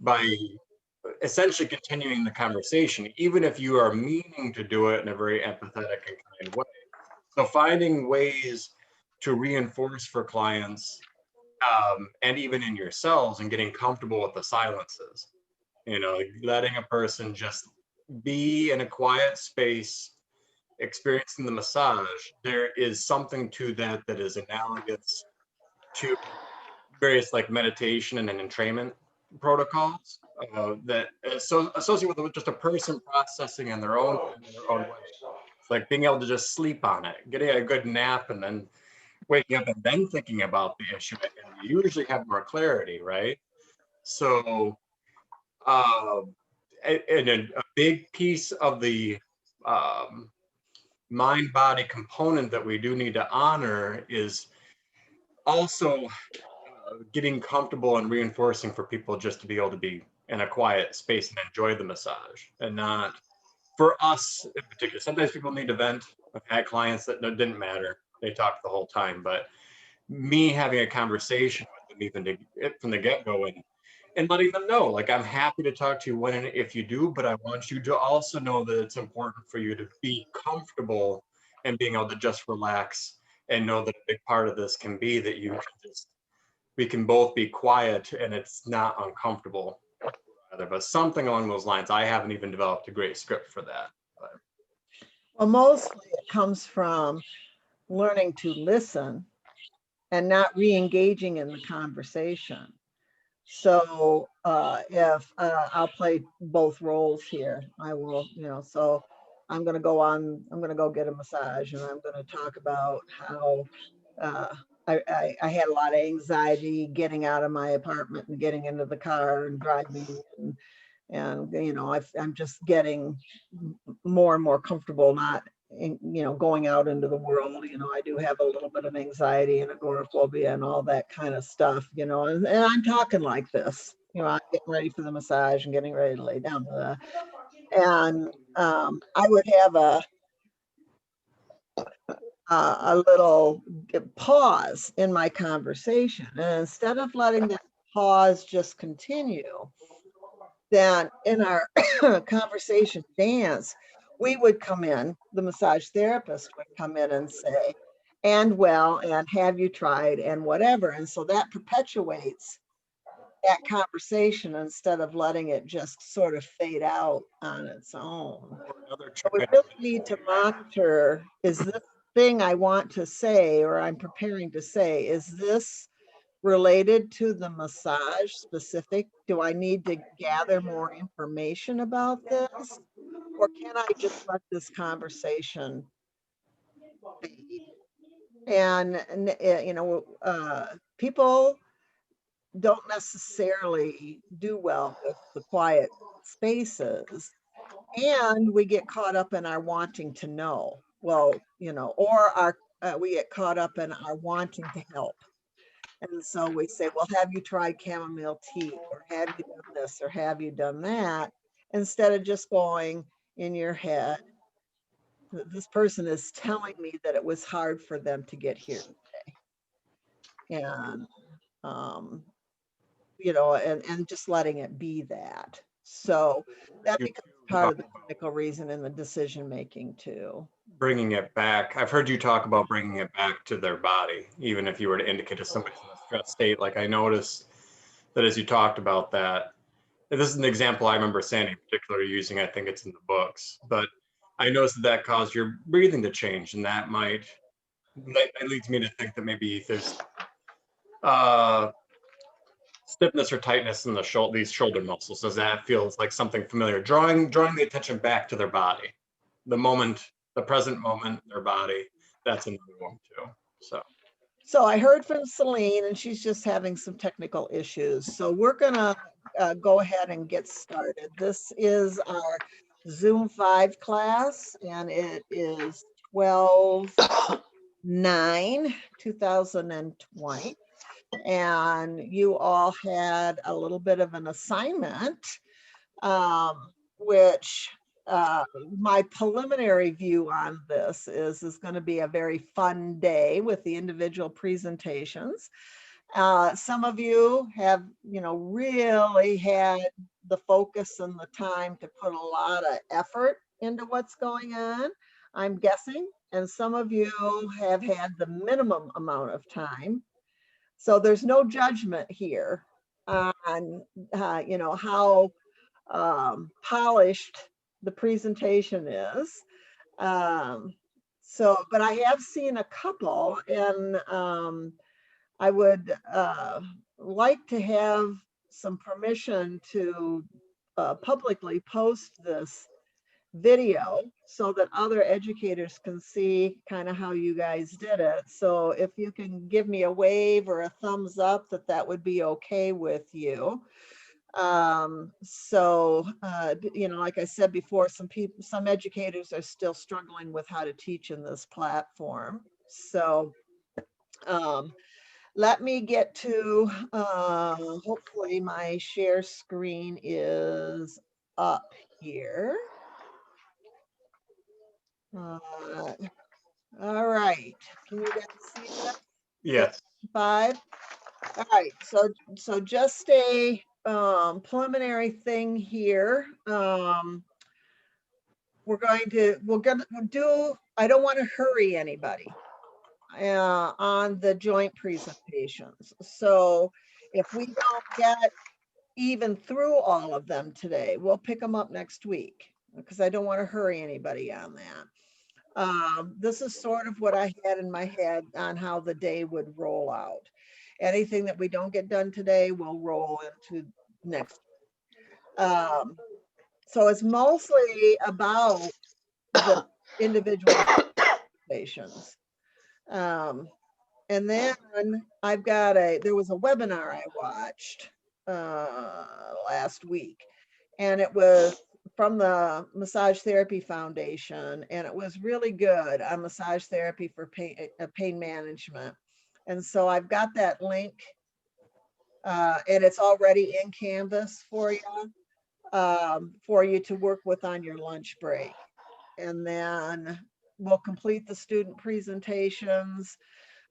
by essentially continuing the conversation, even if you are meaning to do it in a very empathetic and kind way. So finding ways to reinforce for clients, and even in yourselves, and getting comfortable with the silences, you know, letting a person just be in a quiet space, experiencing the massage. There is something to that that is analogous to various like meditation and entrainment protocols that so associated with just a person processing in their own way. It's like being able to just sleep on it, getting a good nap, and then waking up and then thinking about the issue, and you usually have more clarity, right? So, and a big piece of the mind-body component that we do need to honor is also getting comfortable and reinforcing for people just to be able to be in a quiet space and enjoy the massage, and not for us in particular. Sometimes people need to vent. I've had clients that didn't matter. They talked the whole time, but me having a conversation with them even from the get-go, and letting them know, like, I'm happy to talk to you when and if you do, but I want you to also know that it's important for you to be comfortable and being able to just relax and know that a big part of this can be that you can just, we can both be quiet and it's not uncomfortable, rather, but something along those lines. I haven't even developed a great script for that. But. Well, mostly it comes from learning to listen and not re-engaging in the conversation. So if I'll play both roles here, I will, you know, so I'm going to go get a massage, and I'm going to talk about how I had a lot of anxiety getting out of my apartment and getting into the car and driving, and you know, I'm just getting more and more comfortable not, you know, going out into the world. You know, I do have a little bit of anxiety and agoraphobia and all that kind of stuff, you know, and I'm talking like this, you know, I'm getting ready for the massage and getting ready to lay down. And I would have a little pause in my conversation. And instead of letting that pause just continue, then in our conversation dance, we would come in, the massage therapist would come in and say, and well, and have you tried, and whatever. And so that perpetuates that conversation instead of letting it just sort of fade out on its own. So we really need to monitor, is this thing I want to say or I'm preparing to say, is this related to the massage specific? Do I need to gather more information about this? Or can I just let this conversation be? And you know, people don't necessarily do well with the quiet spaces. And we get caught up in our wanting to know. Well, you know, or we get caught up in our wanting to help. And so we say, well, have you tried chamomile tea? Or have you done this? Or have you done that? Instead of just going in your head, this person is telling me that it was hard for them to get here today. And, you know, and just letting it be that. So that becomes part of the clinical reason in the decision making too. Bringing it back. I've heard you talk about bringing it back to their body, even if you were to indicate to somebody in a stress state. Like, I noticed that as you talked about that, and this is an example I remember Sandy in particular using, I think it's in the books, but I noticed that caused your breathing to change, and that leads me to think that maybe there's stiffness or tightness in the these shoulder muscles. Does that feels like something familiar? Drawing the attention back to their body, the present moment, their body. That's another one too. So I heard from Celine, and she's just having some technical issues. So we're gonna go ahead and get started. This is our Zoom 5 class, and it is 12/9/2020. And you all had a little bit of an assignment, which my preliminary view on this is going to be a very fun day with the individual presentations. Some of you have, really had the focus and the time to put a lot of effort into what's going on, I'm guessing. And some of you have had the minimum amount of time. So there's no judgment here on, how polished the presentation is. But I have seen a couple, and I would like to have some permission to publicly post this video so that other educators can see kind of how you guys did it. So if you can give me a wave or a thumbs up that would be okay with you. Like I said before, some educators are still struggling with how to teach in this platform. So let me get to, hopefully my share screen is up here. All right, can you guys see that? Yes. 5. All right, so just a preliminary thing here. We're gonna do, I don't want to hurry anybody on the joint presentations. So if we don't get even through all of them today, we'll pick them up next week, because I don't want to hurry anybody on that. This is sort of what I had in my head on how the day would roll out. Anything that we don't get done today will roll into next. So it's mostly about the individual patients. And then I've got there was a webinar I watched last week, and it was from the Massage Therapy Foundation, and it was really good on massage therapy for pain management. And so I've got that link, and it's already in Canvas for you to work with on your lunch break. And then we'll complete the student presentations.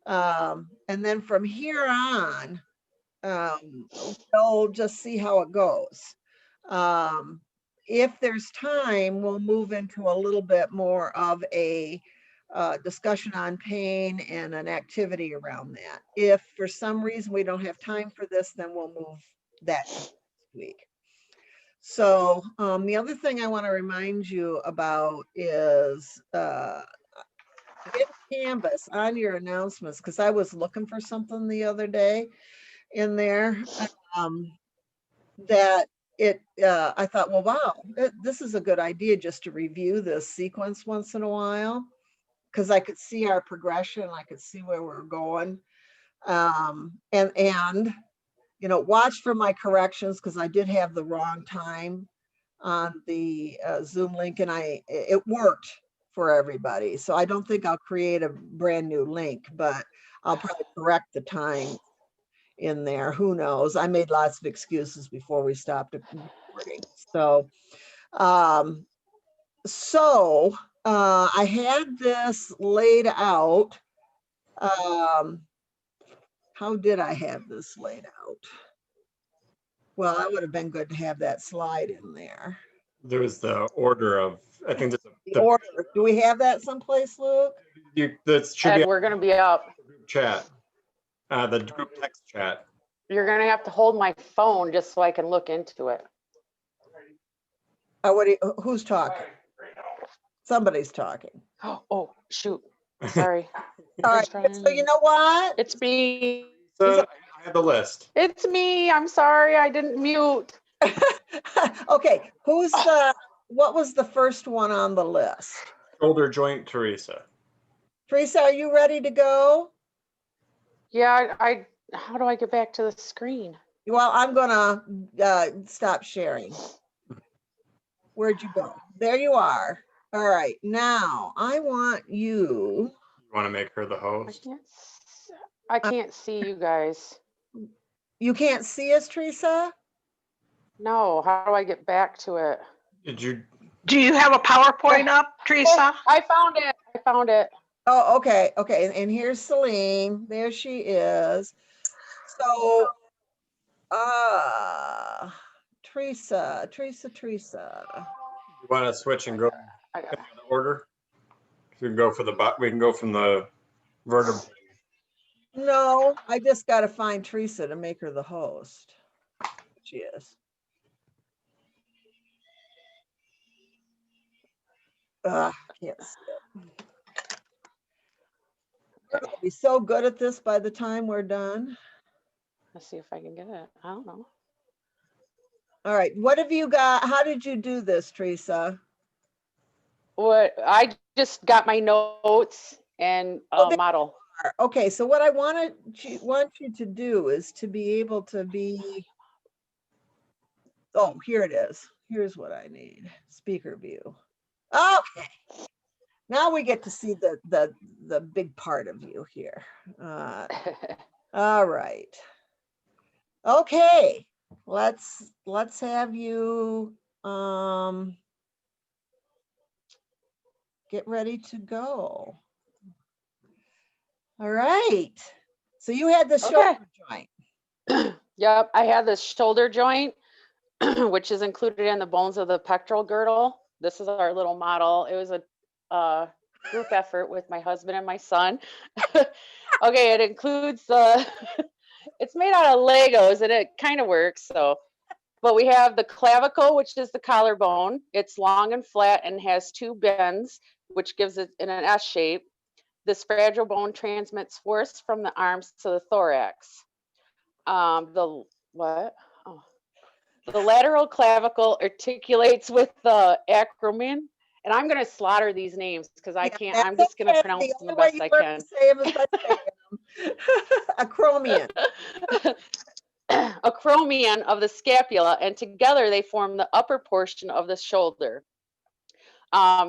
And then from here on, we'll just see how it goes. If there's time, we'll move into a little bit more of a discussion on pain and an activity around that. If for some reason we don't have time for this, then we'll move that to next week. So the other thing I want to remind you about is in Canvas on your announcements, because I was looking for something the other day in there that I thought, well, wow, this is a good idea just to review this sequence once in a while, because I could see our progression, I could see where we're going, and watch for my corrections, because I did have the wrong time on the Zoom link, and it worked for everybody. So I don't think I'll create a brand new link, but I'll probably correct the time in there. Who knows? I made lots of excuses before we stopped recording. So, I had this laid out. How did I have this laid out? Well, that would have been good to have that slide in there. There was the order of, I think there's the order. Do we have that someplace, Luke? That should be. We're going to be up. Chat. The group text chat. You're going to have to hold my phone just so I can look into it. Who's talking? Somebody's talking. Oh, shoot. Sorry. All right. So you know what? It's me. So I have the list. It's me. I'm sorry. I didn't mute. Okay. What was the first one on the list? Shoulder joint, Teresa. Teresa, are you ready to go? Yeah, how do I get back to the screen? Well, I'm gonna stop sharing. Where'd you go? There you are. All right, now I want you. You want to make her the host? I can't see you guys. You can't see us, Teresa? No, how do I get back to it? Do you have a PowerPoint up, Teresa? Oh, I found it. Oh, okay. And here's Celine. There she is. So, Teresa. You want to switch and go I got in the other order? We can go for we can go from the vertebrae. No, I just got to find Teresa to make her the host. She is. Can't see it. We're gonna be so good at this by the time we're done. Let's see if I can get it. I don't know. All right, what have you got? How did you do this, Teresa? What I just got my notes and Oh, there model. Okay, so what I want you to do is to be able to be. Oh, here it is. Here's what I need. Speaker view. Okay. Now we get to see the big part of you here. All right. Okay. Let's have you get ready to go. All right. So you had the shoulder joint. Yep, I had the shoulder joint, which is included in the bones of the pectoral girdle. This is our little model. It was a group effort with my husband and my son. Okay, it includes it's made out of Legos and it kind of works. So, but we have the clavicle, which is the collarbone. It's long and flat and has two bends, which gives it in an S shape. This fragile bone transmits force from the arms to the thorax. The lateral clavicle articulates with the acromion, and I'm going to slaughter these names because I can't. I'm just going to pronounce them the best I can. Say them is by saying them. Acromion. Acromion of the scapula, and together they form the upper portion of the shoulder.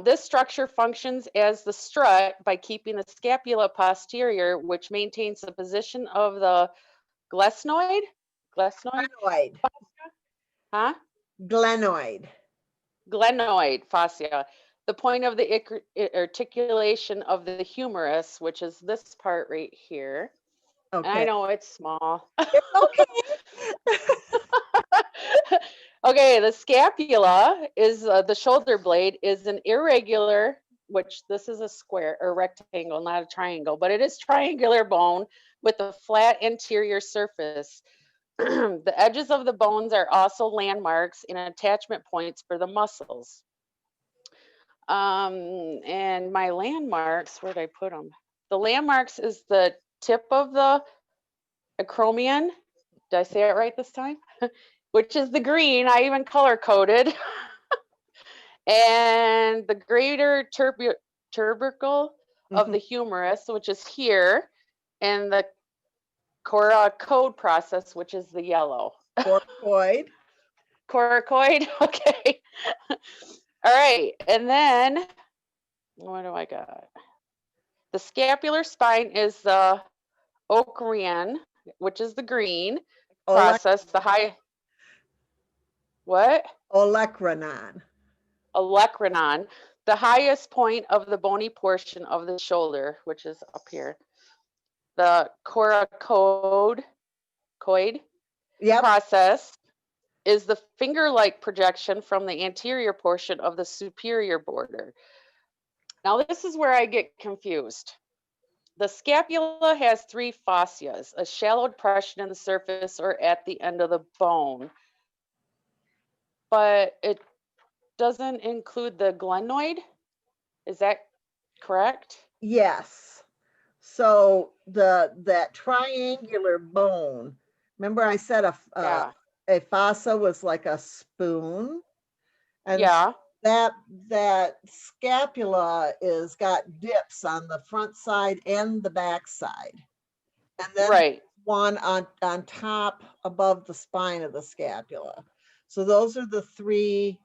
This structure functions as the strut by keeping the scapula posterior, which maintains the position of the glenoid. Glenoid. Huh? Glenoid. Glenoid fascia. The point of the articulation of the humerus, which is this part right here. Okay. And I know it's small. It's okay. Okay, the scapula is the shoulder blade is an irregular, which this is a square or rectangle, not a triangle, but it is triangular bone with a flat anterior surface. The edges of the bones are also landmarks and attachment points for the muscles. And my landmarks, where'd I put them? The landmarks is the tip of the acromion. Did I say it right this time? Which is the green. I even color coded. And the greater tubercle of the humerus, which is here, and the coracoid process, which is the yellow. Coracoid. Coracoid. Okay. All right. And then what do I got? The scapular spine is the Olecranon, which is the green process. The high. What? Olecranon. Olecranon, the highest point of the bony portion of the shoulder, which is up here. The coracoid process is the finger-like projection from the anterior portion of the superior border. Now, this is where I get confused. The scapula has three fascias, a shallow depression in the surface or at the end of the bone. But it doesn't include the glenoid. Is that correct? Yes. So that triangular bone, remember I said a fossa was like a spoon? And yeah. That scapula is got dips on the front side and the back side. And then one on top above the spine of the scapula. So those are the three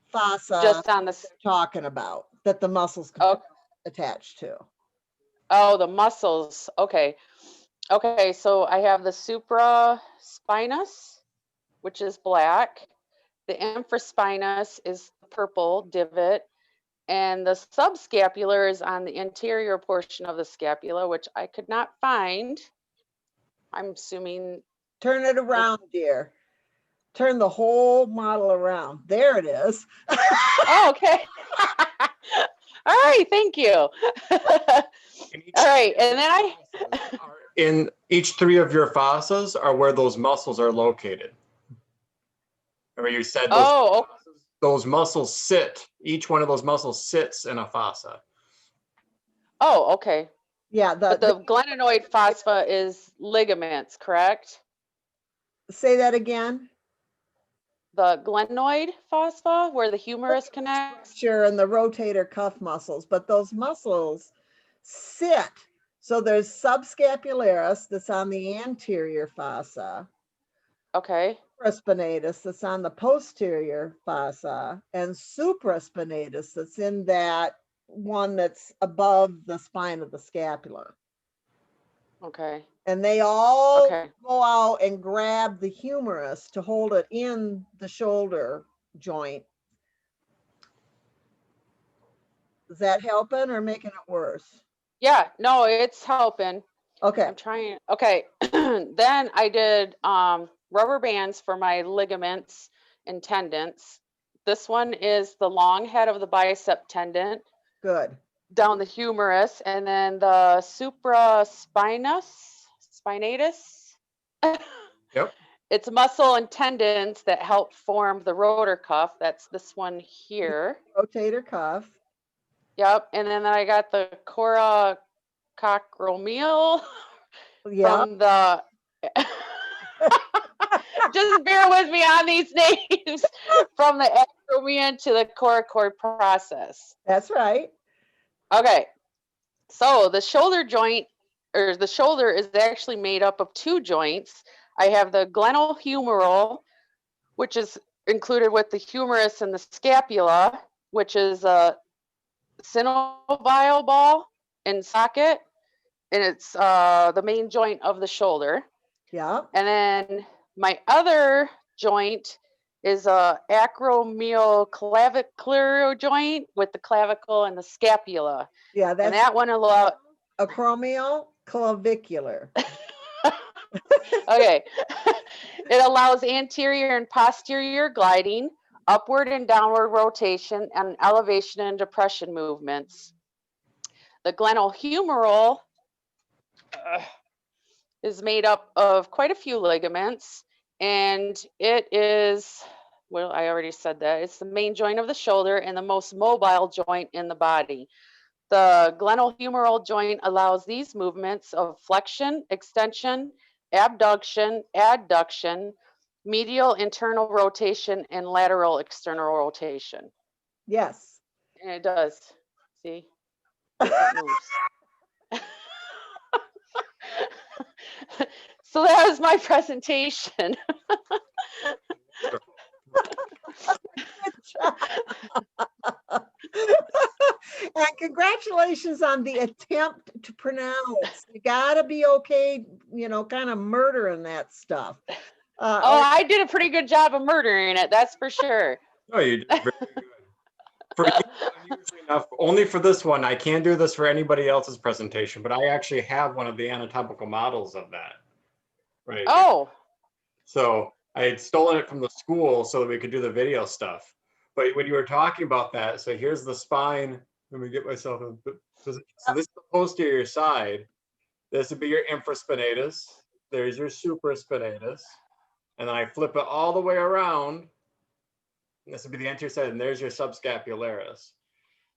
fossa just on the talking about that the muscles can attach to. Oh, the muscles. Okay. Okay, so I have the supraspinous, which is black. The infraspinous is the purple divot. And the subscapular is on the interior portion of the scapula, which I could not find. I'm assuming, Turn it around, dear. Turn the whole model around. There it is. oh, okay. All right, thank you. All right, and then in each 3 of your fossas are where those muscles are located. Remember you said those muscles sit, each one of those muscles sits in a fossa. oh, okay. Yeah, But the glenoid fossa is ligaments, correct? say that again. The glenoid fossa, where the humerus connects? Sure, and the rotator cuff muscles, but those muscles sit. So there's subscapularis that's on the anterior fossa, Okay. supraspinatus that's on the posterior fossa, and supraspinatus that's in that one that's above the spine of the scapula. Okay. And they all Okay. go out and grab the humerus to hold it in the shoulder joint. Is that helping or making it worse? Yeah, no, it's helping. Okay. I'm trying. Okay. Then I did rubber bands for my ligaments and tendons. This one is the long head of the bicep tendon Good. down the humerus, and then the spinatus. Yep. It's muscle and tendons that help form the rotor cuff. That's this one here. Rotator cuff. Yep. And then I got the Acromial Yeah. from the just bear with me on these names, from the acromion to the coracoid process. That's right. Okay, so the shoulder joint, or the shoulder, is actually made up of 2 joints. I have the glenohumeral, which is included with the humerus and the scapula, which is a synovial ball and socket, and it's the main joint of the shoulder. Yeah. And then my other joint is a acromial clavicular joint with the clavicle and the scapula. Yeah. And That's that one allows, acromial clavicular. okay, it allows anterior and posterior gliding, upward and downward rotation, and elevation and depression movements. The glenohumeral is made up of quite a few ligaments, and it is, well, I already said that, it's the main joint of the shoulder and the most mobile joint in the body. The glenohumeral joint allows these movements of flexion, extension, abduction, adduction, medial internal rotation, and lateral external rotation. Yes. And it does. See? It moves. So that was my presentation. And congratulations on the attempt to pronounce. You gotta be okay, you know, kind of murdering that stuff. Oh, I did a pretty good job of murdering it, that's for sure. Oh, you did very good. For you, unusually enough, only for this one, I can't do this for anybody else's presentation, but I actually have one of the anatomical models of that. Right. Oh. So I had stolen it from the school so that we could do the video stuff. But when you were talking about that, so here's the spine. Let me get myself in. So this is the posterior side. This would be your infraspinatus. There's your supraspinatus. And then I flip it all the way around. And this would be the anterior side, and there's your subscapularis.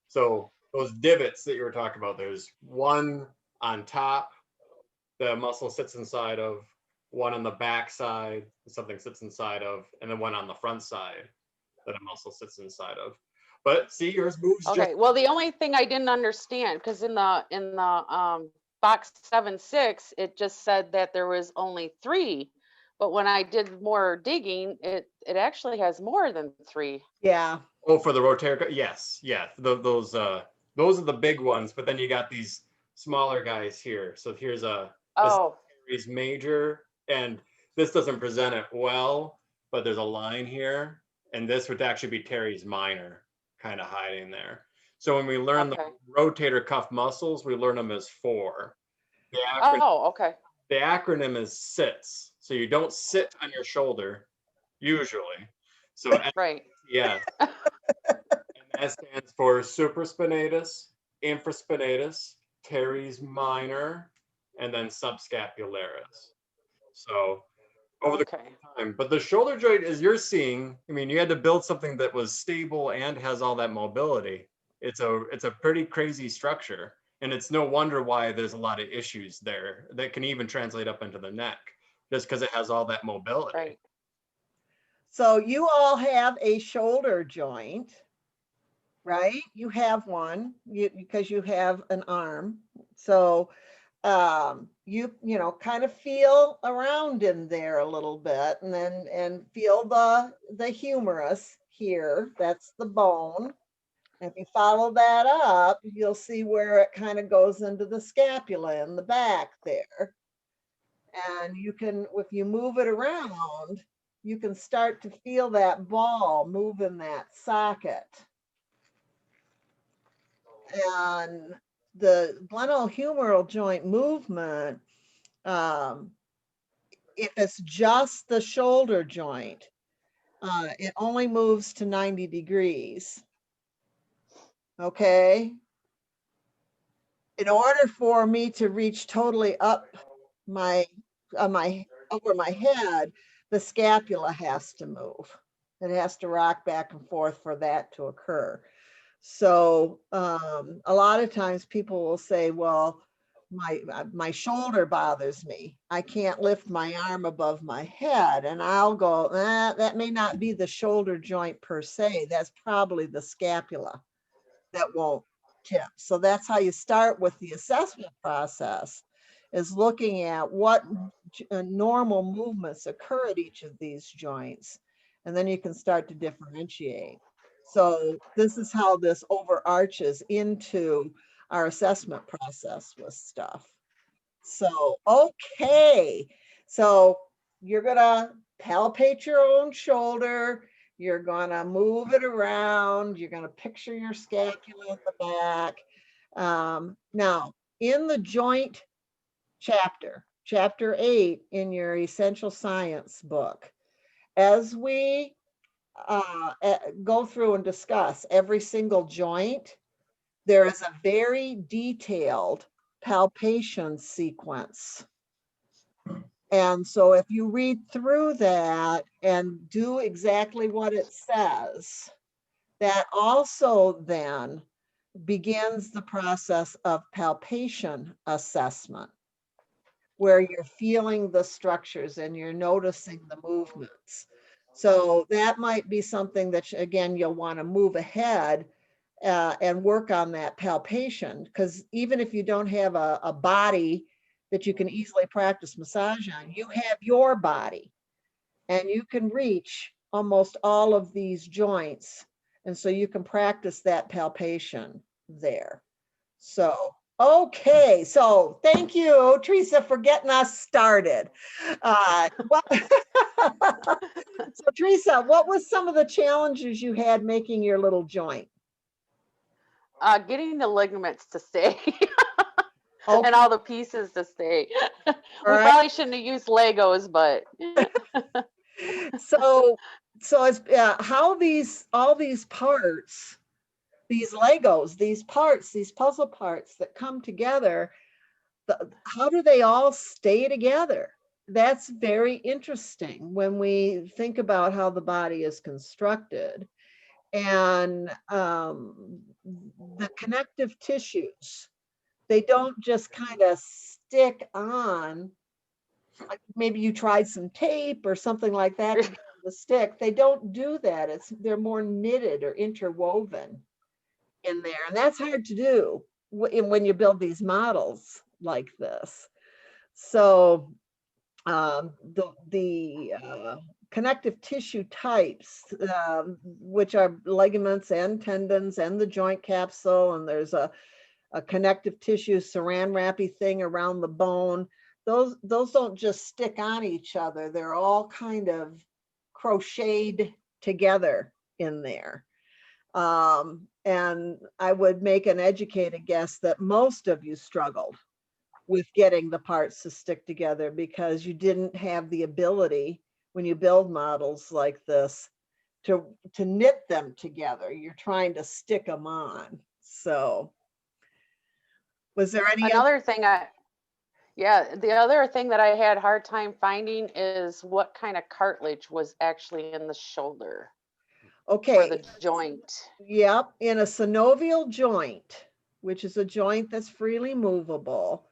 So those divots that you were talking about, there's one on top, the muscle sits inside of, one on the back side, something sits inside of, and then one on the front side that a muscle sits inside of. But see, yours moves. Okay, well, the only thing I didn't understand, because in the box 7.6, it just said that there was only 3. But when I did more digging, it actually has more than 3. Yeah. Oh, for the rotator, yes, yeah. Those are the big ones. But then you got these smaller guys here. So here's Terry's major, and this doesn't present it well, but there's a line here, and this would actually be Terry's minor, kind of hiding there. So when we learn the rotator cuff muscles, we learn them as 4. Oh, okay. the acronym is SITS. So you don't sit on your shoulder, usually. So Right. yes. And that stands for supraspinatus, infraspinatus, teres minor, and then subscapularis. So over the Okay. time, but the shoulder joint, as you're seeing, I mean, you had to build something that was stable and has all that mobility. It's a pretty crazy structure, and it's no wonder why there's a lot of issues there that can even translate up into the neck, just because it has all that mobility. Right. So you all have a shoulder joint, right? You have one because you have an arm. So you know, kind of feel around in there a little bit, and then feel the humerus here. That's the bone. If you follow that up, you'll see where it kind of goes into the scapula in the back there. And you can, if you move it around, you can start to feel that ball move in that socket. And the glenohumeral joint movement, if it's just the shoulder joint, it only moves to 90 degrees. Okay. In order for me to reach totally up over my head, the scapula has to move. It has to rock back and forth for that to occur. So a lot of times people will say, well, my shoulder bothers me. I can't lift my arm above my head. And I'll go, that may not be the shoulder joint per se. That's probably the scapula that won't tip. So that's how you start with the assessment process, is looking at what normal movements occur at each of these joints. And then you can start to differentiate. So this is how this overarches into our assessment process with stuff. So, okay. So you're gonna palpate your own shoulder. You're gonna move it around. You're gonna picture your scapula at the back. Now, in the joint chapter, chapter 8 in your Essential Science book, as we go through and discuss every single joint, there is a very detailed palpation sequence. And so if you read through that and do exactly what it says, that also then begins the process of palpation assessment, where you're feeling the structures and you're noticing the movements. So that might be something that, again, you'll want to move ahead and work on that palpation, because even if you don't have a body that you can easily practice massage on, you have your body and you can reach almost all of these joints. And so you can practice that palpation there. So, okay. So thank you, Teresa, for getting us started. So Teresa, what was some of the challenges you had making your little joint? Getting the ligaments to stay Okay. and all the pieces to stay. We probably shouldn't have used Legos, but so it's how all these parts, these Legos, these parts, these puzzle parts that come together, how do they all stay together? That's very interesting when we think about how the body is constructed. And the connective tissues, they don't just kind of stick on, like maybe you tried some tape or something like that to get them to stick. They don't do that. They're more knitted or interwoven in there. And that's hard to do when you build these models like this. So the connective tissue types, which are ligaments and tendons and the joint capsule, and there's a connective tissue saran wrappy thing around the bone. Those don't just stick on each other. They're all kind of crocheted together in there. And I would make an educated guess that most of you struggled with getting the parts to stick together, because you didn't have the ability when you build models like this to knit them together. You're trying to stick them on. So was there any other? Another thing the other thing that I had hard time finding is what kind of cartilage was actually in the shoulder for Okay, the joint. yep, in a synovial joint, which is a joint that's freely movable,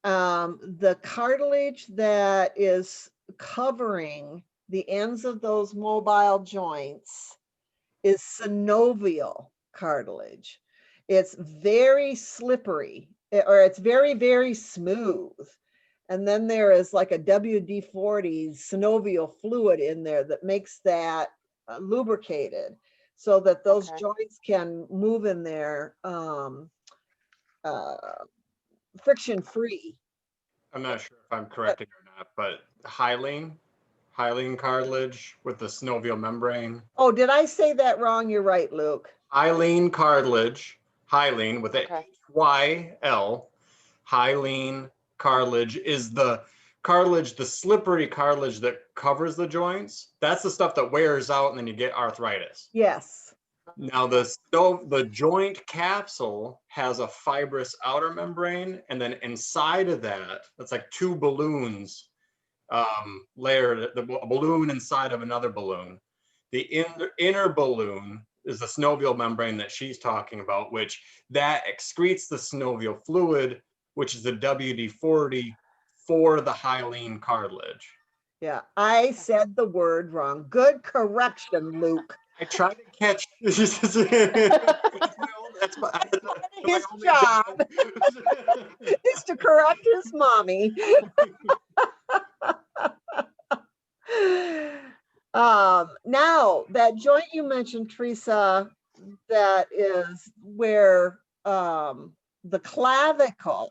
the cartilage that is covering the ends of those mobile joints is synovial cartilage. It's very slippery, or it's very, very smooth. And then there is like a WD-40 synovial fluid in there that makes that lubricated so that those joints can move in there friction free. I'm not sure if I'm correcting or not, but hyaline cartilage with the synovial membrane. Oh, did I say that wrong? You're right, Luke. Hyaline cartilage, hyaline with a HYL, hyaline cartilage is the cartilage, the slippery cartilage that covers the joints. That's the stuff that wears out and then you get arthritis. Yes. Now the joint capsule has a fibrous outer membrane, and then inside of that, that's like two balloons layered, a balloon inside of another balloon. The inner balloon is the synovial membrane that she's talking about, which that excretes the synovial fluid, which is the WD-40 for the hyaline cartilage. Yeah, I said the word wrong. Good correction, Luke. I try to catch. That's His job is to correct his mommy. Now, that joint you mentioned, Teresa, that is where the clavicle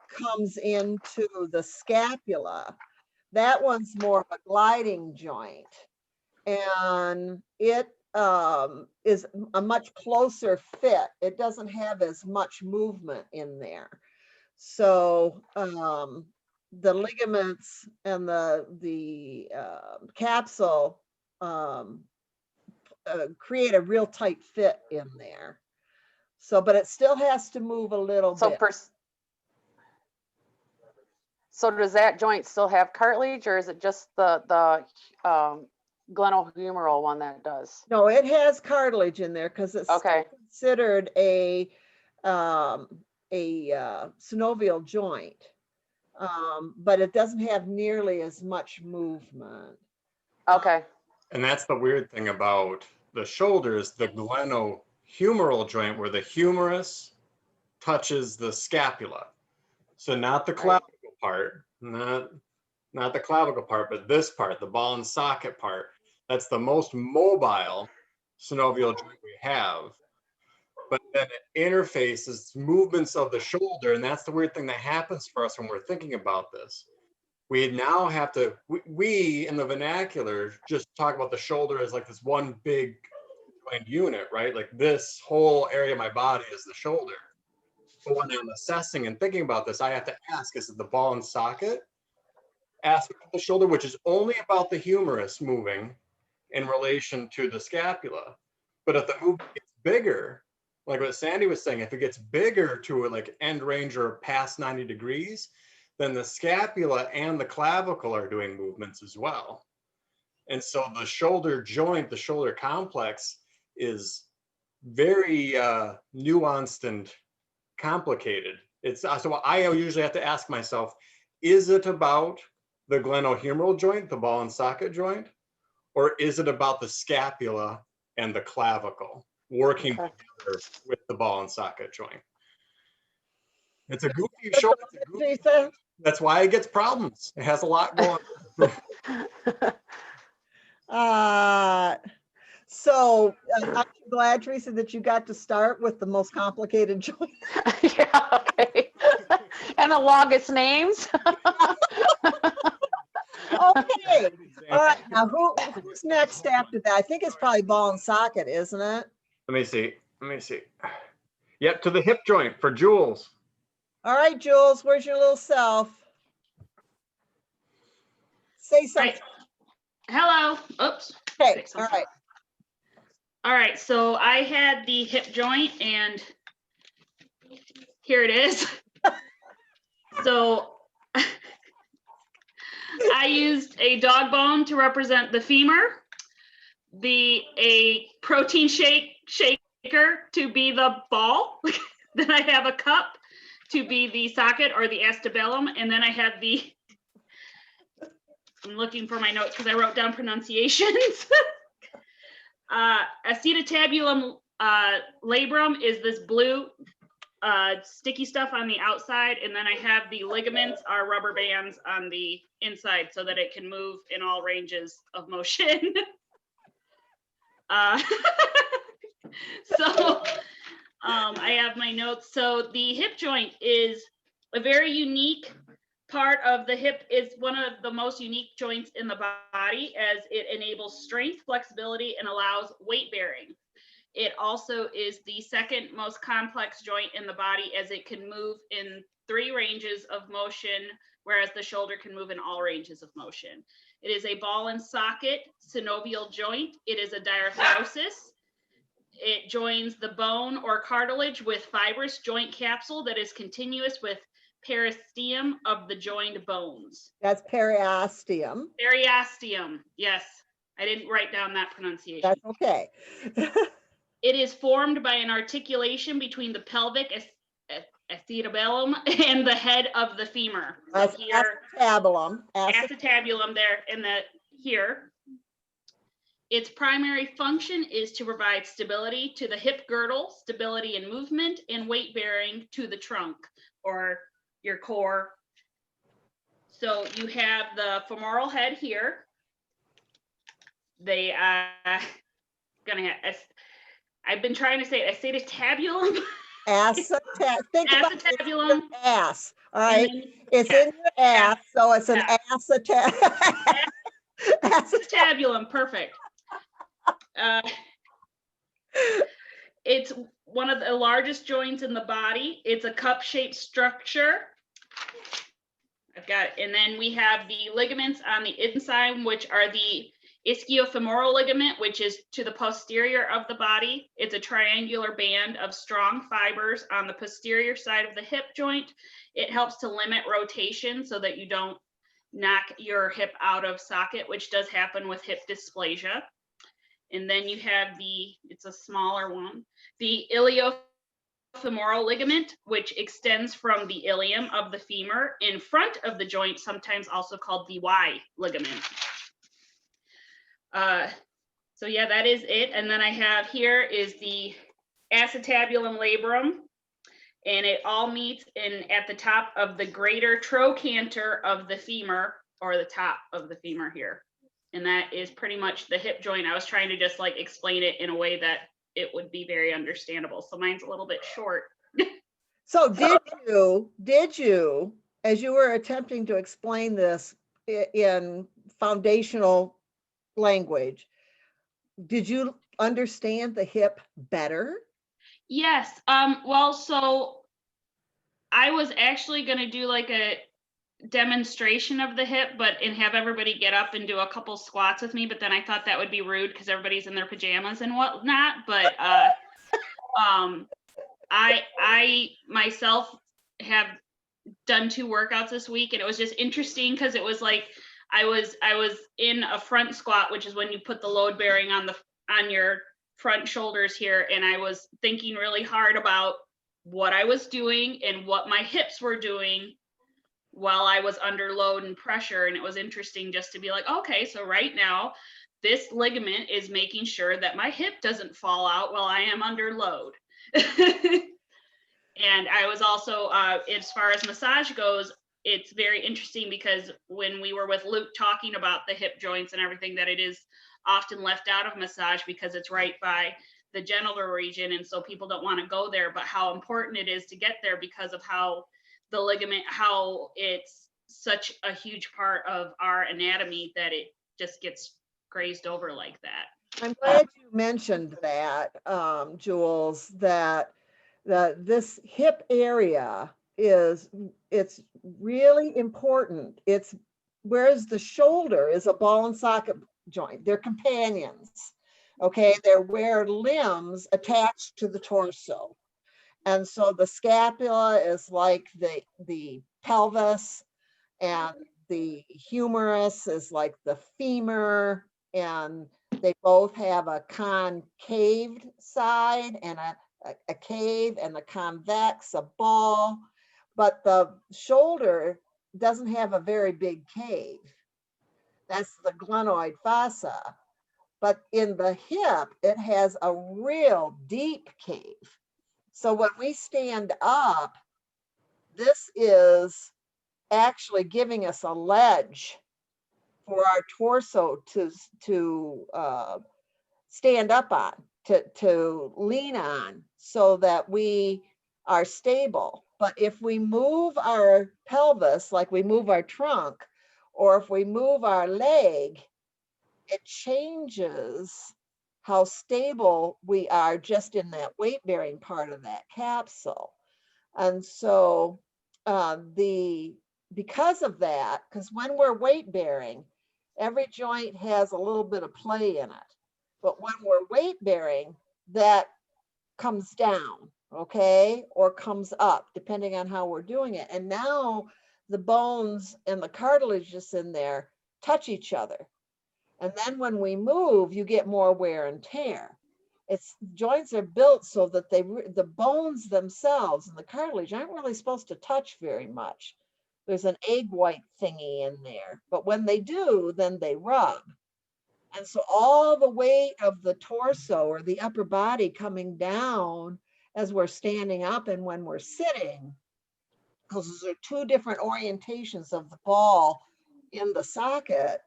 comes into the scapula. That one's more of a gliding joint, and it is a much closer fit. It doesn't have as much movement in there. So the ligaments and the capsule create a real tight fit in there. So, but it still has to move a little bit. So does that joint still have cartilage, or is it just the glenohumeral one that does? No, it has cartilage in there because it's considered a synovial joint, but it doesn't have nearly as much movement. Okay. And that's the weird thing about the shoulders, the glenohumeral joint, where the humerus touches the scapula. So not the clavicle part, not the clavicle part, but this part, the ball and socket part. That's the most mobile synovial joint we have. But then it interfaces movements of the shoulder, and that's the weird thing that happens for us when we're thinking about this. We now have to, we in the vernacular just talk about the shoulder as like this one big joint unit, right? Like this whole area of my body is the shoulder. But when I'm assessing and thinking about this, I have to ask, is it the ball and socket aspect of the shoulder, which is only about the humerus moving in relation to the scapula? But if the movement gets bigger, like what Sandy was saying, if it gets bigger to like end range or past 90 degrees, then the scapula and the clavicle are doing movements as well. And so the shoulder joint, the shoulder complex is very nuanced and complicated. It's so I usually have to ask myself, is it about the glenohumeral joint, the ball and socket joint, or is it about the scapula and the clavicle working together with the ball and socket joint? It's a goofy shoulder. That's why it gets problems. It has a lot going on. So I'm glad, Teresa, that you got to start with the most complicated joint. Yeah, okay. And the longest names. Okay. All right. Now, who's next after that? I think it's probably ball and socket, isn't it? Let me see. Yep, to the hip joint for Jules. All right, Jules, where's your little self? Say something. Right. Hello. Oops. Okay, Fix all something. right. All right. So I had the hip joint, and here it is. So I used a dog bone to represent the femur, a protein shaker to be the ball. Then I have a cup to be the socket or the acetabulum, and then I have the, I'm looking for my notes because I wrote down pronunciations. Acetabulum labrum is this blue sticky stuff on the outside, and then I have the ligaments are rubber bands on the inside so that it can move in all ranges of motion. So I have my notes. So the hip joint is a very unique part of the hip. Is one of the most unique joints in the body, as it enables strength, flexibility, and allows weight bearing. It also is the second most complex joint in the body, as it can move in 3 ranges of motion, whereas the shoulder can move in all ranges of motion. It is a ball and socket synovial joint. It is a diarthrosis. It joins the bone or cartilage with fibrous joint capsule that is continuous with periosteum of the joined bones. That's periosteum. Periosteum, yes. I didn't write down that pronunciation. That's okay. It is formed by an articulation between the pelvic acetabulum and the head of the femur. So That's here, acetabulum. acetabulum there in the here. Its primary function is to provide stability to the hip girdle, stability in movement, and weight bearing to the trunk or your core. So you have the femoral head here. They I've been trying to say it, acetabulum. Think about Acetabulum. your ass. All right. Then, It's in your ass, so it's an acetabulum, perfect. It's one of the largest joints in the body. It's a cup-shaped structure. I've got, and then we have the ligaments on the inside, which are the Ischiofemoral Ligament, which is to the posterior of the body. It's a triangular band of strong fibers on the posterior side of the hip joint. It helps to limit rotation so that you don't knock your hip out of socket, which does happen with hip dysplasia. And then you have it's a smaller one, the Ilioifemoral Ligament, which extends from the ilium of the femur in front of the joint, sometimes also called the Y ligament. So yeah, that is it. And then I have here is the Acetabulum Labrum, and it all meets at the top of the greater trochanter of the femur, or the top of the femur here. And that is pretty much the hip joint. I was trying to just like explain it in a way that it would be very understandable. So mine's a little bit short. So did you, as you were attempting to explain this in foundational language, did you understand the hip better? Yes. Well, so I was actually going to do like a demonstration of the hip, and have everybody get up and do a couple squats with me, but then I thought that would be rude because everybody's in their pajamas and whatnot. But I myself have done 2 workouts this week, and it was just interesting because it was like I was in a front squat, which is when you put the load bearing on your front shoulders here, and I was thinking really hard about what I was doing and what my hips were doing while I was under load and pressure. And it was interesting just to be like, okay, so right now this ligament is making sure that my hip doesn't fall out while I am under load. And I was also, as far as massage goes, it's very interesting because when we were with Luke talking about the hip joints and everything, that it is often left out of massage because it's right by the genital region, and so people don't want to go there, but how important it is to get there because of how the ligament, how it's such a huge part of our anatomy that it just gets grazed over like that. I'm glad you mentioned that, Jules, that this hip area is, it's really important. It's, whereas the shoulder is a ball and socket joint, they're companions. Okay, they're where limbs attached to the torso. And so the scapula is like the pelvis, and the humerus is like the femur, and they both have a concave side and a cave, and a convex, a ball. But the shoulder doesn't have a very big cave. That's the glenoid fossa. But in the hip, it has a real deep cave. So when we stand up, this is actually giving us a ledge for our torso to stand up on, to lean on, so that we are stable. But if we move our pelvis, like we move our trunk, or if we move our leg, it changes how stable we are just in that weight-bearing part of that capsule. And so because of that, because when we're weight-bearing, every joint has a little bit of play in it. But when we're weight-bearing, that comes down, okay, or comes up, depending on how we're doing it. And now the bones and the cartilages in there touch each other. And then when we move, you get more wear and tear. It's, joints are built so that the bones themselves and the cartilage aren't really supposed to touch very much. There's an egg white thingy in there, but when they do, then they rub. And so all the weight of the torso or the upper body coming down as we're standing up and when we're sitting, because those are two different orientations of the ball in the socket,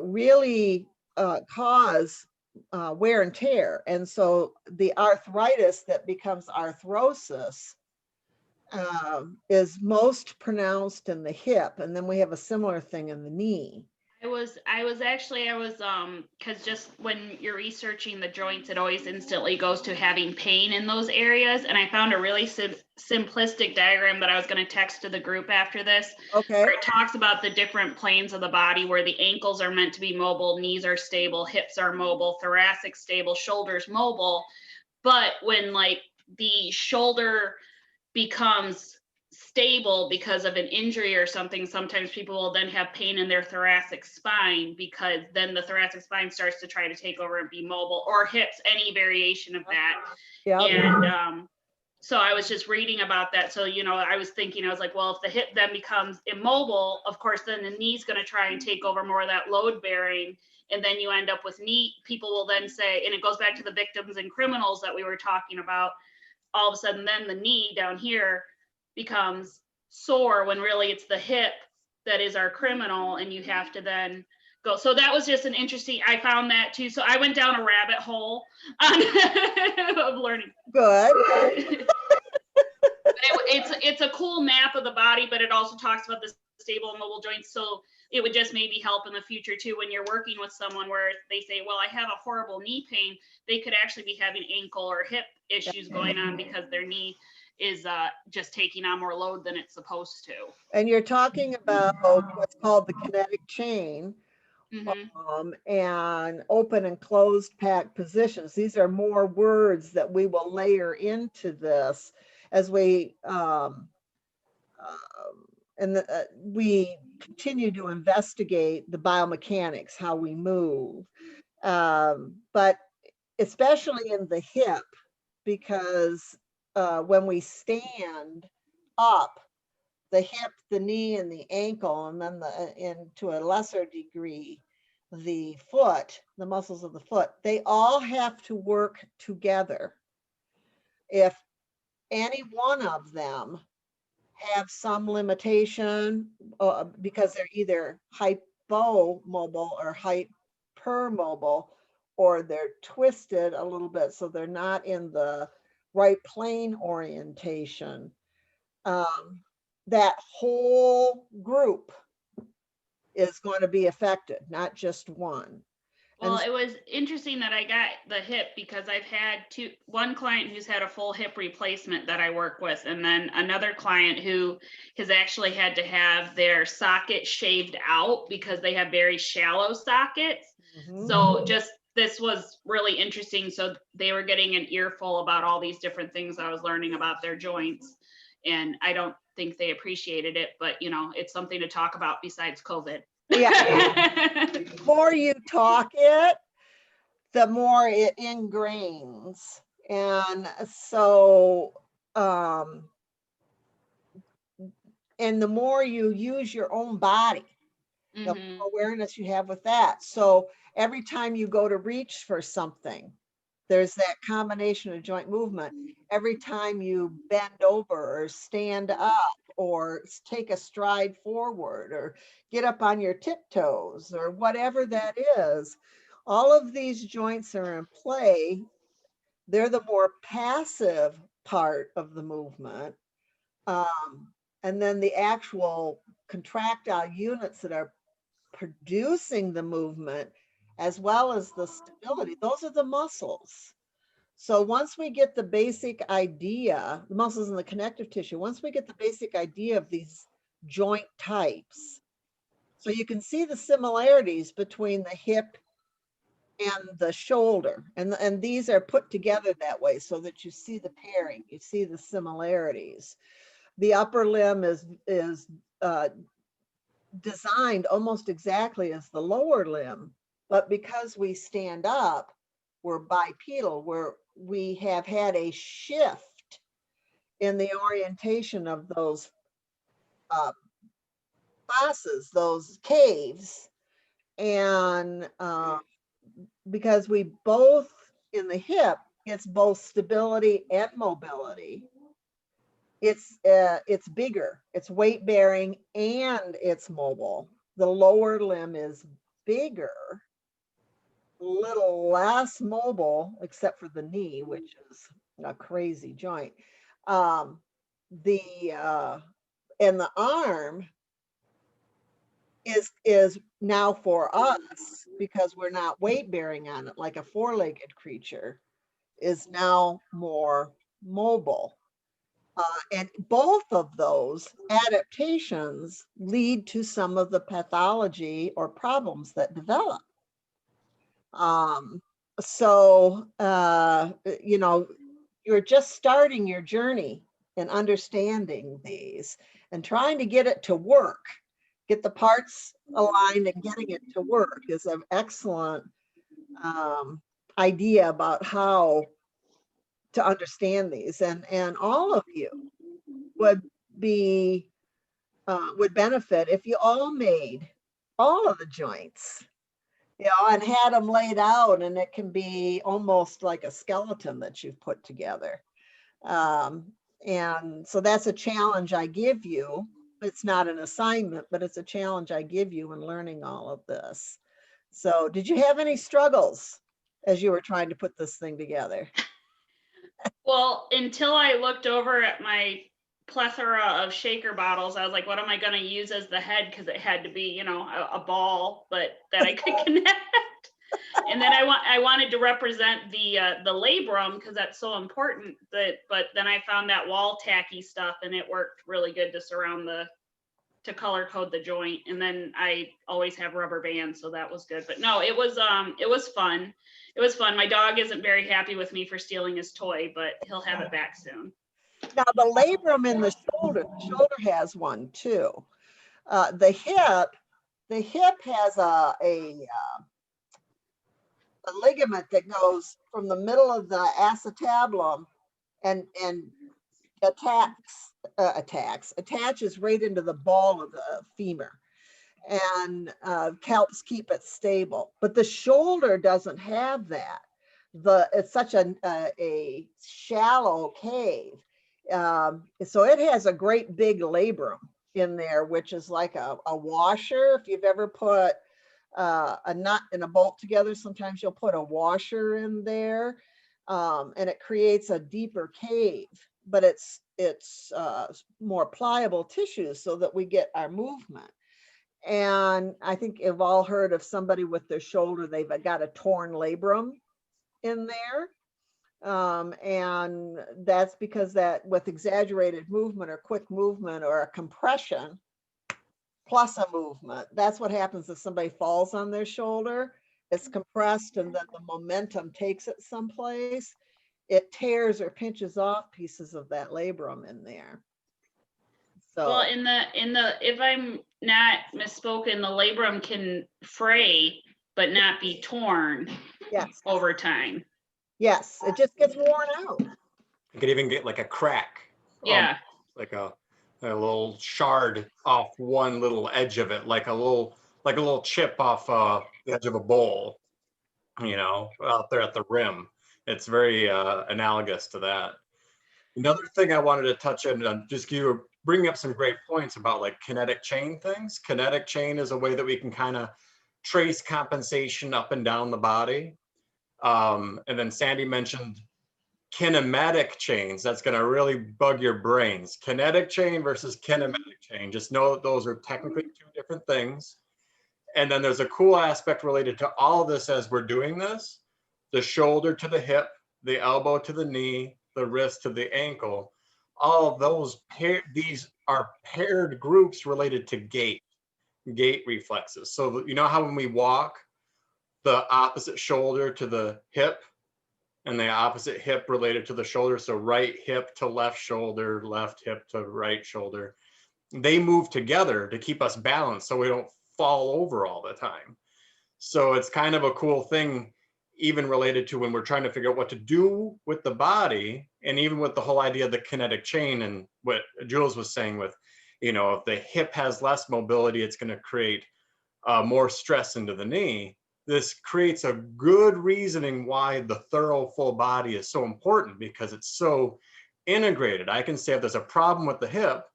really cause wear and tear. And so the arthritis that becomes arthrosis is most pronounced in the hip. And then we have a similar thing in the knee. Because just when you're researching the joints, it always instantly goes to having pain in those areas. And I found a really simplistic diagram that I was going to text to the group after this. Okay. Where it talks about the different planes of the body, where the ankles are meant to be mobile, knees are stable, hips are mobile, thoracic stable, shoulders mobile. But when like the shoulder becomes stable because of an injury or something, sometimes people will then have pain in their thoracic spine, because then the thoracic spine starts to try to take over and be mobile, or hips, any variation of that. Yeah. And so I was just reading about that. So, you know, I was thinking, I was like, well, if the hip then becomes immobile, of course, then the knee's going to try and take over more of that load bearing. And then you end up with knee, people will then say, and it goes back to the victims and criminals that we were talking about, all of a sudden then the knee down here becomes sore, when really it's the hip that is our criminal, and you have to then go. So that was just an interesting, I found that too. So I went down a rabbit hole of learning. Good. It's a cool map of the body, but it also talks about the stable and mobile joints. So it would just maybe help in the future too, when you're working with someone where they say, well, I have a horrible knee pain, they could actually be having ankle or hip issues going on because their knee is just taking on more load than it's supposed to. And you're talking about what's called the kinetic chain, and open and closed pack positions. These are more words that we will layer into this as we we continue to investigate the biomechanics, how we move, but especially in the hip, because when we stand up, the hip, the knee, and the ankle, and then to a lesser degree, the foot, the muscles of the foot, they all have to work together. If any one of them have some limitation, because they're either hypomobile or hypermobile, or they're twisted a little bit so they're not in the right plane orientation, that whole group is going to be affected, not just one. Well, And it was interesting that I got the hip because I've had one client who's had a full hip replacement that I work with, and then another client who has actually had to have their socket shaved out because they have very shallow sockets. Mhm. So just this was really interesting. So they were getting an earful about all these different things I was learning about their joints. And I don't think they appreciated it, but you know, it's something to talk about besides COVID. Yeah. The more you talk it, the more it ingrains. And so, and the more you use your own body, the Mhm. more awareness you have with that. So every time you go to reach for something, there's that combination of joint movement. Every time you bend over or stand up or take a stride forward or get up on your tiptoes or whatever that is, all of these joints are in play. They're the more passive part of the movement. And then the actual contractile units that are producing the movement, as well as the stability, those are the muscles. So once we get the basic idea, the muscles in the connective tissue, once we get the basic idea of these joint types, so you can see the similarities between the hip and the shoulder. And these are put together that way so that you see the pairing, you see the similarities. The upper limb is designed almost exactly as the lower limb, but because we stand up, we're bipedal, we have had a shift in the orientation of those bosses, those caves. And because we both, in the hip, it's both stability and mobility. It's bigger, it's weight bearing, and it's mobile. The lower limb is bigger, a little less mobile, except for the knee, which is a crazy joint. And the arm is now for us, because we're not weight bearing on it like a four-legged creature, is now more mobile. And both of those adaptations lead to some of the pathology or problems that develop. You know, you're just starting your journey in understanding these and trying to get it to work, get the parts aligned and getting it to work is an excellent idea about how to understand these. And all of you would benefit if you all made all of the joints, you know, and had them laid out, and it can be almost like a skeleton that you've put together. And so that's a challenge I give you. It's not an assignment, but it's a challenge I give you in learning all of this. So did you have any struggles as you were trying to put this thing together? Well, until I looked over at my plethora of shaker bottles, I was like, what am I going to use as the head? Because it had to be, you know, a ball, but that I could connect. And then I wanted to represent the labrum, because that's so important. But then I found that wall tacky stuff, and it worked really good to color code the joint. And then I always have rubber bands, so that was good. But no, it was fun. It was fun. My dog isn't very happy with me for stealing his toy, but he'll have it back soon. Now the labrum in the shoulder has one too. The hip has a ligament that goes from the middle of the acetabulum and attaches right into the ball of the femur, and helps keep it stable. But the shoulder doesn't have that. It's such a shallow cave. So it has a great big labrum in there, which is like a washer. If you've ever put a nut and a bolt together, sometimes you'll put a washer in there, and it creates a deeper cave, but it's more pliable tissue so that we get our movement. And I think you've all heard of somebody with their shoulder, they've got a torn labrum in there. And that's because that with exaggerated movement or quick movement or a compression plus a movement, that's what happens if somebody falls on their shoulder. It's compressed and then the momentum takes it someplace. It tears or pinches off pieces of that labrum in there. So Well, in the if I'm not misspoken, the labrum can fray but not be torn yes, over time. yes, it just gets worn out. You could even get like a crack. Yeah. Like a little shard off one little edge of it, like a little chip off the edge of a bowl, you know, out there at the rim. It's very analogous to that. Another thing I wanted to touch on, just you were bringing up some great points about like kinetic chain things. Kinetic chain is a way that we can kind of trace compensation up and down the body. And then Sandy mentioned kinematic chains. That's going to really bug your brains. Kinetic chain versus kinematic chain. Just know that those are technically two different things. And then there's a cool aspect related to all of this as we're doing this. The shoulder to the hip, the elbow to the knee, the wrist to the ankle. All of those, these are paired groups related to gait reflexes. So you know how when we walk, the opposite shoulder to the hip, and the opposite hip related to the shoulder. So right hip to left shoulder, left hip to right shoulder. They move together to keep us balanced so we don't fall over all the time. So it's kind of a cool thing, even related to when we're trying to figure out what to do with the body, and even with the whole idea of the kinetic chain and what Jules was saying with, you know, if the hip has less mobility, it's going to create more stress into the knee. This creates a good reasoning why the thorough full body is so important, because it's so integrated. I can say if there's a problem with the hip,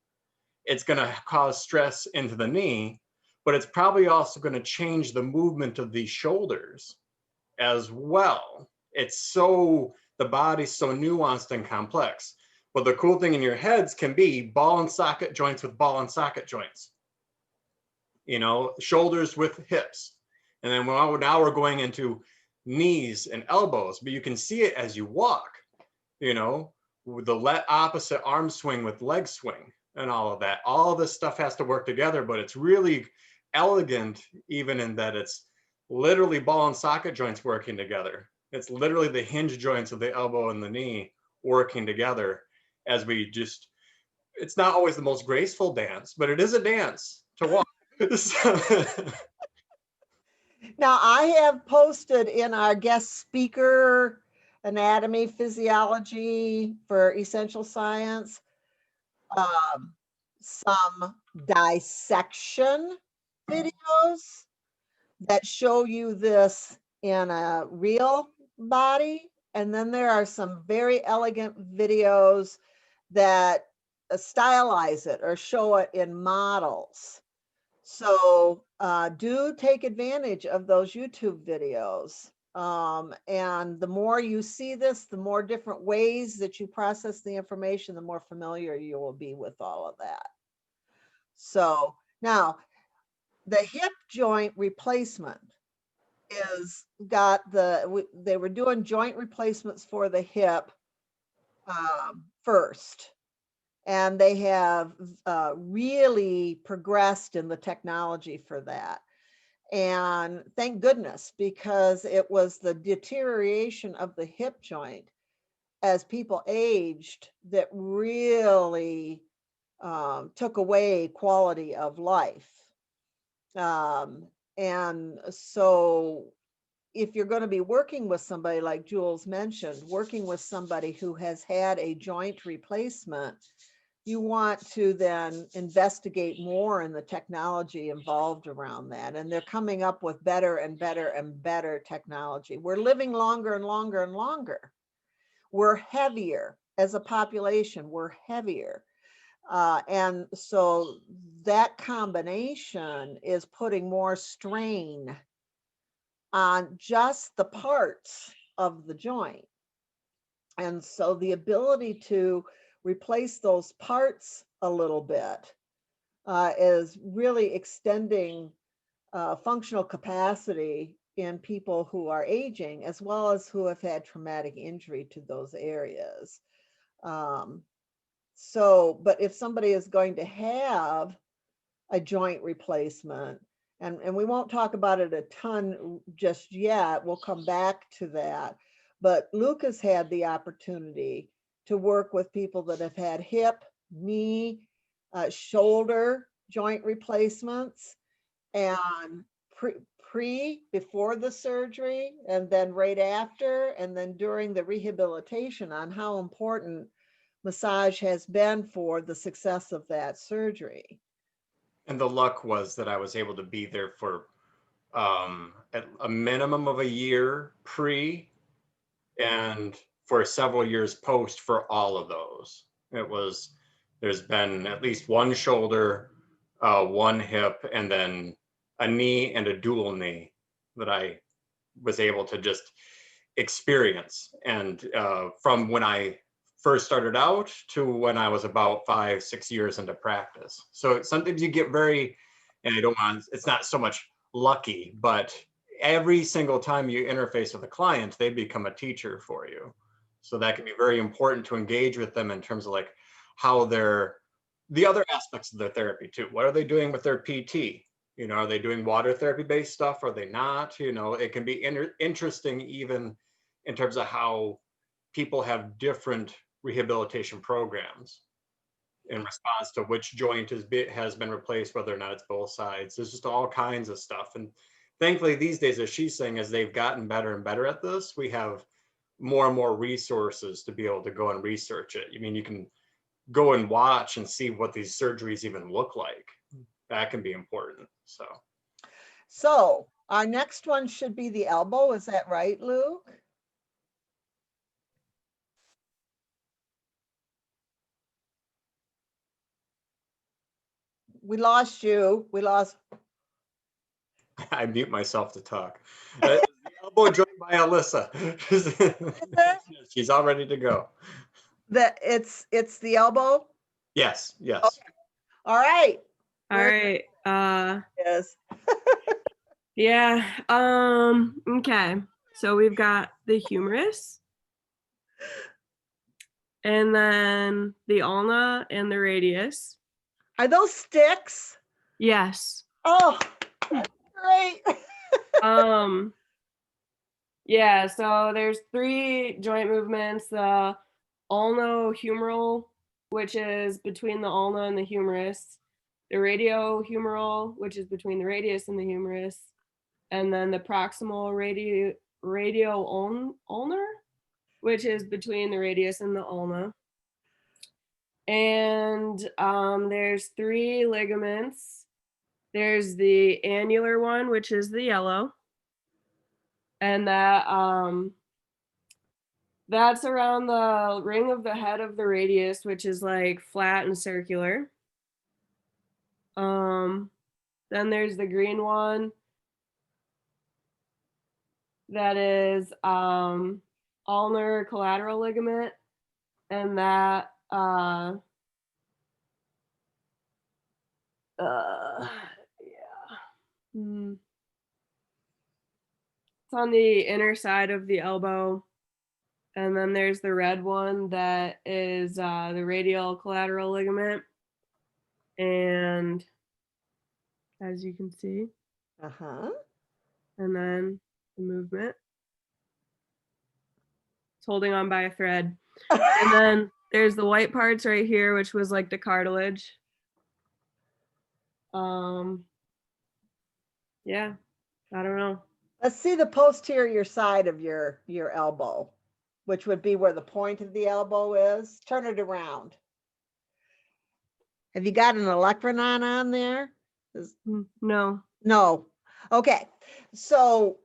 it's going to cause stress into the knee, but it's probably also going to change the movement of these shoulders as well. It's so, the body's so nuanced and complex. But the cool thing in your heads can be ball and socket joints with ball and socket joints. You know, shoulders with hips. And then now we're going into knees and elbows, but you can see it as you walk, you know, with the opposite arm swing with leg swing and all of that. All of this stuff has to work together, but it's really elegant, even in that it's literally ball and socket joints working together. It's literally the hinge joints of the elbow and the knee working together as we just, it's not always the most graceful dance, but it is a dance to walk. Now, I have posted in our guest speaker anatomy, physiology for essential science, some dissection videos that show you this in a real body. And then there are some very elegant videos that stylize it or show it in models. So do take advantage of those YouTube videos. And the more you see this, the more different ways that you process the information, the more familiar you will be with all of that. So now the hip joint replacement is got they were doing joint replacements for the hip first. And they have really progressed in the technology for that. And thank goodness, because it was the deterioration of the hip joint as people aged that really took away quality of life. And so if you're going to be working with somebody, like Jules mentioned, working with somebody who has had a joint replacement, you want to then investigate more in the technology involved around that. And they're coming up with better and better and better technology. We're living longer and longer and longer. We're heavier as a population, we're heavier. And so that combination is putting more strain on just the parts of the joint. And so the ability to replace those parts a little bit is really extending functional capacity in people who are aging, as well as who have had traumatic injury to those areas. But if somebody is going to have a joint replacement, and we won't talk about it a ton just yet, we'll come back to that. But Luke has had the opportunity to work with people that have had hip, knee, shoulder joint replacements, and before the surgery, and then right after, and then during the rehabilitation, on how important massage has been for the success of that surgery. And the luck was that I was able to be there for at a minimum of a year pre and for several years post for all of those. There's been at least one shoulder, one hip, and then a knee and a dual knee that I was able to just experience. And from when I first started out to when I was about 5-6 years into practice. So sometimes you get very, and it's not so much lucky, but every single time you interface with a client, they become a teacher for you. So that can be very important to engage with them in terms of like how the other aspects of their therapy too. What are they doing with their PT? You know, are they doing water therapy based stuff? Are they not? You know, it can be interesting even in terms of how people have different rehabilitation programs in response to which joint has been replaced, whether or not it's both sides. There's just all kinds of stuff. And thankfully these days, as she's saying, as they've gotten better and better at this, we have more and more resources to be able to go and research it. I mean, you can go and watch and see what these surgeries even look like. That can be important. So our next one should be the elbow. Is that right, Luke? We lost you. We lost. I mute myself to talk. The elbow joint by Alyssa. She's all ready to go. It's the elbow? Yes, yes. Okay. All right. All right. Yes. Yeah. Okay. So we've got the humerus, and then the ulna and the radius. Are those sticks? Yes. Oh, that's great. Yeah, so there's 3 joint movements: the ulnohumeral, which is between the ulna and the humerus, the radiohumeral, which is between the radius and the humerus, and then the proximal radio-ulnar, which is between the radius and the ulna. And there's 3 ligaments. There's the annular one, which is the yellow, and that's around the ring of the head of the radius, which is like flat and circular. Then there's the green one that is ulnar collateral ligament, and that it's on the inner side of the elbow. And then there's the red one that is the radial collateral ligament. And as you can see, and then the movement. It's holding on by a thread. And then there's the white parts right here, which was like the cartilage. Yeah, I don't know. Let's see the posterior side of your elbow, which would be where the point of the elbow is. Turn it around. Have you got an Olecranon on there? No. No. Okay. So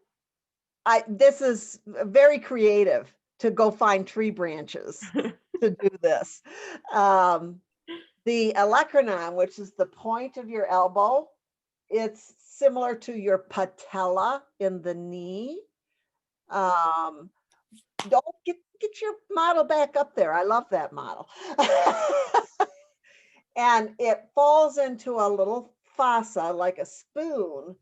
this is very creative to go find tree branches to do this. The Olecranon, which is the point of your elbow, it's similar to your patella in the knee. Don't get your model back up there. I love that model. and it falls into a little fossa like a spoon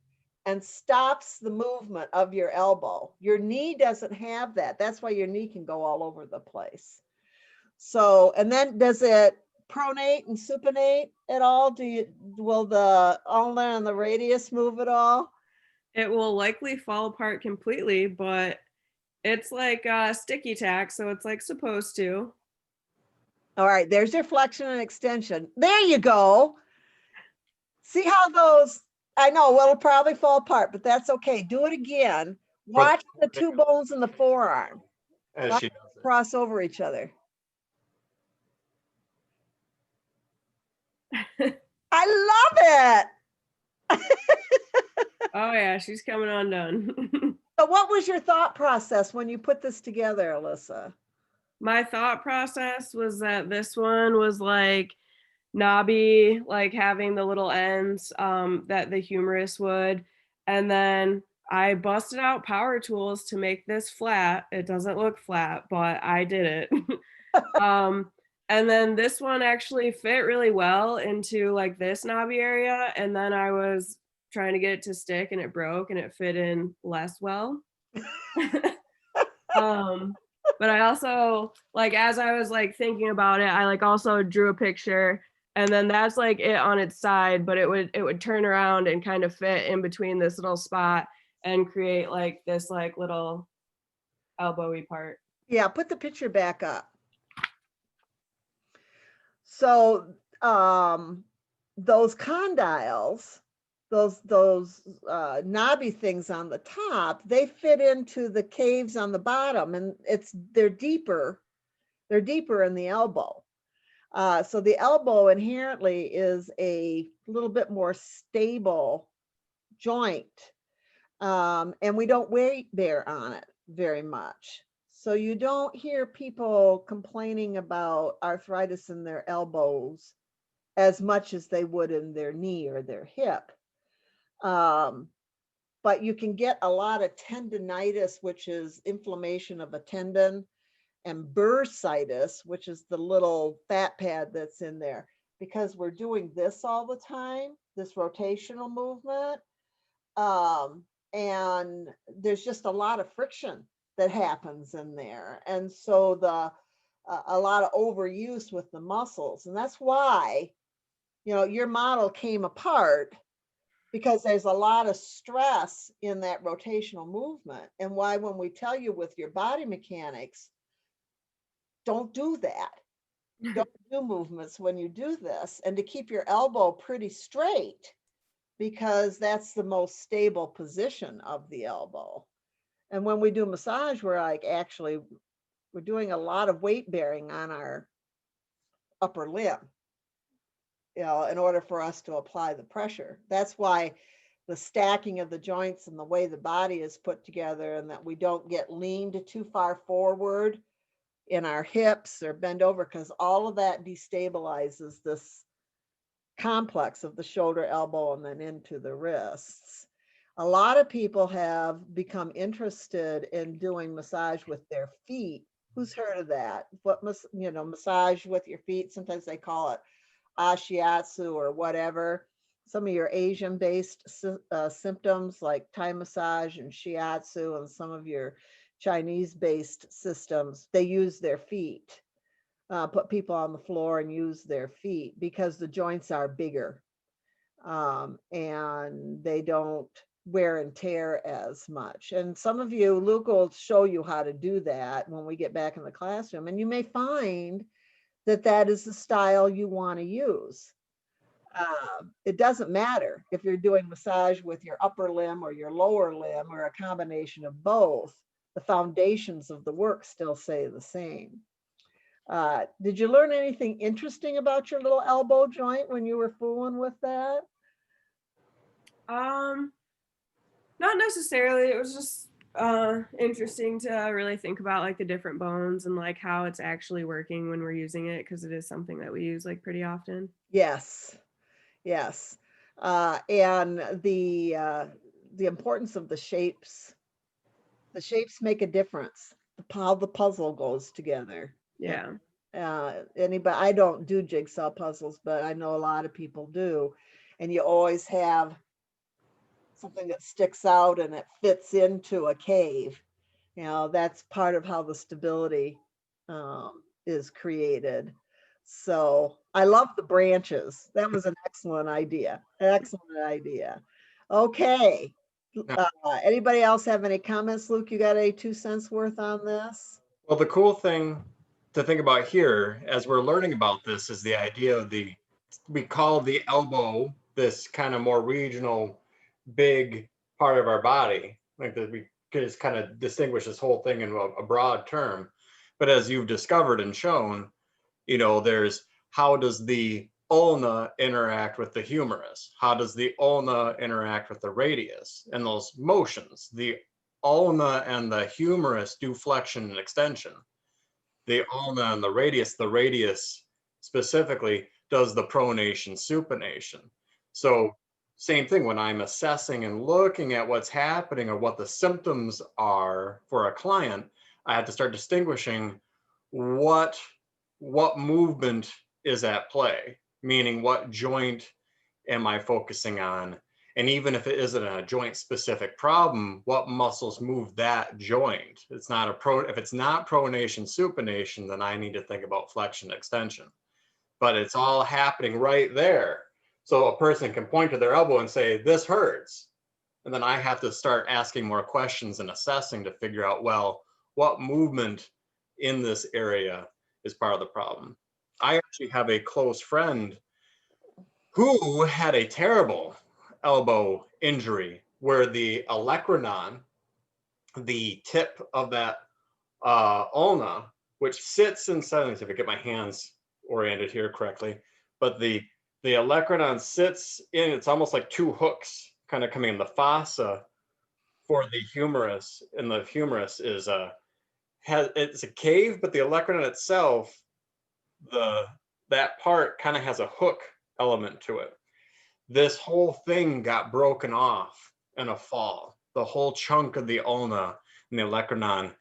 and stops the movement of your elbow. Your knee doesn't have that. That's why your knee can go all over the place. So, and then does it pronate and supinate at all? Will the ulna and the radius move at all? It will likely fall apart completely, but it's like sticky tack, so it's like supposed to. All right, there's your flexion and extension. There you go. See how those, I know, well, it'll probably fall apart, but that's okay. Do it again. Watch the two bones in the forearm As she does it. cross over each other. I love it. Oh yeah, she's coming undone. So what was your thought process when you put this together, Alyssa? My thought process was that this one was like knobby, like having the little ends that the humerus would. And then I busted out power tools to make this flat. It doesn't look flat, but I did it. And then this one actually fit really well into like this knobby area. And then I was trying to get it to stick and it broke and it fit in less well. But I also, like, as I was like thinking about it, I like also drew a picture, and then that's like it on its side, but it would turn around and kind of fit in between this little spot and create like this like little elbowy part. Yeah, put the picture back up. So those condyles, those knobby things on the top, they fit into the caves on the bottom, and they're deeper in the elbow. So the elbow inherently is a little bit more stable joint, and we don't weight bear on it very much. So you don't hear people complaining about arthritis in their elbows as much as they would in their knee or their hip. But you can get a lot of tendinitis, which is inflammation of a tendon, and bursitis, which is the little fat pad that's in there, because we're doing this all the time, this rotational movement. And there's just a lot of friction that happens in there. And so a lot of overuse with the muscles. And that's why, your model came apart, because there's a lot of stress in that rotational movement. And why, when we tell you with your body mechanics, don't do that. Don't do movements when you do this, and to keep your elbow pretty straight, because that's the most stable position of the elbow. And when we do massage, we're doing a lot of weight bearing on our upper limb, in order for us to apply the pressure. That's why the stacking of the joints and the way the body is put together, and that we don't get leaned too far forward in our hips or bend over, because all of that destabilizes this complex of the shoulder, elbow, and then into the wrists. A lot of people have become interested in doing massage with their feet. Who's heard of that? Massage with your feet. Sometimes they call it ashiatsu or whatever. Some of your Asian-based symptoms like Thai massage and shiatsu, and some of your Chinese-based systems, they use their feet. Put people on the floor and use their feet, because the joints are bigger, and they don't wear and tear as much. And some of you, Luke will show you how to do that when we get back in the classroom, and you may find that is the style you want to use. It doesn't matter if you're doing massage with your upper limb or your lower limb, or a combination of both. The foundations of the work still stay the same. Did you learn anything interesting about your little elbow joint when you were fooling with that? Not necessarily. It was just interesting to really think about like the different bones and like how it's actually working when we're using it, because it is something that we use like pretty often. Yes. And the importance of the shapes. The shapes make a difference. How the puzzle goes together. Yeah. Anybody, I don't do jigsaw puzzles, but I know a lot of people do. And you always have something that sticks out and it fits into a cave. You know, that's part of how the stability is created. So I love the branches. That was an excellent idea. Excellent idea. Okay. Anybody else have any comments? Luke, you got a 2 cents worth on this? Well, the cool thing to think about here as we're learning about this is the idea of we call the elbow this kind of more regional, big part of our body. Like that we could just kind of distinguish this whole thing in a broad term. But as you've discovered and shown, there's how does the ulna interact with the humerus? How does the ulna interact with the radius? And those motions, the ulna and the humerus do flexion and extension. The ulna and the radius specifically does the pronation, supination. So same thing when I'm assessing and looking at what's happening or what the symptoms are for a client, I have to start distinguishing what movement is at play, meaning what joint am I focusing on? And even if it isn't a joint specific problem, what muscles move that joint? If it's not pronation, supination, then I need to think about flexion, extension. But it's all happening right there. So a person can point to their elbow and say, this hurts. And then I have to start asking more questions and assessing to figure out, well, what movement in this area is part of the problem. I actually have a close friend who had a terrible elbow injury where the olecranon, the tip of that ulna, which sits inside, if I get my hands oriented here correctly, but the olecranon sits in, it's almost like two hooks kind of coming in the fossa for the humerus, and the humerus is it's a cave, but the olecranon itself, that part kind of has a hook element to it. This whole thing got broken off in a fall. The whole chunk of the ulna and the olecranon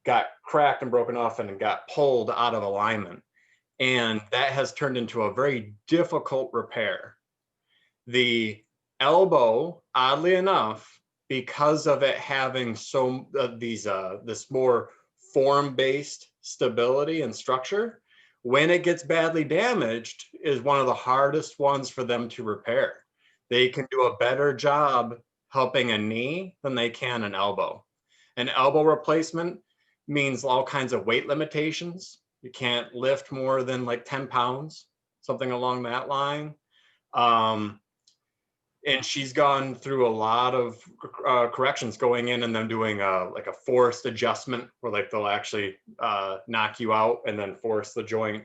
got cracked and broken off and got pulled out of alignment. And that has turned into a very difficult repair. The elbow, oddly enough, because of it having this more form-based stability and structure, when it gets badly damaged, is one of the hardest ones for them to repair. They can do a better job helping a knee than they can an elbow. An elbow replacement means all kinds of weight limitations. You can't lift more than like 10 pounds, something along that line. And she's gone through a lot of corrections going in and then doing like a forced adjustment where like they'll actually knock you out and then force the joint,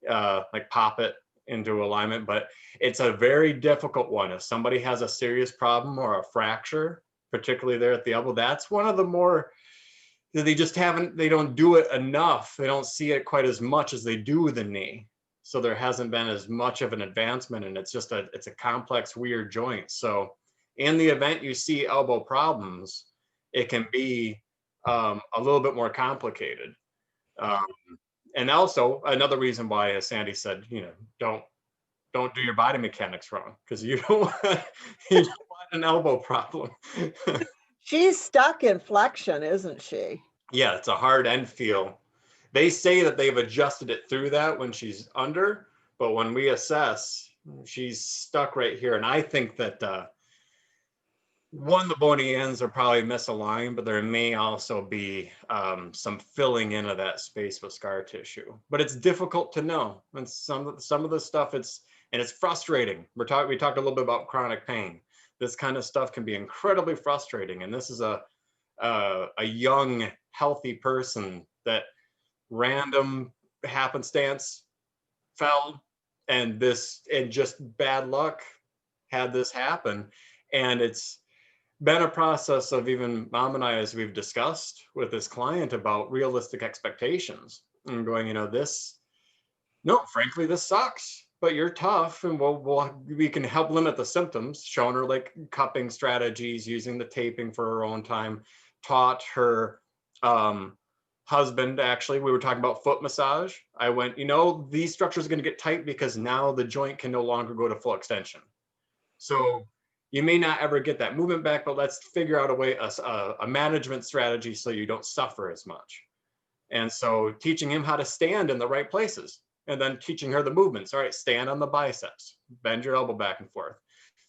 like pop it into alignment. But it's a very difficult one. If somebody has a serious problem or a fracture, particularly there at the elbow, that's one of the more, they don't do it enough. They don't see it quite as much as they do with the knee. So there hasn't been as much of an advancement, and it's a complex, weird joint. So in the event you see elbow problems, it can be a little bit more complicated. And also another reason why, as Sandy said, don't do your body mechanics wrong, because you don't want an elbow problem. She's stuck in flexion, isn't she? Yeah, it's a hard end feel. They say that they've adjusted it through that when she's under, but when we assess, she's stuck right here. And I think that the bony ends are probably misaligned, but there may also be some filling in of that space with scar tissue. But it's difficult to know. And some of the stuff, it's frustrating. We talked a little bit about chronic pain. This kind of stuff can be incredibly frustrating. And this is a young, healthy person that random happenstance fell, and just bad luck had this happen. And it's been a process of, even Mom and I, as we've discussed with this client, about realistic expectations and going, frankly, this sucks, but you're tough, and we can help limit the symptoms. Shown her like cupping strategies, using the taping for her own time, taught her husband, actually, we were talking about foot massage. I went, you know, these structures are going to get tight because now the joint can no longer go to full extension. So you may not ever get that movement back, but let's figure out a way, a management strategy so you don't suffer as much. And so teaching him how to stand in the right places, and then teaching her the movements. All right, stand on the biceps, bend your elbow back and forth,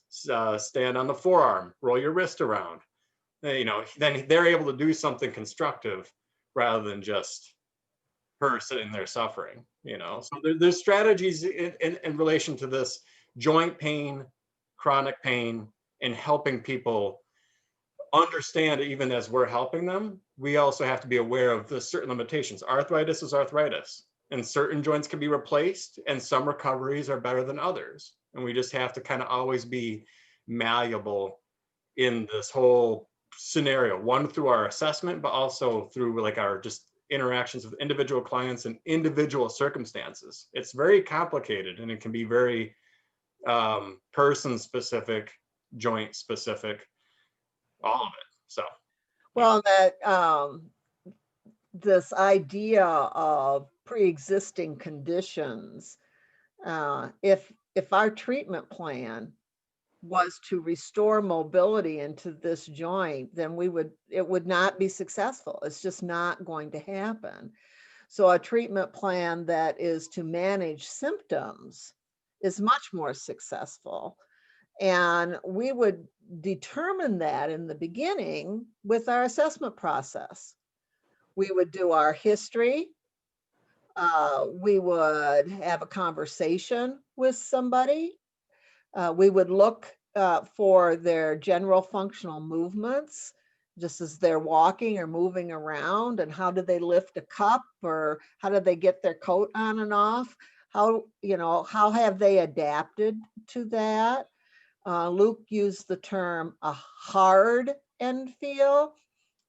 stand on the forearm, roll your wrist around. You know, then they're able to do something constructive rather than just her sitting there suffering, you know. So there's strategies in relation to this joint pain, chronic pain, and helping people understand, even as we're helping them, we also have to be aware of the certain limitations. Arthritis is arthritis, and certain joints can be replaced, and some recoveries are better than others. And we just have to kind of always be malleable in this whole scenario, one through our assessment, but also through like our just interactions with individual clients and individual circumstances. It's very complicated, and it can be very person specific, joint specific, all of it. So Well, that this idea of pre-existing conditions, if our treatment plan was to restore mobility into this joint, then it would not be successful. It's just not going to happen. So a treatment plan that is to manage symptoms is much more successful. And we would determine that in the beginning with our assessment process. We would do our history. We would have a conversation with somebody. We would look for their general functional movements, just as they're walking or moving around, and how do they lift a cup, or how do they get their coat on and off? How, you know, how have they adapted to that? Luke used the term a hard end feel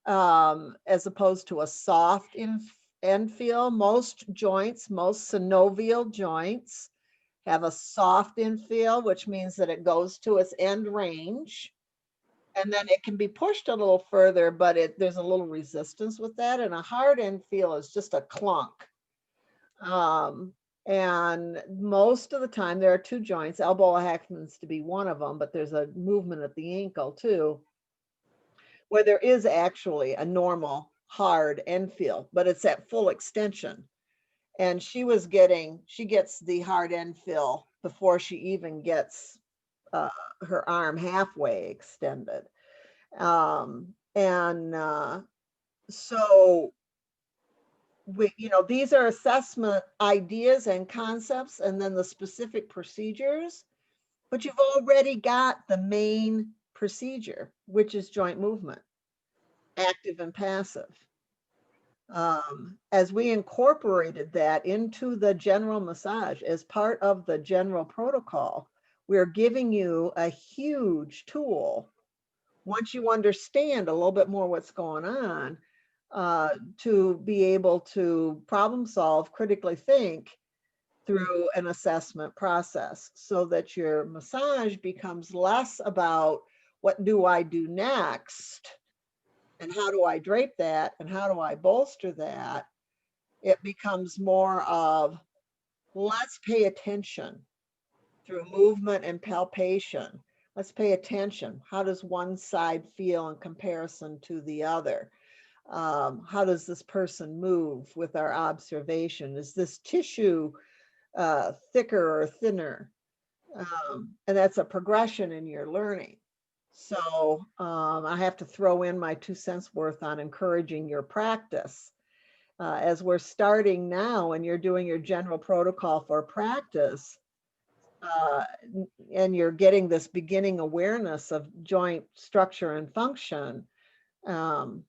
as opposed to a soft end feel. Most joints, most synovial joints, have a soft infill, which means that it goes to its end range, and then it can be pushed a little further, but there's a little resistance with that. And a hard infill is just a clunk. And most of the time there are two joints. Elbow happens to be one of them, but there's a movement at the ankle too, where there is actually a normal hard infill, but it's at full extension. And she gets the hard infill before she even gets her arm halfway extended. So these are assessment ideas and concepts, and then the specific procedures, but you've already got the main procedure, which is joint movement, active and passive. As we incorporated that into the general massage as part of the general protocol, we're giving you a huge tool, once you understand a little bit more what's going on, to be able to problem solve, critically think through an assessment process, so that your massage becomes less about what do I do next, and how do I drape that, and how do I bolster that. It becomes more of, let's pay attention through movement and palpation. Let's pay attention. How does one side feel in comparison to the other? How does this person move with our observation? Is this tissue thicker or thinner? And that's a progression in your learning. So I have to throw in my 2 cents worth on encouraging your practice. As we're starting now and you're doing your general protocol for practice, and you're getting this beginning awareness of joint structure and function, you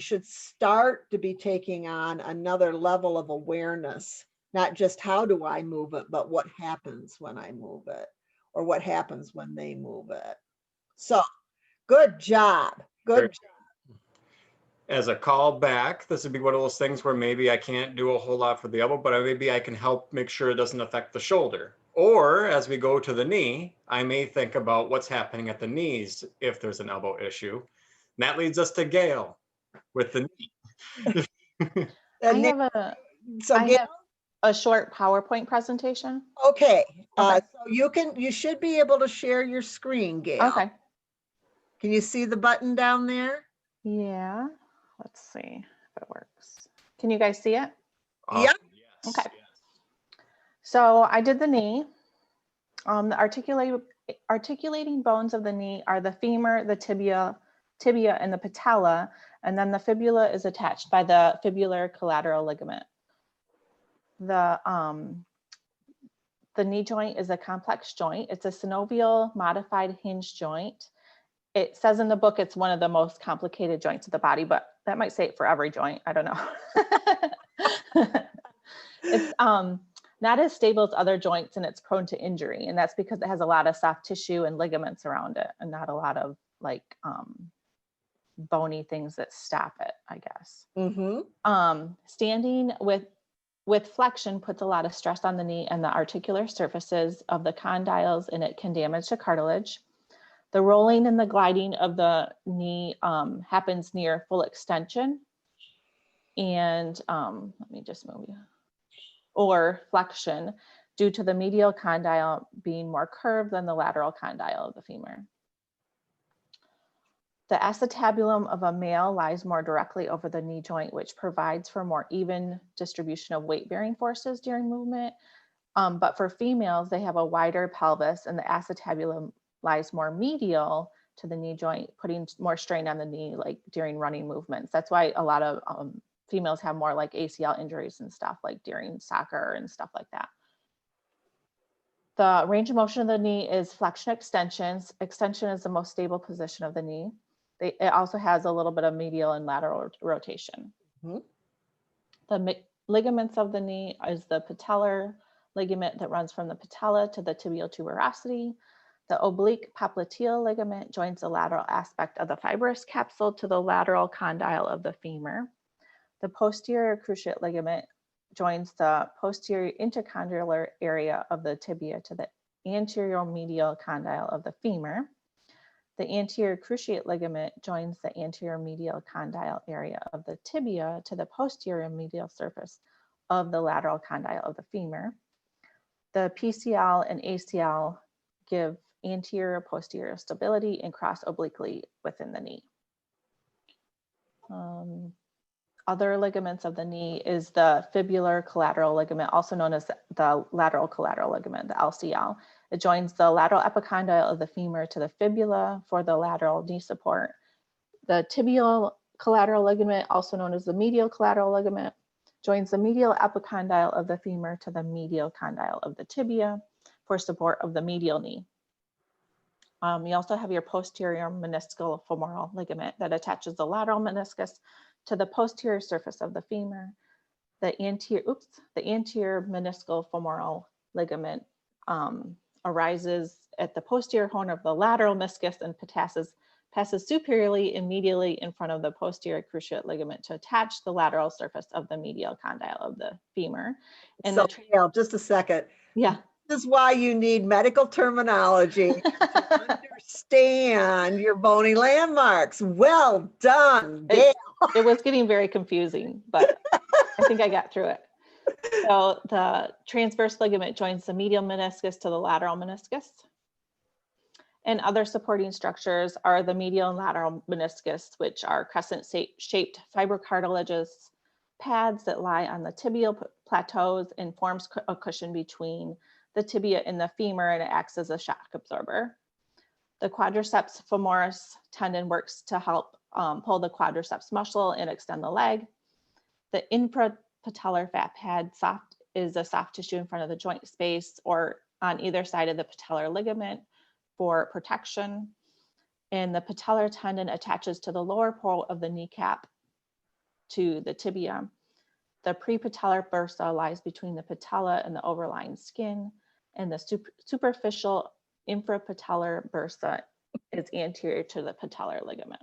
should start to be taking on another level of awareness, not just how do I move it, but what happens when I move it, or what happens when they move it. So good job. Good job. As a call back, this would be one of those things where maybe I can't do a whole lot for the elbow, but maybe I can help make sure it doesn't affect the shoulder. Or as we go to the knee, I may think about what's happening at the knees if there's an elbow issue. And that leads us to Gail with the knee. And I have so I Gail, have a short PowerPoint presentation. okay, Okay. so you should be able to share your screen, Gail. Okay. Can you see the button down there? Yeah. Let's see if it works. Can you guys see it? Yep. Yes, Okay. yes. So I did the knee. The articulating bones of the knee are the femur, the tibia, and the patella, and then the fibula is attached by the fibular collateral ligament. The knee joint is a complex joint. It's a synovial modified hinge joint. It says in the book it's one of the most complicated joints of the body, but that might say it for every joint. I don't know. It's not as stable as other joints and it's prone to injury. And that's because it has a lot of soft tissue and ligaments around it and not a lot of like bony things that stop it, I guess. Mm-hmm. Standing with flexion puts a lot of stress on the knee and the articular surfaces of the condyles, and it can damage the cartilage. The rolling and the gliding of the knee happens near full extension. And let me just move you. Or flexion due to the medial condyle being more curved than the lateral condyle of the femur. The acetabulum of a male lies more directly over the knee joint, which provides for more even distribution of weight-bearing forces during movement. But for females, they have a wider pelvis and the acetabulum lies more medial to the knee joint, putting more strain on the knee like during running movements. That's why a lot of females have more like ACL injuries and stuff like during soccer and stuff like that. The range of motion of the knee is flexion extensions. Extension is the most stable position of the knee. It also has a little bit of medial and lateral rotation. Mm-hmm. The ligaments of the knee is the patellar ligament that runs from the patella to the tibial tuberosity. The oblique popliteal ligament joins the lateral aspect of the fibrous capsule to the lateral condyle of the femur. The posterior cruciate ligament joins the posterior intercondylar area of the tibia to the anterior medial condyle of the femur. The anterior cruciate ligament joins the anterior medial condyle area of the tibia to the posterior medial surface of the lateral condyle of the femur. The PCL and ACL give anterior posterior stability and cross obliquely within the knee. Other ligaments of the knee is the fibular collateral ligament, also known as the lateral collateral ligament, the LCL. It joins the lateral epicondyle of the femur to the fibula for the lateral knee support. The tibial collateral ligament, also known as the medial collateral ligament, joins the medial epicondyle of the femur to the medial condyle of the tibia for support of the medial knee. You also have your posterior meniscal femoral ligament that attaches the lateral meniscus to the posterior surface of the femur. The anterior meniscal femoral ligament arises at the posterior horn of the lateral meniscus and passes superiorly and medially in front of the posterior cruciate ligament to attach the lateral surface of the medial condyle of the femur. And So, Gail, just a second. Yeah. This is why you need medical terminology to understand your bony landmarks. Well done, Gail. It was getting very confusing, but I think I got through it. So the transverse ligament joins the medial meniscus to the lateral meniscus. And other supporting structures are the medial and lateral meniscus, which are crescent-shaped fibrocartilaginous pads that lie on the tibial plateaus and forms a cushion between the tibia and the femur, and it acts as a shock absorber. The quadriceps femoris tendon works to help pull the quadriceps muscle and extend the leg. The infrapatellar fat pad is a soft tissue in front of the joint space or on either side of the patellar ligament for protection. And the patellar tendon attaches to the lower pole of the kneecap to the tibia. The pre-patellar bursa lies between the patella and the overlying skin, and the superficial infrapatellar bursa is anterior to the patellar ligament.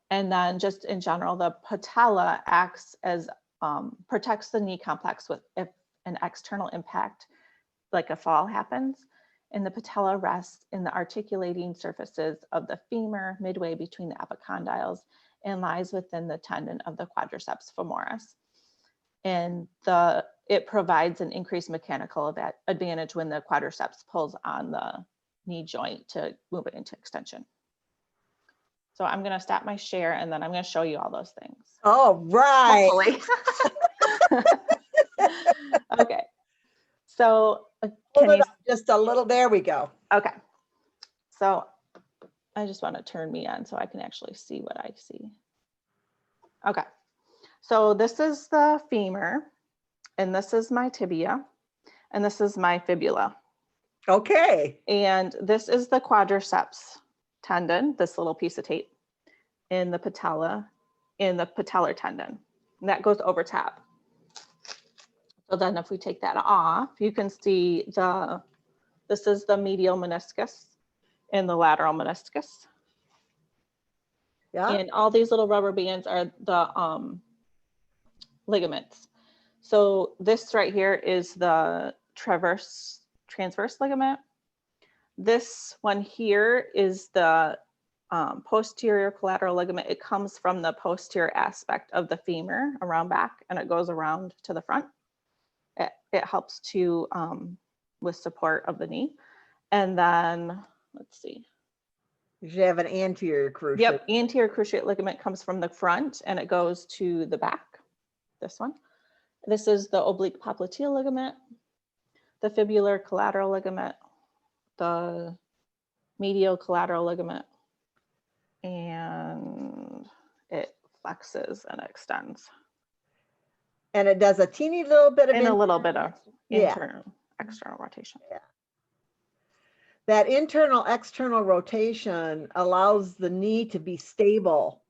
And then just in general, the patella acts as, protects the knee complex if an external impact, like a fall happens, and the patella rests in the articulating surfaces of the femur midway between the epicondyles and lies within the tendon of the quadriceps femoris. And it provides an increased mechanical advantage when the quadriceps pulls on the knee joint to move it into extension. So I'm going to stop my share and then I'm going to show you all those things. All right. Hopefully. Okay. So Hold it up just a little. There we go. okay. So I just want to turn me on so I can actually see what I see. Okay. So this is the femur, and this is my tibia, and this is my fibula. Okay. And this is the quadriceps tendon, this little piece of tape, in the patella, in the patellar tendon. And that goes over top. So then if we take that off, you can see this is the medial meniscus and the lateral meniscus. Yeah. And all these little rubber bands are the ligaments. So this right here is the transverse ligament. This one here is the posterior collateral ligament. It comes from the posterior aspect of the femur around back, and it goes around to the front. It helps to with support of the knee. And then let's see. You have an anterior cruciate. Yep, anterior cruciate ligament comes from the front and it goes to the back. This one. This is the oblique popliteal ligament, the fibular collateral ligament, the medial collateral ligament, and it flexes and extends. And it does a teeny little bit of And a little bit of Yeah. internal, external rotation. Yeah. That internal external rotation allows the knee to be stable.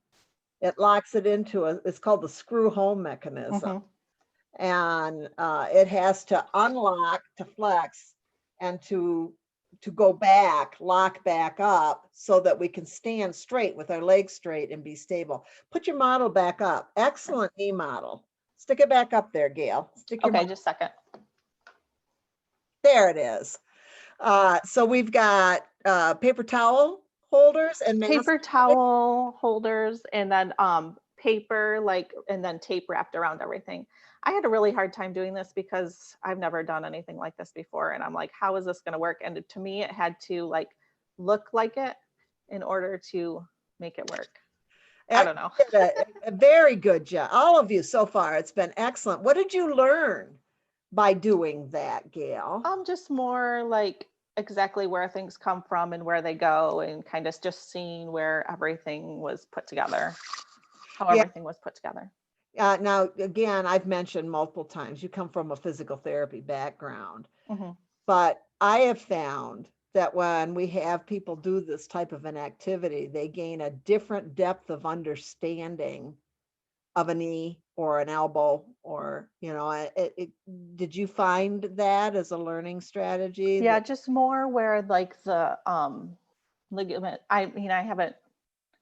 It locks it into it's called the screw home mechanism. And it has to unlock to flex and to go back, lock back up so that we can stand straight with our legs straight and be stable. Put your model back up. Excellent knee model. Stick it back up there, Gail. Stick your Okay, just a second. There it is. So we've got paper towel holders and Paper towel holders, and then paper, and then tape wrapped around everything. I had a really hard time doing this because I've never done anything like this before. And I'm like, how is this going to work? And to me, it had to look like it in order to make it work. I don't know. A very good job. All of you so far. It's been excellent. What did you learn by doing that, Gail? Just more exactly where things come from and where they go, and kind of just seeing where everything was put together, how everything was put together. Now, again, I've mentioned multiple times, you come from a physical therapy background, but I have found that when we have people do this type of an activity, they gain a different depth of understanding of a knee or an elbow, or, did you find that as a learning strategy? Yeah, just more where the ligament, I haven't,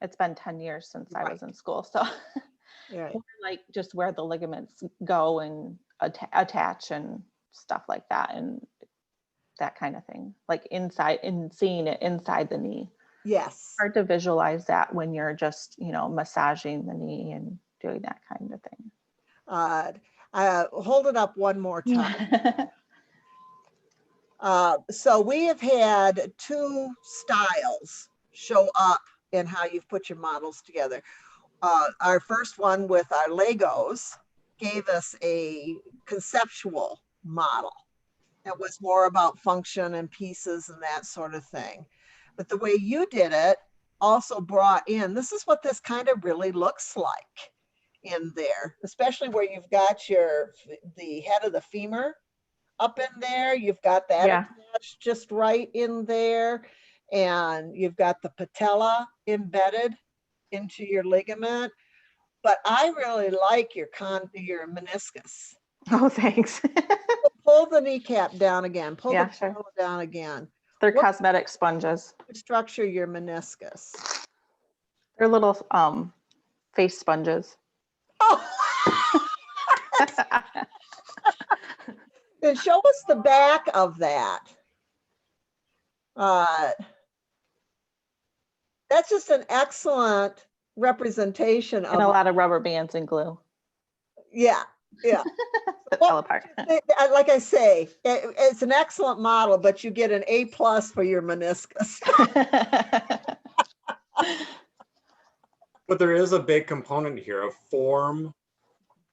it's been 10 years since I was in school. So Right. Just where the ligaments go and attach and stuff like that, and that kind of thing, inside, and seeing it inside the knee. Yes. Hard to visualize that when you're just, massaging the knee and doing that kind of thing. Hold it up one more time. So we have had two styles show up in how you've put your models together. Our first one with our Legos gave us a conceptual model. It was more about function and pieces and that sort of thing. But the way you did it also brought in, this is what this kind of really looks like in there, especially where you've got the head of the femur up in there. You've got that attached just right in there. And you've got the patella embedded into your ligament. But I really like your meniscus. Oh, thanks. Pull the kneecap down again. Pull the sure. patella down again. They're cosmetic sponges. Structure your meniscus. They're little face sponges. Oh. Then show us the back of that. That's just an excellent representation And a of, lot of rubber bands and glue yeah, yeah. that Well, fell apart. Like I say, it's an excellent model, but you get an A+ for your meniscus. But there is a big component here of form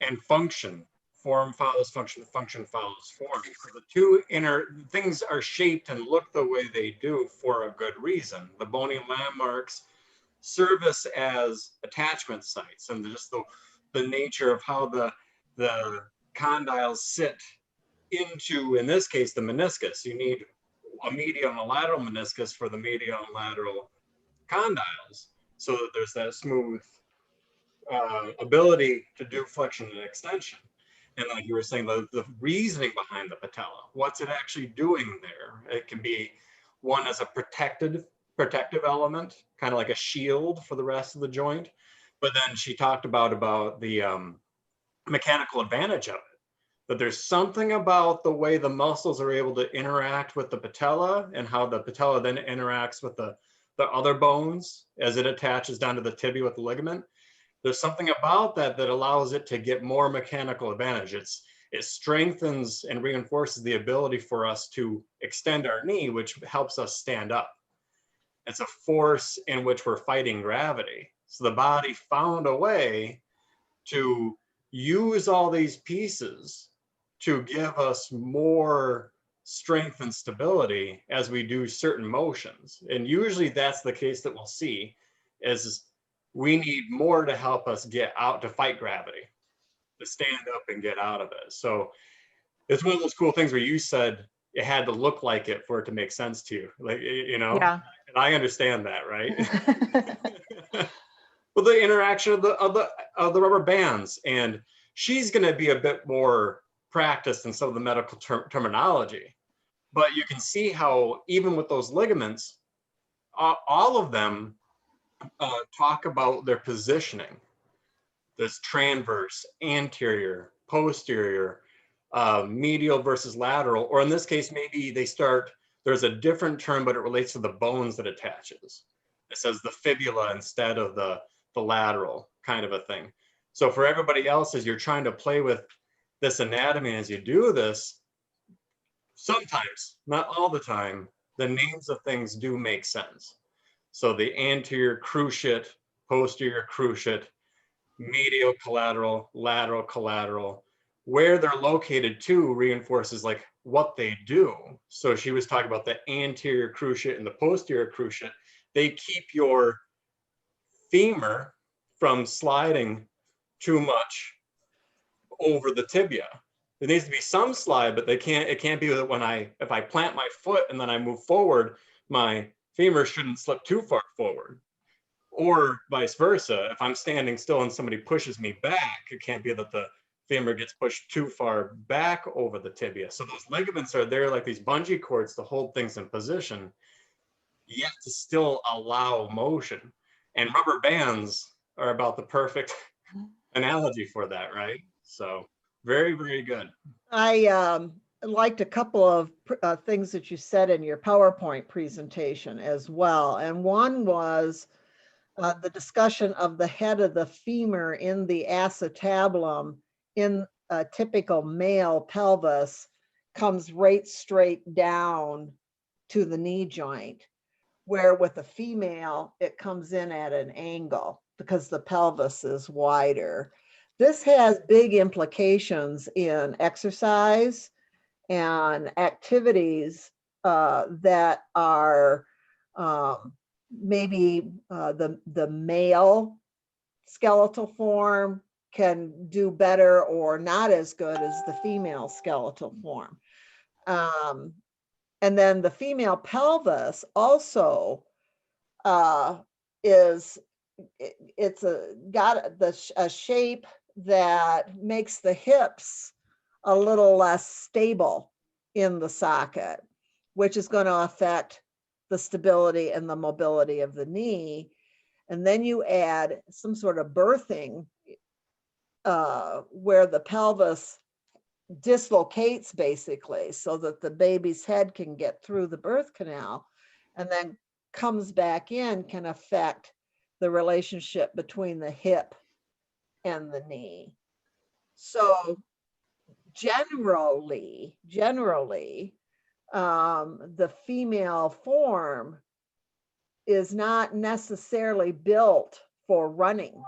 and function. Form follows function, function follows form. So the two inner things are shaped and look the way they do for a good reason. The bony landmarks service as attachment sites, and just the nature of how the condyles sit into, in this case, the meniscus. You need a medial and a lateral meniscus for the medial and lateral condyles, so that there's that smooth ability to do flexion and extension. And like you were saying, the reasoning behind the patella, what's it actually doing there? It can be one as a protective element, kind of like a shield for the rest of the joint. But then she talked about the mechanical advantage of it. But there's something about the way the muscles are able to interact with the patella and how the patella then interacts with the other bones as it attaches down to the tibia with the ligament. There's something about that that allows it to get more mechanical advantage. It strengthens and reinforces the ability for us to extend our knee, which helps us stand up. It's a force in which we're fighting gravity. So the body found a way to use all these pieces to give us more strength and stability as we do certain motions. And usually that's the case that we'll see, is we need more to help us get out, to fight gravity, to stand up and get out of it. So it's one of those cool things where you said it had to look like it for it to make sense to you. Like, you know, Yeah. and I understand that, right? Well, the interaction of the rubber bands, and she's going to be a bit more practiced in some of the medical terminology, but you can see how even with those ligaments, all of them talk about their positioning. There's transverse, anterior, posterior, medial versus lateral, or in this case, maybe there's a different term, but it relates to the bones that attaches. It says the fibula instead of the lateral, kind of a thing. So for everybody else, as you're trying to play with this anatomy, as you do this, sometimes, not all the time, the names of things do make sense. So the anterior cruciate, posterior cruciate, medial collateral, lateral collateral, where they're located too reinforces like what they do. So she was talking about the anterior cruciate and the posterior cruciate. They keep your femur from sliding too much over the tibia. There needs to be some slide, but it can't be that if I plant my foot and then I move forward, my femur shouldn't slip too far forward. Or vice versa. If I'm standing still and somebody pushes me back, it can't be that the femur gets pushed too far back over the tibia. So those ligaments are there like these bungee cords to hold things in position, yet to still allow motion. And rubber bands are about the perfect analogy for that, right? So very, very good. I liked a couple of things that you said in your PowerPoint presentation as well. And one was the discussion of the head of the femur in the acetabulum in a typical male pelvis comes right straight down to the knee joint, where with a female, it comes in at an angle because the pelvis is wider. This has big implications in exercise and activities that are maybe the male skeletal form can do better or not as good as the female skeletal form. And then the female pelvis also it's got a shape that makes the hips a little less stable in the socket, which is going to affect the stability and the mobility of the knee. And then you add some sort of birthing where the pelvis dislocates basically so that the baby's head can get through the birth canal and then comes back in, can affect the relationship between the hip and the knee. So generally, the female form is not necessarily built for running,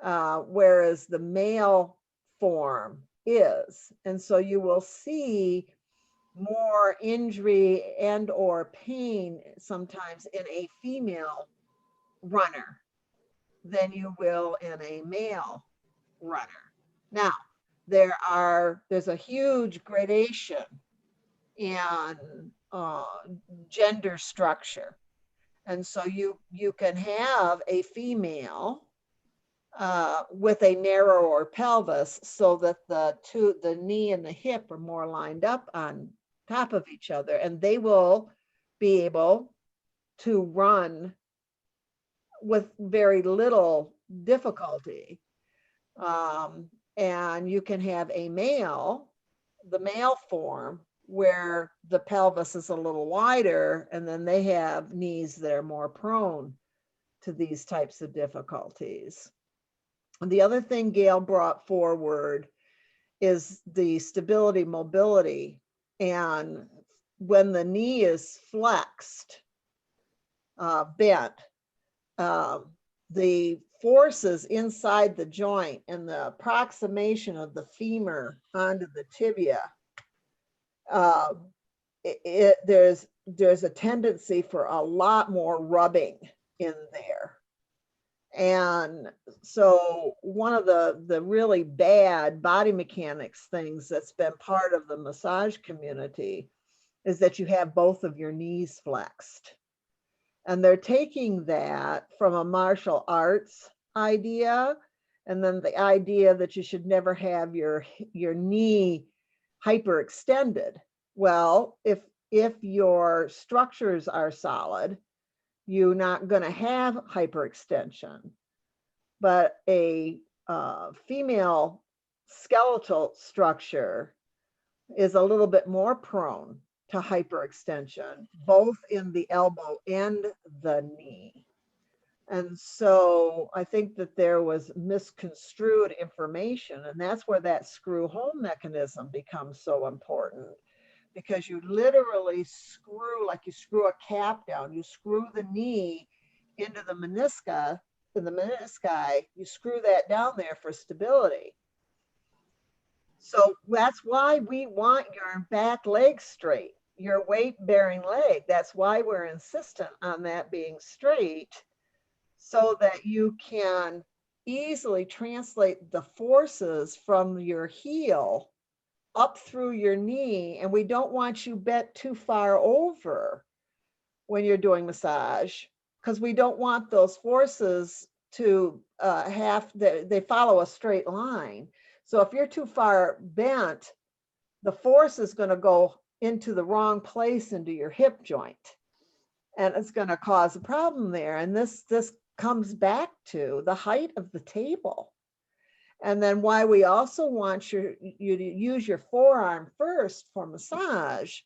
whereas the male form is. And so you will see more injury and or pain sometimes in a female runner than you will in a male runner. Now, there's a huge gradation in gender structure. And so you can have a female with a narrower pelvis so that the knee and the hip are more lined up on top of each other, and they will be able to run with very little difficulty. And you can have the male form, where the pelvis is a little wider, and then they have knees that are more prone to these types of difficulties. And the other thing Gail brought forward is the stability mobility. And when the knee is flexed, bent, the forces inside the joint and the approximation of the femur onto the tibia, there's a tendency for a lot more rubbing in there. And so one of the really bad body mechanics things that's been part of the massage community is that you have both of your knees flexed. And they're taking that from a martial arts idea, and then the idea that you should never have your knee hyperextended. Well, if your structures are solid, you're not going to have hyperextension. But a female skeletal structure is a little bit more prone to hyperextension, both in the elbow and the knee. And so I think that there was misconstrued information, and that's where that screw home mechanism becomes so important, because you literally screw, like you screw a cap down, you screw the knee into the meniscus, you screw that down there for stability. So that's why we want your back leg straight, your weight-bearing leg. That's why we're insistent on that being straight, so that you can easily translate the forces from your heel up through your knee. And we don't want you bent too far over when you're doing massage, because we don't want those forces to they follow a straight line. So if you're too far bent, the force is going to go into the wrong place, into your hip joint, and it's going to cause a problem there. And this comes back to the height of the table. And then why we also want you to use your forearm first for massage,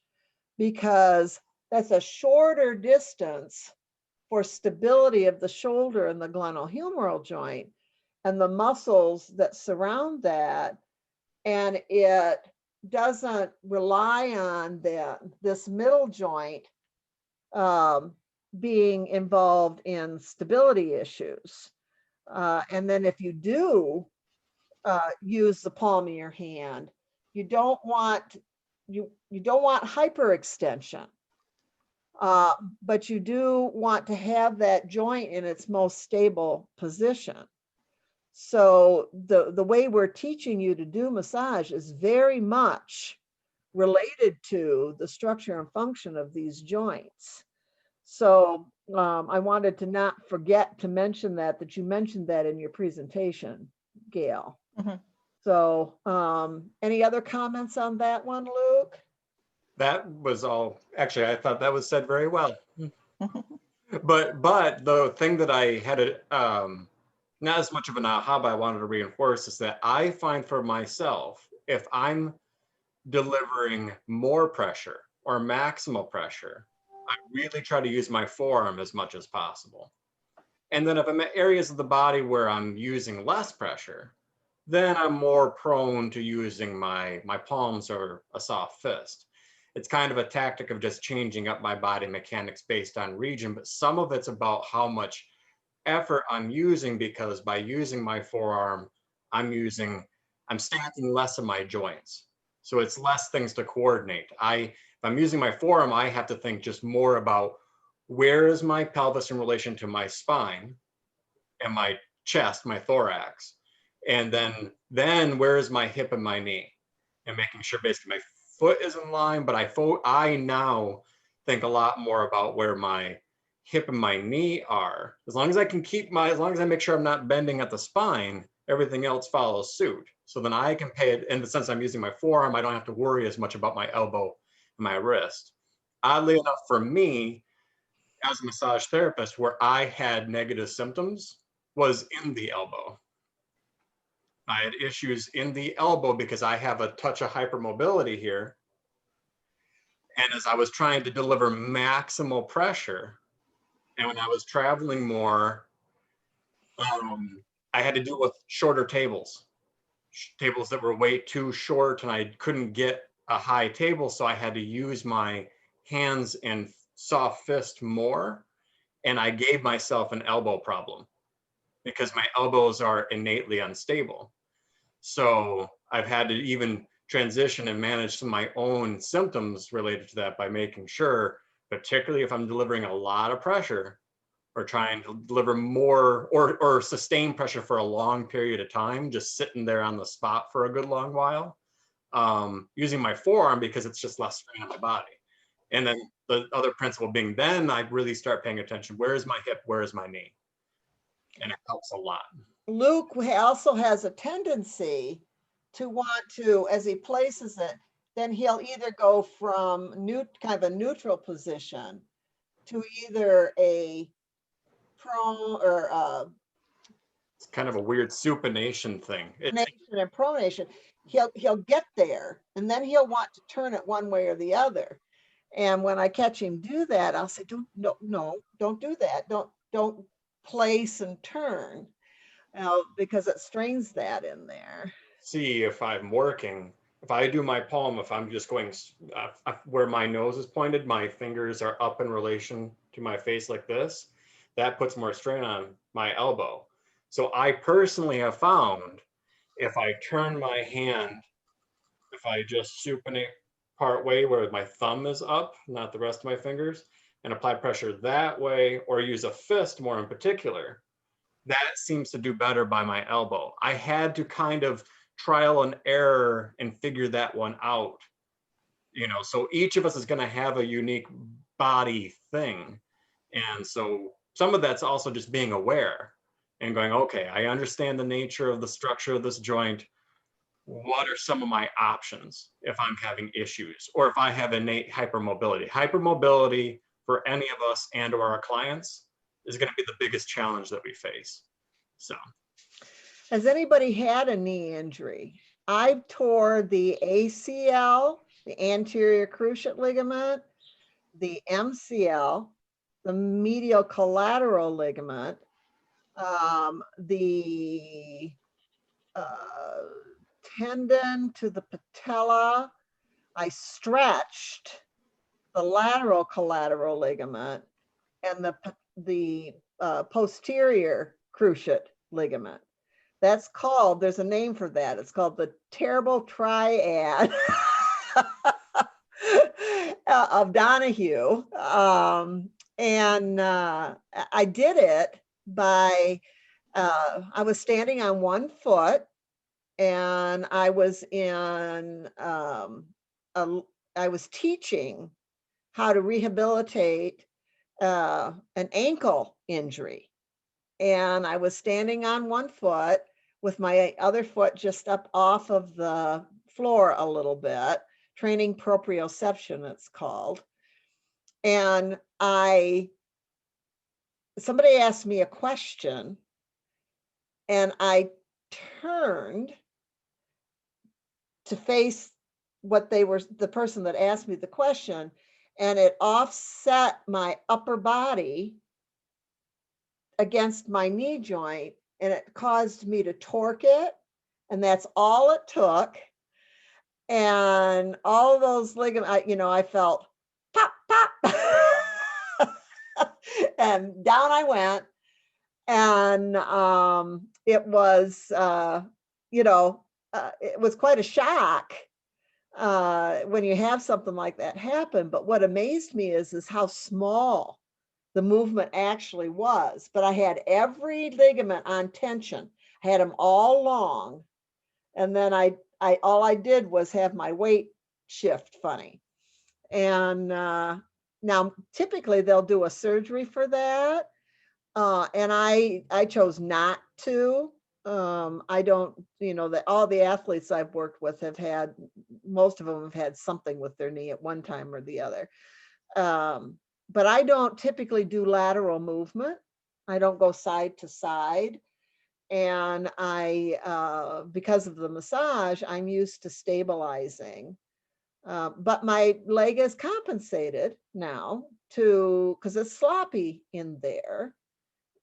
because that's a shorter distance for stability of the shoulder and the glenohumeral joint and the muscles that surround that. And it doesn't rely on this middle joint being involved in stability issues. And then if you do use the palm of your hand, you don't want hyperextension, but you do want to have that joint in its most stable position. So the way we're teaching you to do massage is very much related to the structure and function of these joints. So I wanted to not forget to mention that you mentioned that in your presentation, Gail. Mm-hmm. So any other comments on that one, Luke? That was all, actually, I thought that was said very well. But the thing that I had, not as much of an aha, but I wanted to reinforce, is that I find for myself, if I'm delivering more pressure or maximal pressure, I really try to use my forearm as much as possible. And then if I'm at areas of the body where I'm using less pressure, then I'm more prone to using my palms or a soft fist. It's kind of a tactic of just changing up my body mechanics based on region, but some of it's about how much effort I'm using, because by using my forearm, I'm stacking less of my joints. So it's less things to coordinate. If I'm using my forearm, I have to think just more about where is my pelvis in relation to my spine and my chest, my thorax, and then where is my hip and my knee, and making sure basically my foot is in line. But I now think a lot more about where my hip and my knee are. As long as I make sure I'm not bending at the spine, everything else follows suit. So then I can pay it, in the sense I'm using my forearm, I don't have to worry as much about my elbow and my wrist. Oddly enough, for me, as a massage therapist, where I had negative symptoms was in the elbow. I had issues in the elbow because I have a touch of hypermobility here. And as I was trying to deliver maximal pressure, and when I was traveling more, I had to deal with shorter tables that were way too short, and I couldn't get a high table. So I had to use my hands and soft fist more. And I gave myself an elbow problem because my elbows are innately unstable. So I've had to even transition and manage some of my own symptoms related to that by making sure, particularly if I'm delivering a lot of pressure or trying to deliver more or sustain pressure for a long period of time, just sitting there on the spot for a good long while, using my forearm because it's just less strain on my body. And then the other principle being, then I really start paying attention. Where is my hip? Where is my knee? And it helps a lot. Luke also has a tendency to want to, as he places it, then he'll either go from kind of a neutral position to either a prone or It's kind of a weird supination thing. nation and pronation. He'll get there, and then he'll want to turn it one way or the other. And when I catch him do that, I'll say, don't do that. Don't place and turn, because it strains that in there. See, if I'm working, if I do my palm, if I'm just going where my nose is pointed, my fingers are up in relation to my face like this, that puts more strain on my elbow. So I personally have found if I turn my hand, if I just supinate part way where my thumb is up, not the rest of my fingers, and apply pressure that way, or use a fist more in particular, that seems to do better by my elbow. I had to kind of trial and error and figure that one out. So each of us is going to have a unique body thing. And so some of that's also just being aware and going, okay, I understand the nature of the structure of this joint. What are some of my options if I'm having issues, or if I have innate hypermobility? Hypermobility for any of us and or our clients is going to be the biggest challenge that we face. So, has anybody had a knee injury? I tore the ACL, the anterior cruciate ligament, the MCL, the medial collateral ligament, the tendon to the patella. I stretched the lateral collateral ligament and the posterior cruciate ligament. That's called, there's a name for that. It's called the terrible triad of Donahue. And I did it by, I was standing on one foot, and I was I was teaching how to rehabilitate an ankle injury. And I was standing on one foot with my other foot just up off of the floor a little bit, training proprioception, it's called. And somebody asked me a question, and I turned to face the person that asked me the question, and it offset my upper body against my knee joint, and it caused me to torque it. And that's all it took. And all of those ligaments, I felt pop, pop. And down I went. And it was, it was quite a shock when you have something like that happen. But what amazed me is how small the movement actually was. But I had every ligament on tension. I had them all long. And then all I did was have my weight shift funny. And now typically they'll do a surgery for that. And I chose not to. I don't, that all the athletes I've worked with most of them have had something with their knee at one time or the other. But I don't typically do lateral movement. I don't go side to side. And because of the massage, I'm used to stabilizing. But my leg is compensated now because it's sloppy in there.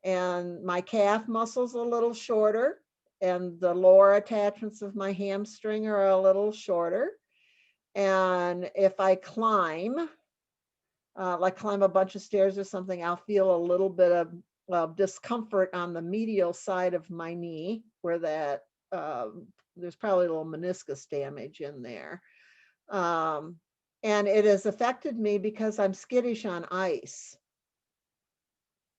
And my calf muscle's a little shorter, and the lower attachments of my hamstring are a little shorter. And if I climb, like climb a bunch of stairs or something, I'll feel a little bit of discomfort on the medial side of my knee, where there's probably a little meniscus damage in there. And it has affected me because I'm skittish on ice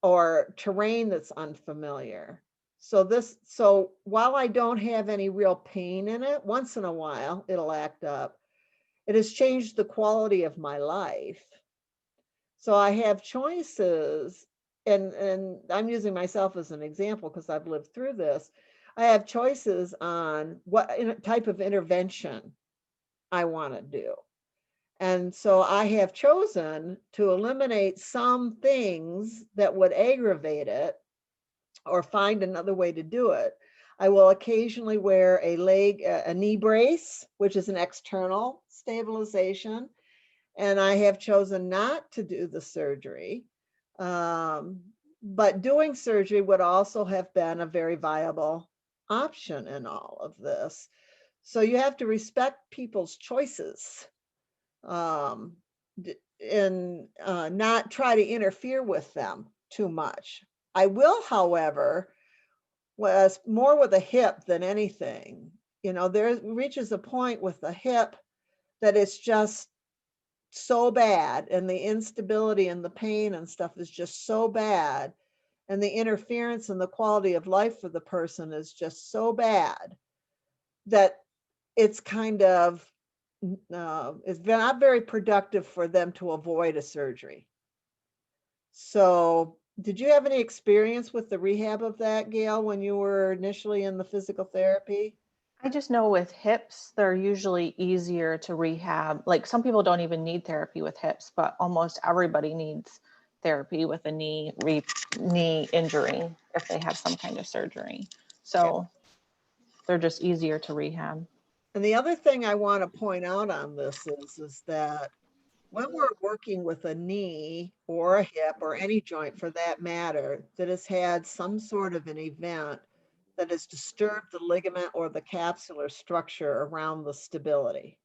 or terrain that's unfamiliar. So while I don't have any real pain in it, once in a while it'll act up. It has changed the quality of my life. So I have choices, and I'm using myself as an example because I've lived through this. I have choices on what type of intervention I want to do. And so I have chosen to eliminate some things that would aggravate it or find another way to do it. I will occasionally wear a knee brace, which is an external stabilization. And I have chosen not to do the surgery. But doing surgery would also have been a very viable option in all of this. So you have to respect people's choices. And not try to interfere with them too much. I will, however, was more with the hip than anything. There reaches a point with the hip that it's just so bad, and the instability and the pain and stuff is just so bad, and the interference and the quality of life for the person is just so bad that it's kind of it's not very productive for them to avoid a surgery. So did you have any experience with the rehab of that, Gail, when you were initially in the physical therapy? I just know with hips, they're usually easier to rehab. Like some people don't even need therapy with hips, but almost everybody needs therapy with a knee injury if they have some kind of surgery. So they're just easier to rehab. And the other thing I want to point out on this is that when we're working with a knee or a hip or any joint for that matter that has had some sort of an event that has disturbed the ligament or the capsular structure around the stability,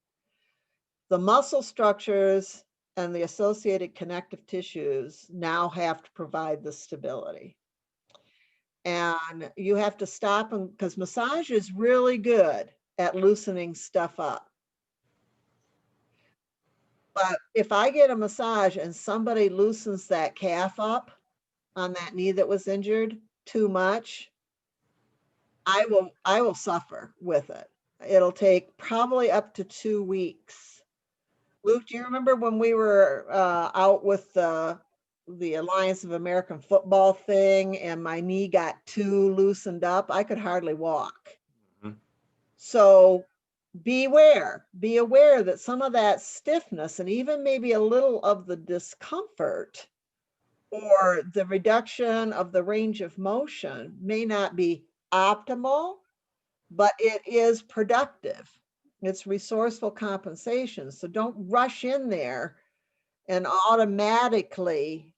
the muscle structures and the associated connective tissues now have to provide the stability. And you have to stop them because massage is really good at loosening stuff up. But if I get a massage and somebody loosens that calf up on that knee that was injured too much, I will suffer with it. It'll take probably up to 2 weeks. Luke, do you remember when we were out with the Alliance of American Football thing and my knee got too loosened up? I could hardly walk. Mm-hmm. So be aware that some of that stiffness and even maybe a little of the discomfort or the reduction of the range of motion may not be optimal, but it is productive. It's resourceful compensation. So don't rush in there and automatically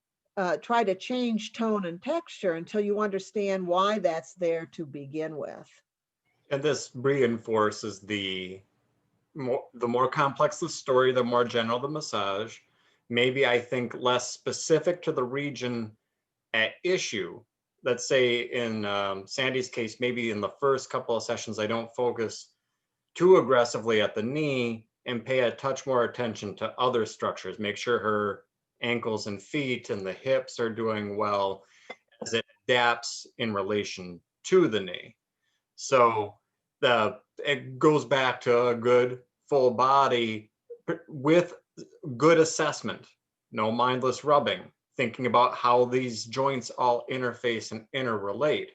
try to change tone and texture until you understand why that's there to begin with. And this reinforces the more complex the story, the more general the massage. Maybe I think less specific to the region at issue. Let's say in Sandy's case, maybe in the first couple of sessions, I don't focus too aggressively at the knee and pay a touch more attention to other structures. Make sure her ankles and feet and the hips are doing well as it adapts in relation to the knee. So it goes back to a good full body with good assessment, no mindless rubbing, thinking about how these joints all interface and interrelate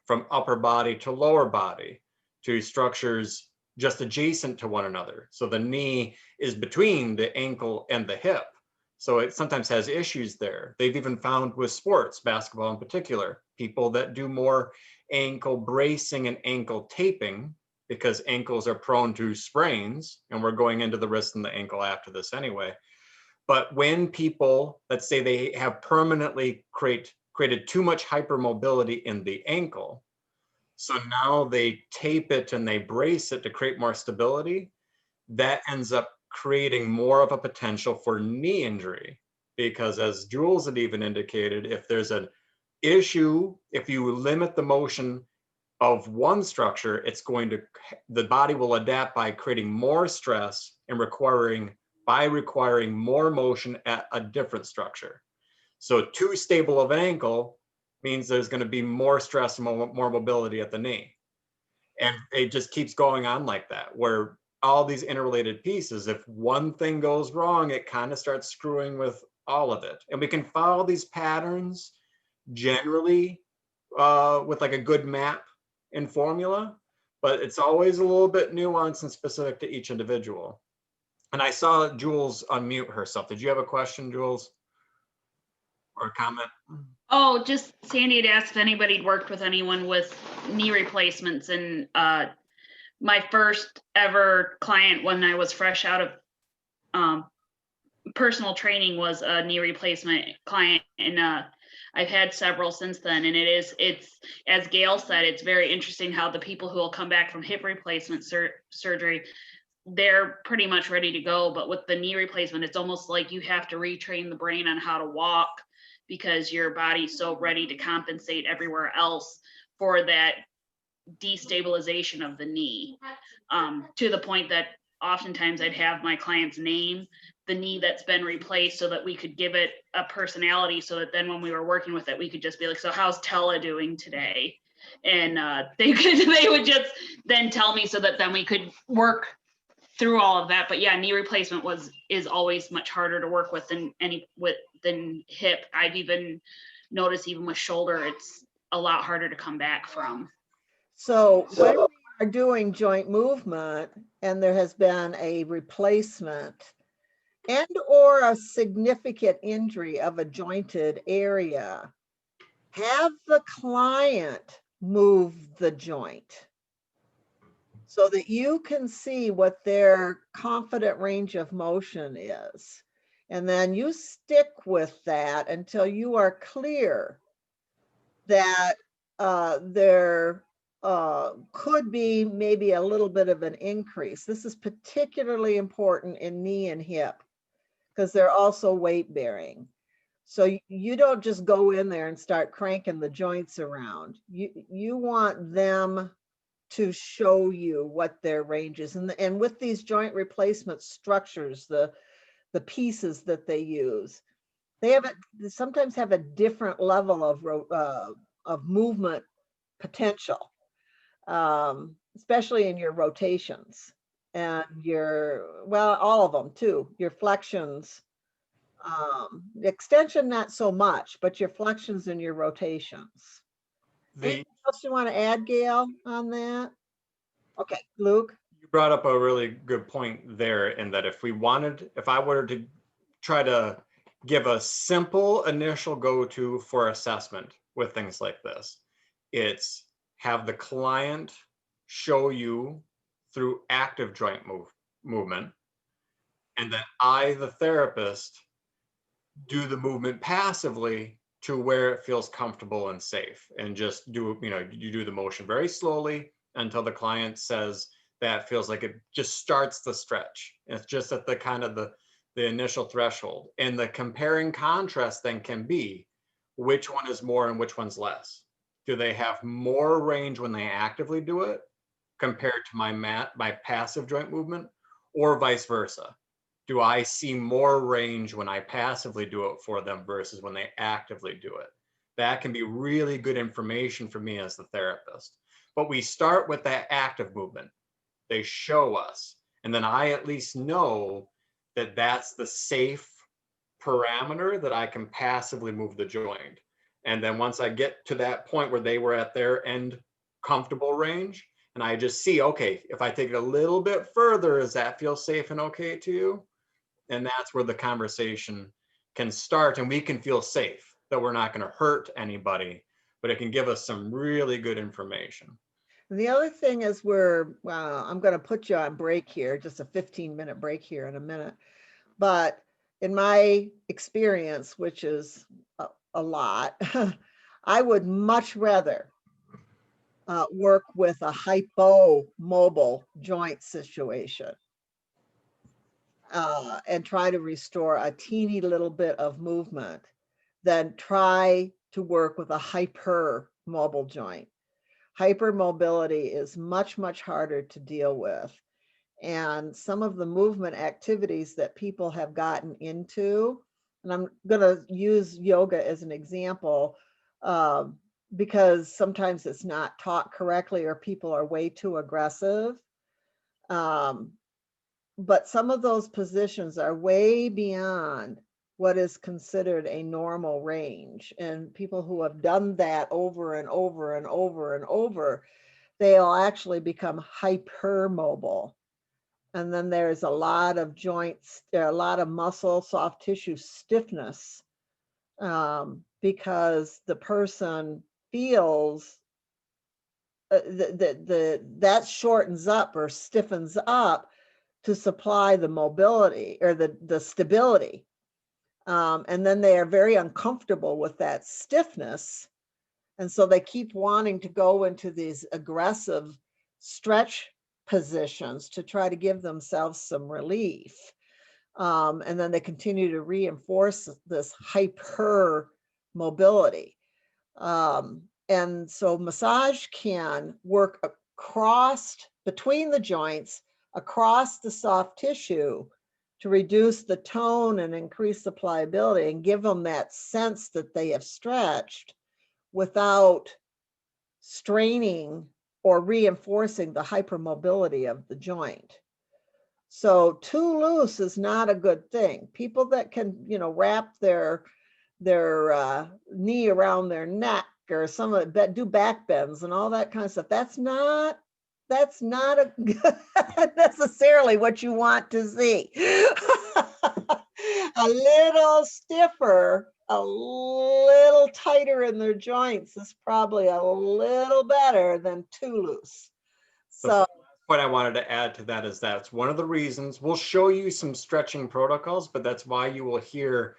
from upper body to lower body to structures just adjacent to one another. So the knee is between the ankle and the hip. So it sometimes has issues there. They've even found with sports, basketball in particular, people that do more ankle bracing and ankle taping because ankles are prone to sprains, and we're going into the wrist and the ankle after this anyway. But when people, let's say they have permanently created too much hypermobility in the ankle, so now they tape it and they brace it to create more stability, that ends up creating more of a potential for knee injury. Because as Jules had even indicated, if there's an issue, if you limit the motion of one structure, the body will adapt by creating more stress and requiring more motion at a different structure. So too stable of ankle means there's going to be more stress and more mobility at the knee. And it just keeps going on like that, where all these interrelated pieces, if one thing goes wrong, it kind of starts screwing with all of it. And we can follow these patterns generally with like a good map and formula, but it's always a little bit nuanced and specific to each individual. And I saw Jules unmute herself. Did you have a question, Jules? Or a comment? Oh, just Sandy had asked if anybody'd worked with anyone with knee replacements, and my first ever client when I was fresh out of personal training was a knee replacement client, and I've had several since then. And it's as Gail said, it's very interesting how the people who will come back from hip replacement surgery, they're pretty much ready to go. But with the knee replacement, it's almost like you have to retrain the brain on how to walk, because your body's so ready to compensate everywhere else for that destabilization of the knee, to the point that oftentimes I'd have my clients name the knee that's been replaced so that we could give it a personality, so that then when we were working with it, we could just be like, so how's Tella doing today? And they would just then tell me, so that then we could work through all of that. But yeah, knee replacement is always much harder to work with than hip. I've even noticed even with shoulder, it's a lot harder to come back from. So when we are doing joint movement and there has been a replacement and or a significant injury of a jointed area, have the client move the joint so that you can see what their confident range of motion is. And then you stick with that until you are clear that there could be maybe a little bit of an increase. This is particularly important in knee and hip because they're also weight bearing. So you don't just go in there and start cranking the joints around. You want them to show you what their range is. And with these joint replacement structures, the pieces that they use, they sometimes have a different level of movement potential, especially in your rotations and all of them too, your flexions, extension, not so much, but your flexions and your rotations. Anything else you want to add, Gail, on that? Okay, Luke. You brought up a really good point there, in that if I were to try to give a simple initial go-to for assessment with things like this, it's have the client show you through active joint movement, and then I, the therapist, do the movement passively to where it feels comfortable and safe, and just do, you do the motion very slowly until the client says that feels like it just starts the stretch. It's just at the kind of the initial threshold. And the comparing contrast then can be which one is more and which one's less. Do they have more range when they actively do it compared to my passive joint movement, or vice versa? Do I see more range when I passively do it for them versus when they actively do it? That can be really good information for me as the therapist. But we start with that active movement. They show us, and then I at least know that that's the safe parameter that I can passively move the joint. And then once I get to that point where they were at their end comfortable range, and I just see, okay, if I take it a little bit further, does that feel safe and okay to you? And that's where the conversation can start, and we can feel safe that we're not going to hurt anybody, but it can give us some really good information. The other thing is I'm going to put you on break here, just a 15-minute break here in a minute. But in my experience, which is a lot, I would much rather work with a hypomobile joint situation and try to restore a teeny little bit of movement than try to work with a hypermobile joint. Hypermobility is much, much harder to deal with. And some of the movement activities that people have gotten into, and I'm going to use yoga as an example, because sometimes it's not taught correctly or people are way too aggressive. But some of those positions are way beyond what is considered a normal range. And people who have done that over and over and over and over, they'll actually become hypermobile. And then there's a lot of joints, there are a lot of muscle, soft tissue stiffness, because the person feels that shortens up or stiffens up to supply the mobility or the stability. And then they are very uncomfortable with that stiffness. And so they keep wanting to go into these aggressive stretch positions to try to give themselves some relief. And then they continue to reinforce this hyper mobility. And so massage can work across between the joints, across the soft tissue, to reduce the tone and increase the pliability and give them that sense that they have stretched without straining or reinforcing the hypermobility of the joint. So too loose is not a good thing. People that can, wrap their knee around their neck, or some of that do back bends and all that kind of stuff, that's not necessarily what you want to see. A little stiffer, a little tighter in their joints is probably a little better than too loose. So what I wanted to add to that is that's one of the reasons we'll show you some stretching protocols, but that's why you will hear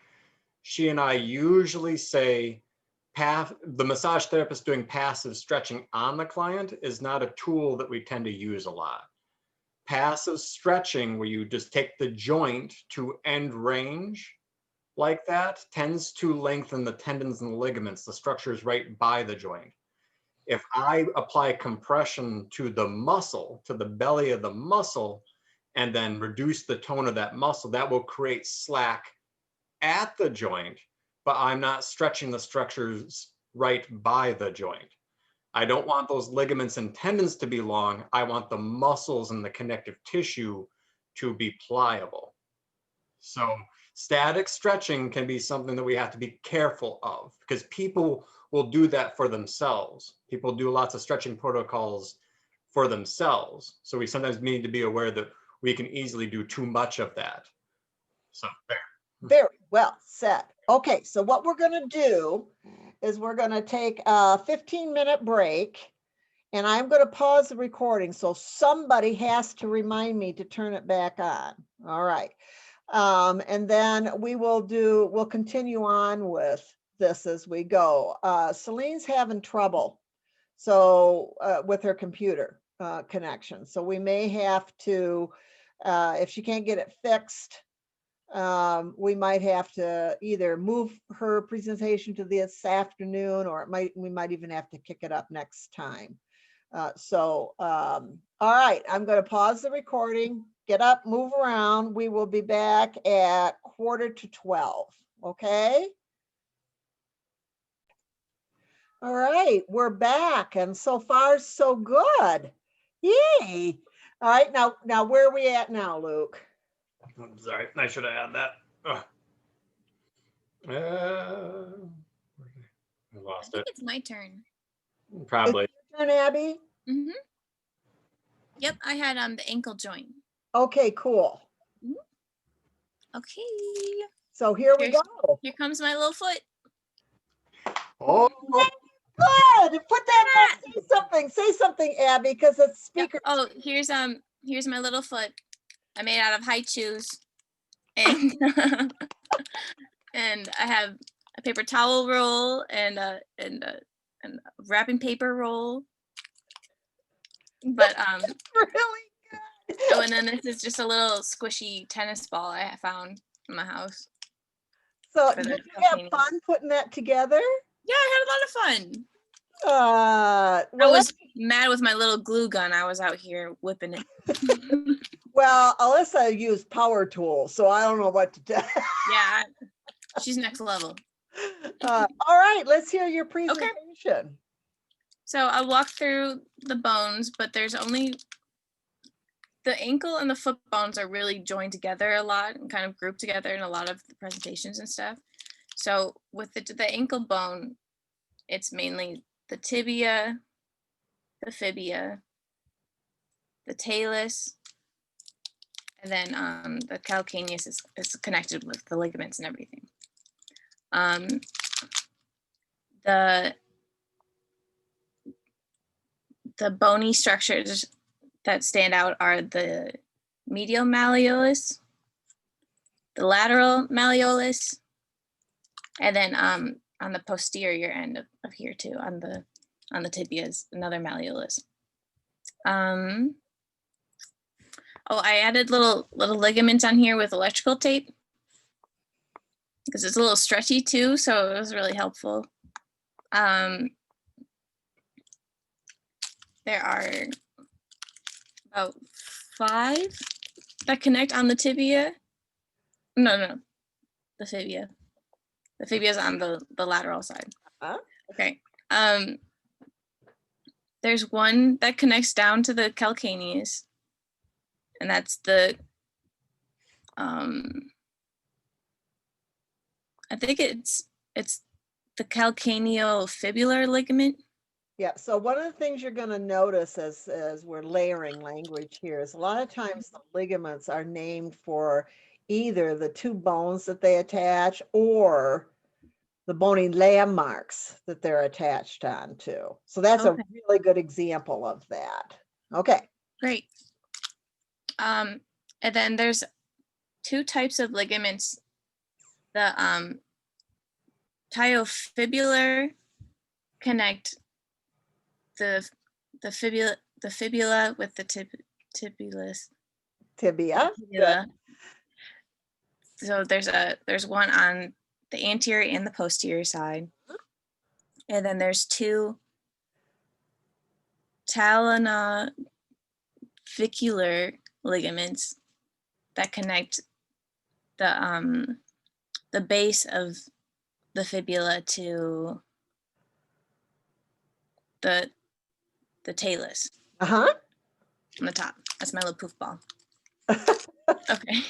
she and I usually say the massage therapist doing passive stretching on the client is not a tool that we tend to use a lot. Passive stretching, where you just take the joint to end range like that, tends to lengthen the tendons and the ligaments, the structures right by the joint. If I apply compression to the muscle, to the belly of the muscle, and then reduce the tone of that muscle, that will create slack at the joint, but I'm not stretching the structures right by the joint. I don't want those ligaments and tendons to be long. I want the muscles and the connective tissue to be pliable. So static stretching can be something that we have to be careful of, because people will do that for themselves. People do lots of stretching protocols for themselves. So we sometimes need to be aware that we can easily do too much of that. So there. Very well said. Okay, so what we're going to do is we're going to take a 15-minute break, and I'm going to pause the recording, so somebody has to remind me to turn it back on. All right. And then we'll continue on with this as we go. Celine's having trouble. So with her computer connection. So we may have to, if she can't get it fixed, we might have to either move her presentation to this afternoon, or we might even have to kick it up next time. All right, I'm going to pause the recording, get up, move around. We will be back at 11:45. Okay. All right, we're back, and so far so good. Yay! All right, now where are we at now, Luke? I'm sorry, I should have had that. I I lost think it. it's my turn. Probably. Turn, Abby. Yep, I had the ankle joint. Okay, cool. Okay, So here we Here's- go. here comes my little foot. Oh, Good. Put that. Say something, Abby, because it's Yep. speaker. Oh, here's my little foot. I made out of high shoes, and and I have a paper towel roll and a wrapping paper roll. But Really good. oh, and then this is just a little squishy tennis ball I found in my house. So For the did you have campaign. fun putting that together? Yeah, I had a lot of fun. I I was mad with my little glue gun. I was out here whipping it. Well, Alyssa used power tools, so I don't know what to tell. Yeah, she's next level. All right, let's hear your presentation. So I'll walk through the bones, but there's only the ankle and the foot bones are really joined together a lot and kind of grouped together in a lot of the presentations and stuff. So with the ankle bone, it's mainly the tibia, the fibia, the talus, and then the calcaneus is connected with the ligaments and everything. The bony structures that stand out are the medial malleolus, the lateral malleolus, and then on the posterior end of here too, on the tibias, another malleolus. Oh, I added little ligaments on here with electrical tape because it's a little stretchy too, so it was really helpful. There are about 5 that connect on the tibia. No, the fibia. The fibia is on the lateral side. Huh? Okay. There's one that connects down to the calcaneus, and that's the I think it's the calcaneofibular ligament. Yeah, so one of the things you're going to notice as we're layering language here is a lot of times the ligaments are named for either the 2 bones that they attach or the bony landmarks that they're attached onto. So that's Okay. a really good example of that. Okay. Great. And then there's 2 types of ligaments. The tiofibular connect the fibula with the tibulus. Tibia. Fibula. So there's one on the anterior and the posterior side. And then there's 2 talonavicular ligaments that connect the base of the fibula to the talus Uh-huh. on the top. That's my little poof ball. Okay.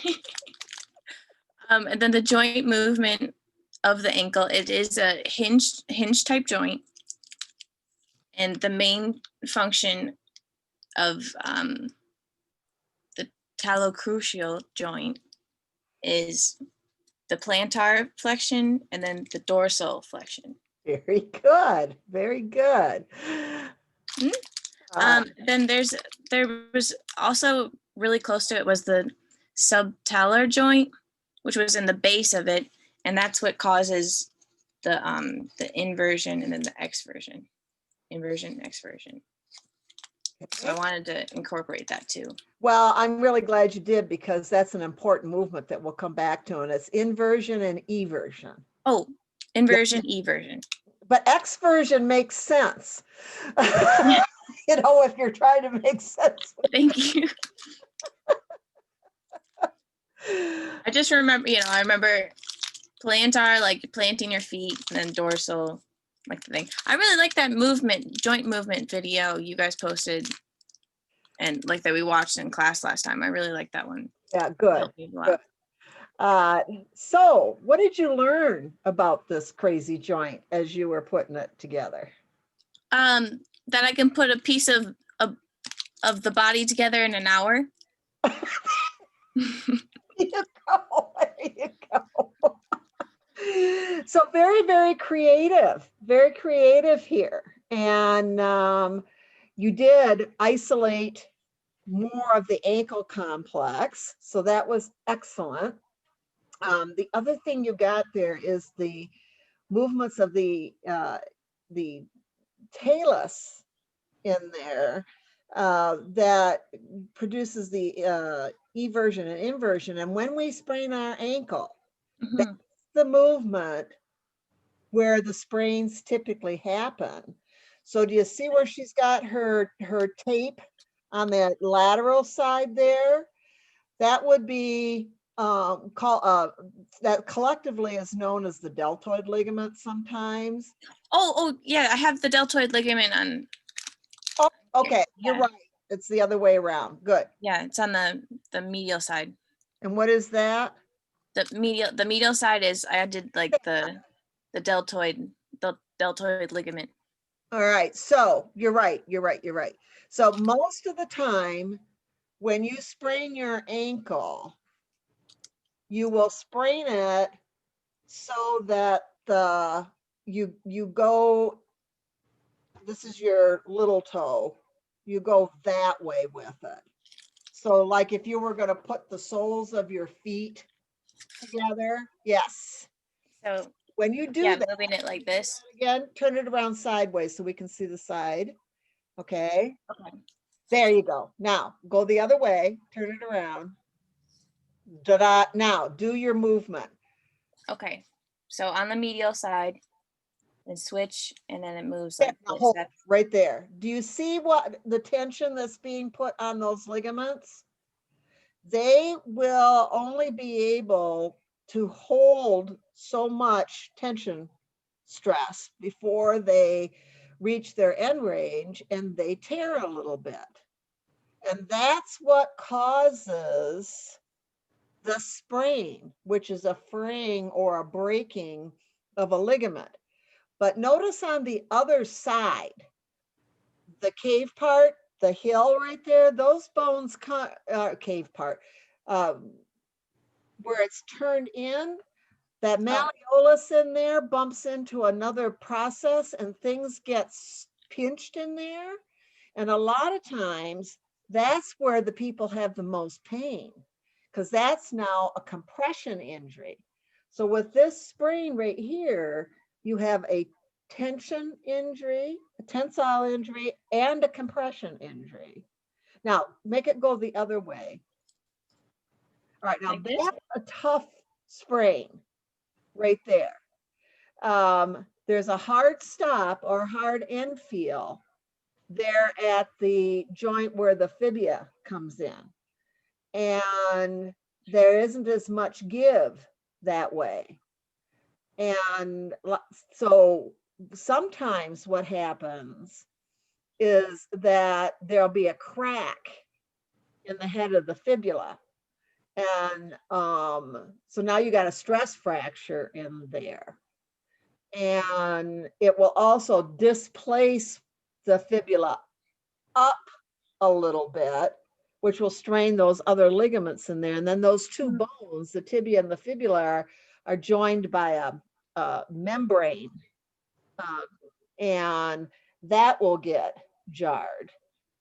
And then the joint movement of the ankle, it is a hinge type joint. And the main function of the talocrucial joint is the plantar flexion and then the dorsal flexion. Very good. Very good. Then there was also really close to it was the subtalar joint, which was in the base of it, and that's what causes the inversion and then the exversion. Inversion, exversion. So I wanted to incorporate that too. Well, I'm really glad you did, because that's an important movement that we'll come back to, and it's inversion and eversion. Oh, inversion, eversion. But exversion makes sense. You know, if you're trying to make sense. Thank you. I just remember, I remember plantar, like planting your feet, and then dorsal, like the thing. I really like that joint movement video you guys posted, and like that we watched in class last time. I really like that one. Yeah, good. Helped me a lot. So what did you learn about this crazy joint as you were putting it together? That I can put a piece of the body together in an hour. There you go. So very, very creative here. And you did isolate more of the ankle complex. So that was excellent. The other thing you got there is the movements of the talus in there that produces the eversion and inversion. And when we sprain our ankle, that's the movement where the sprains typically happen. So do you see where she's got her tape on that lateral side there? That would be that collectively is known as the deltoid ligament sometimes. Oh yeah, I have the deltoid ligament on. Oh, okay, Yeah. You're right. It's the other way around. Good. Yeah, it's on the medial side. And what is that? The medial side is, I did like the deltoid ligament. All right. So you're right. So most of the time when you sprain your ankle, you will sprain it so that you go, this is your little toe, you go that way with it. So like if you were going to put the soles of your feet together, yes. So when you do that, moving it like this. Again, turn it around sideways so we can see the side. Okay. Okay. There you go. Now go the other way, turn it around. Da-da. Now do your movement. Okay. So on the medial side, and switch, and then it moves like this. Hold right there. Do you see what the tension that's being put on those ligaments? They will only be able to hold so much tension stress before they reach their end range and they tear a little bit. And that's what causes the sprain, which is a fraying or a breaking of a ligament. But notice on the other side, the cave part, the hill right there, those bones, cave part, where it's turned in, that malleolus in there bumps into another process and things get pinched in there. And a lot of times that's where the people have the most pain, because that's now a compression injury. So with this sprain right here, you have a tension injury, a tensile injury, and a compression injury. Now, make it go the other way. All right, now that's a tough sprain right there. There's a hard stop or hard end feel there at the joint where the fibula comes in. And there isn't as much give that way. And so sometimes what happens is that there'll be a crack in the head of the fibula. And so now you got a stress fracture in there. And it will also displace the fibula up a little bit, which will strain those other ligaments in there. And then those two bones, the tibia and the fibula, are joined by a membrane. And that will get jarred.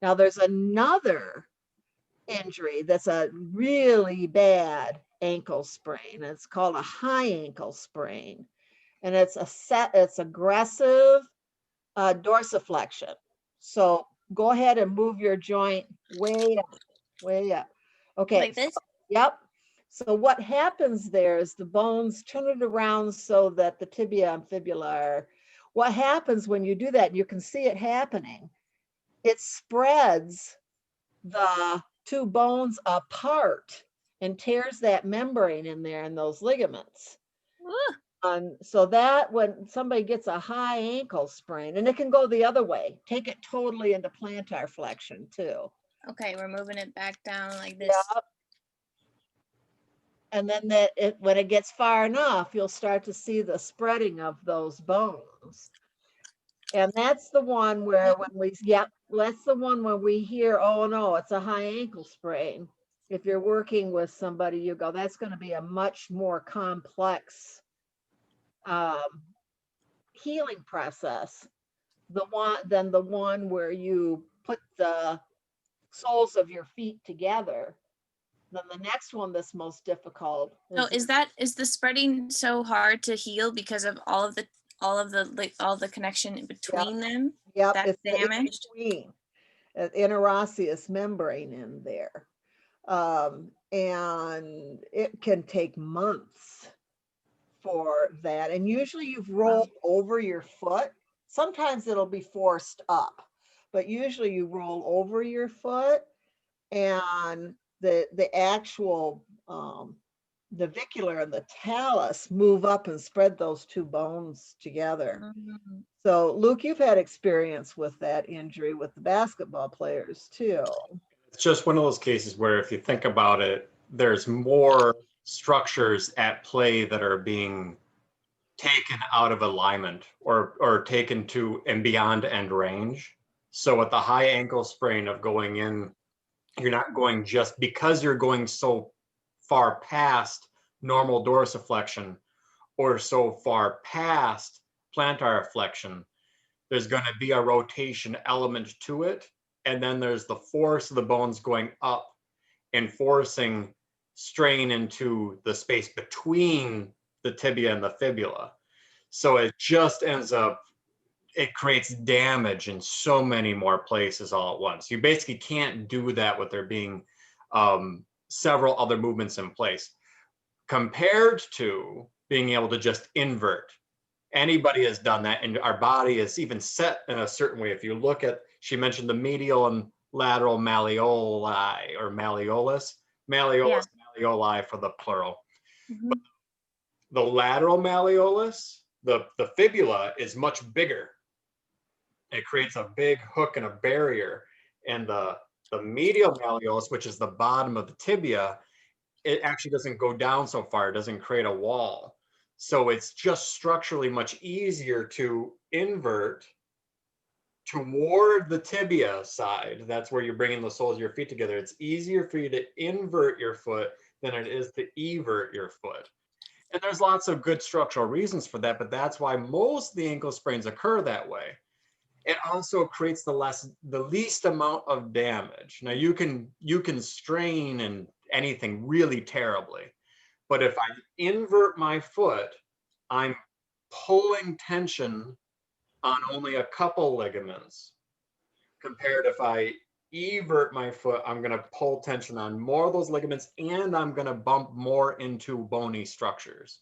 Now there's another injury that's a really bad ankle sprain. It's called a high ankle sprain. And it's aggressive dorsiflexion. So go ahead and move your joint way up, way up. Okay. Like this? Yep. So what happens there is the bones turn it around so that the tibia and fibula are, what happens when you do that, you can see it happening. It spreads the two bones apart and tears that membrane in there and those ligaments. Ooh, And so that when somebody gets a high ankle sprain, and it can go the other way, take it totally into plantar flexion too. okay, we're moving it back down like this. Yep. And then when it gets far enough, you'll start to see the spreading of those bones. And that's the one where that's the one where we hear, oh no, it's a high ankle sprain. If you're working with somebody, you go, that's going to be a much more complex healing process. Than the one where you put the soles of your feet together. Then the next one that's most difficult. So is the spreading so hard to heal because of all of the connection in between them? Yep, That's it's the damaged? in-between, interosseous membrane in there. And it can take months for that. And usually you've rolled over your foot. Sometimes it'll be forced up, but usually you roll over your foot and the actual navicular and the talus move up and spread those two bones together. Mhm. So Luke, you've had experience with that injury with the basketball players too. It's just one of those cases where if you think about it, there's more structures at play that are being taken out of alignment or taken to and beyond end range. So with the high ankle sprain of going in, you're not going just because you're going so far past normal dorsiflexion or so far past plantar flexion, there's going to be a rotation element to it. And then there's the force of the bones going up and forcing strain into the space between the tibia and the fibula. So it just ends up, it creates damage in so many more places all at once. You basically can't do that with there being several other movements in place compared to being able to just invert. Anybody has done that, and our body is even set in a certain way. If you look at, she mentioned the medial and lateral malleoli or malleolus, malleoli for the plural. Mhm. But the lateral malleolus, the fibula is much bigger. It creates a big hook and a barrier. And the medial malleolus, which is the bottom of the tibia, it actually doesn't go down so far. It doesn't create a wall. So it's just structurally much easier to invert toward the tibia side. That's where you're bringing the soles of your feet together. It's easier for you to invert your foot than it is to evert your foot. And there's lots of good structural reasons for that, but that's why most of the ankle sprains occur that way. It also creates the least amount of damage. Now you can strain and anything really terribly, but if I invert my foot, I'm pulling tension on only a couple ligaments. Compared if I evert my foot, I'm going to pull tension on more of those ligaments and I'm going to bump more into bony structures.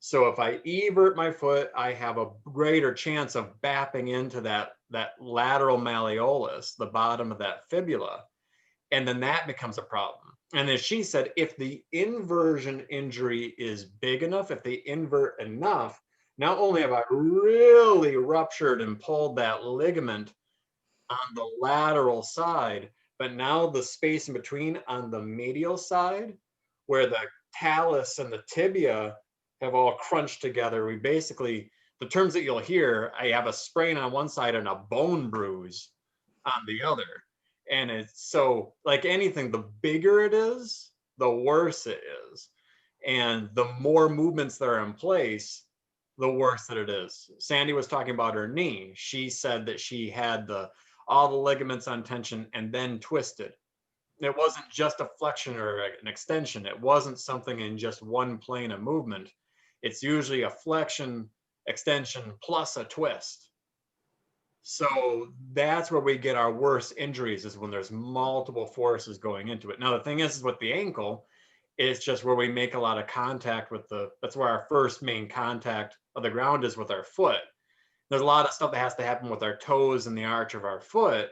So if I evert my foot, I have a greater chance of bapping into that lateral malleolus, the bottom of that fibula, and then that becomes a problem. And as she said, if the inversion injury is big enough, if they invert enough, not only have I really ruptured and pulled that ligament on the lateral side, but now the space in between on the medial side, where the talus and the tibia have all crunched together, we basically, the terms that you'll hear, I have a sprain on one side and a bone bruise on the other. And it's so, like anything, the bigger it is, the worse it is. And the more movements that are in place, the worse that it is. Sandy was talking about her knee. She said that she had all the ligaments on tension and then twisted. it wasn't just a flexion or an extension. It wasn't something in just one plane of movement. It's usually a flexion, extension, plus a twist. So that's where we get our worst injuries, is when there's multiple forces going into it. Now, the thing is with the ankle, it's just where we make a lot of contact with that's where our first main contact of the ground is, with our foot. There's a lot of stuff that has to happen with our toes and the arch of our foot,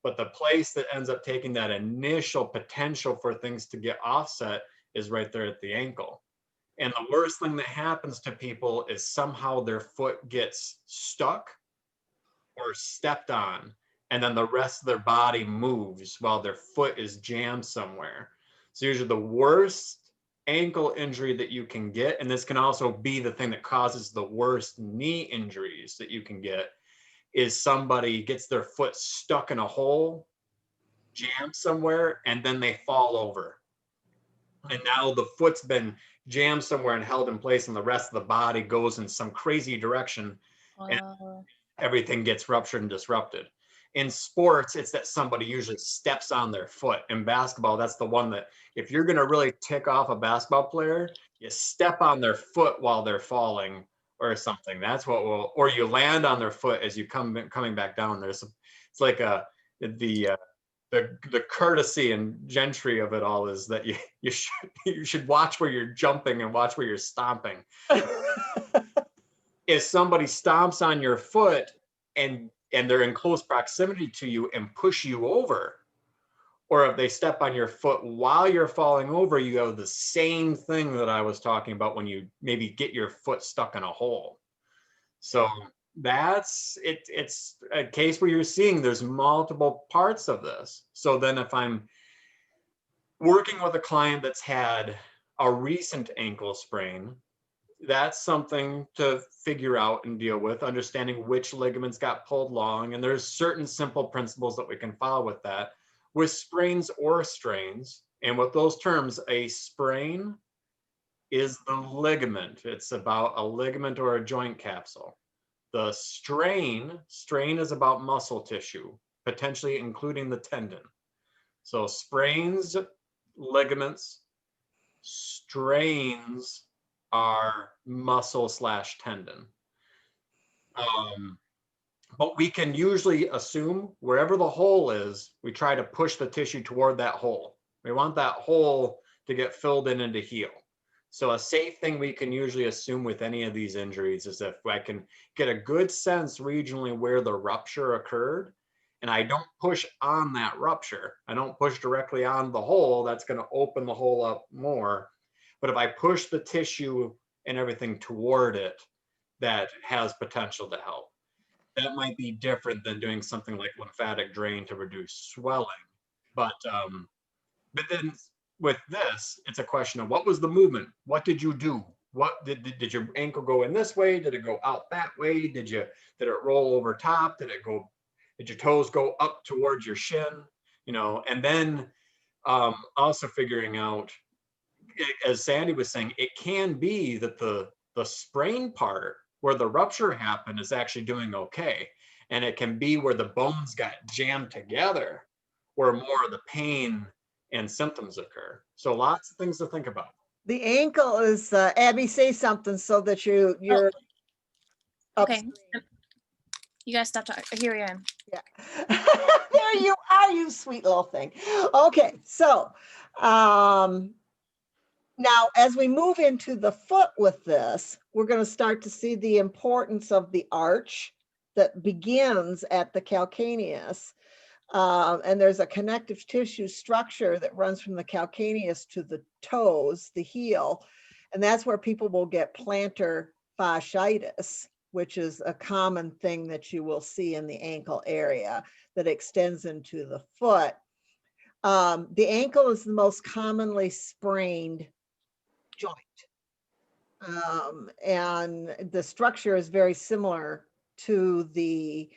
but the place that ends up taking that initial potential for things to get offset is right there at the ankle. And the worst thing that happens to people is somehow their foot gets stuck or stepped on, and then the rest of their body moves while their foot is jammed somewhere. So usually the worst ankle injury that you can get, and this can also be the thing that causes the worst knee injuries that you can get, is somebody gets their foot stuck in a hole, jammed somewhere, and then they fall over. And now the foot's been jammed somewhere and held in place, and the rest of the body goes in some crazy direction, and everything gets ruptured and disrupted. In sports, it's that somebody usually steps on their foot. In basketball, that's the one that, if you're going to really tick off a basketball player, you step on their foot while they're falling or something. That's what will, or you land on their foot as you coming back down. It's like the courtesy and gentry of it all is that you should watch where you're jumping and watch where you're stomping. If somebody stomps on your foot and they're in close proximity to you and push you over, or if they step on your foot while you're falling over, you have the same thing that I was talking about when you maybe get your foot stuck in a hole. So that's it. It's a case where you're seeing there's multiple parts of this. So then if I'm working with a client that's had a recent ankle sprain, that's something to figure out and deal with, understanding which ligaments got pulled long. And there's certain simple principles that we can follow with that, with sprains or strains. And with those terms, a sprain is the ligament. It's about a ligament or a joint capsule. The strain is about muscle tissue, potentially including the tendon. So sprains, ligaments, strains are muscle/tendon. But we can usually assume wherever the hole is, we try to push the tissue toward that hole. We want that hole to get filled in and to heal. So a safe thing we can usually assume with any of these injuries is if I can get a good sense regionally where the rupture occurred, and I don't push on that rupture, I don't push directly on the hole, that's going to open the hole up more. But if I push the tissue and everything toward it, that has potential to help. That might be different than doing something like lymphatic drain to reduce swelling. But then with this, it's a question of what was the movement? What did you do? What did your ankle go in this way? Did it go out that way? Did it roll over top? Did your toes go up towards your shin? And then also figuring out, as Sandy was saying, it can be that the sprain part where the rupture happened is actually doing okay. And it can be where the bones got jammed together where more of the pain and symptoms occur. So lots of things to think about. The ankle is, Abby, say something so that you're Okay. You guys stop talking. Here I am. Yeah. There you are, you sweet little thing. Okay, so now as we move into the foot with this, we're going to start to see the importance of the arch that begins at the calcaneus. And there's a connective tissue structure that runs from the calcaneus to the toes, the heel. And that's where people will get plantar fasciitis, which is a common thing that you will see in the ankle area that extends into the foot. The ankle is the most commonly sprained joint. And the structure is very similar to the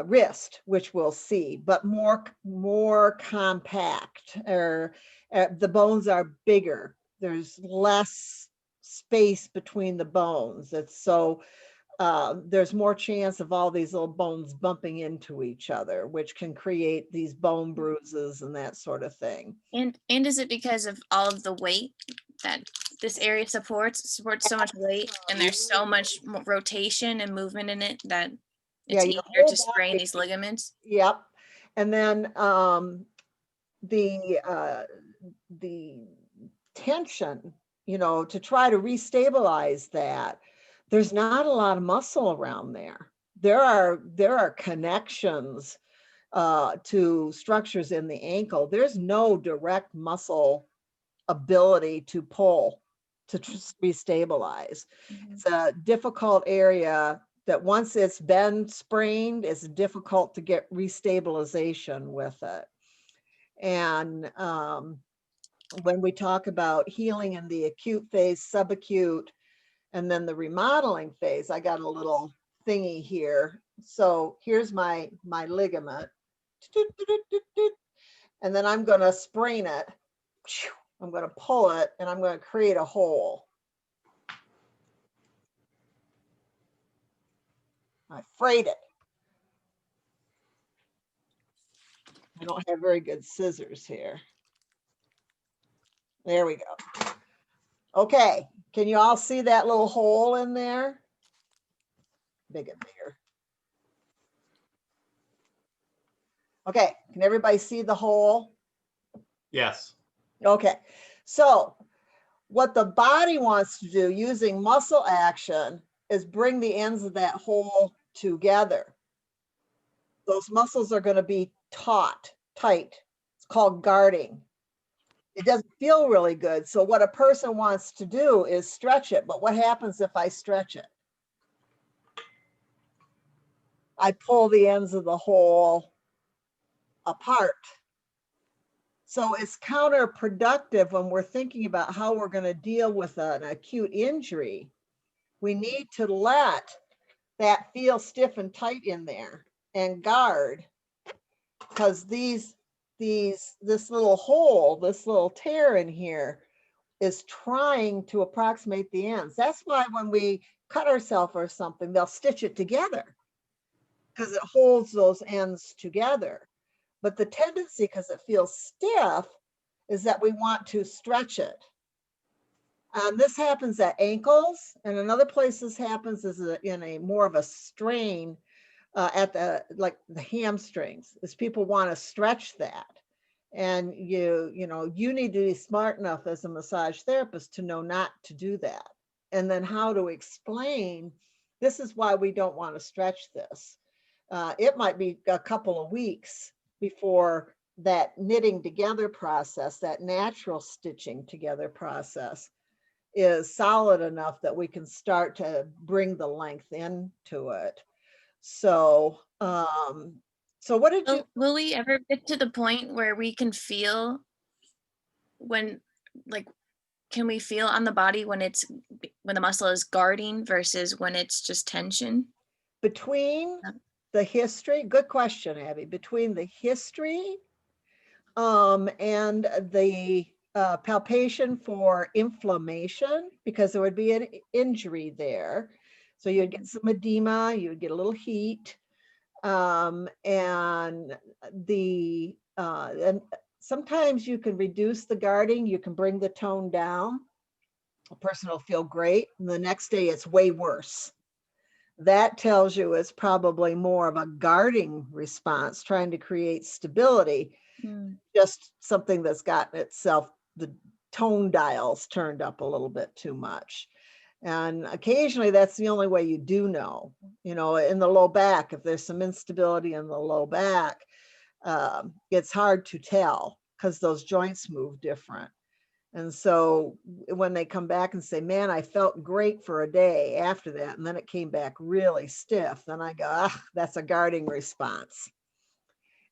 wrist, which we'll see, but more compact, or the bones are bigger. There's less space between the bones. It's so there's more chance of all these little bones bumping into each other, which can create these bone bruises and that sort of thing. And is it because of all of the weight that this area supports so much weight, and there's so much rotation and movement in it that Yeah, it's your easier whole to sprain body- these ligaments? Yep. And then the tension, you know, to try to restabilize that, there's not a lot of muscle around there. There are connections to structures in the ankle. There's no direct muscle ability to pull to restabilize. It's a difficult area that once it's been sprained, it's difficult to get restabilization with it. And when we talk about healing in the acute phase, subacute, and then the remodeling phase, I got a little thingy here. So here's my ligament. And then I'm going to sprain it. I'm going to pull it and I'm going to create a hole. I frayed it. I don't have very good scissors here. There we go. Okay, can you all see that little hole in there? Big and bigger. Okay, can everybody see the hole? Yes. Okay, so what the body wants to do using muscle action is bring the ends of that hole together. Those muscles are going to be tight. It's called guarding. It doesn't feel really good. So what a person wants to do is stretch it. But what happens if I stretch it? I pull the ends of the hole apart. So it's counterproductive when we're thinking about how we're going to deal with an acute injury. We need to let that feel stiff and tight in there and guard, because this little hole, this little tear in here is trying to approximate the ends. That's why when we cut ourselves or something, they'll stitch it together because it holds those ends together. But the tendency, because it feels stiff, is that we want to stretch it. And this happens at ankles, and in other places happens is in a more of a strain at the hamstrings, is people want to stretch that. And you need to be smart enough as a massage therapist to know not to do that. And then how to explain, this is why we don't want to stretch this. It might be a couple of weeks before that knitting together process, that natural stitching together process, is solid enough that we can start to bring the length into it. So, so what did you? Will we ever get to the point where we can feel when, like, can we feel on the body when the muscle is guarding versus when it's just tension? Between the history, good question, Abby, between the history and the palpation for inflammation, because there would be an injury there. So you'd get some edema, you would get a little heat, and sometimes you can reduce the guarding, you can bring the tone down. A person will feel great, and the next day it's way worse. That tells you it's probably more of a guarding response, trying to create stability, just something that's gotten itself, the tone dials turned up a little bit too much. And occasionally that's the only way you do know, in the low back, if there's some instability in the low back, it's hard to tell because those joints move different. And so when they come back and say, man, I felt great for a day after that, and then it came back really stiff, then I go, that's a guarding response.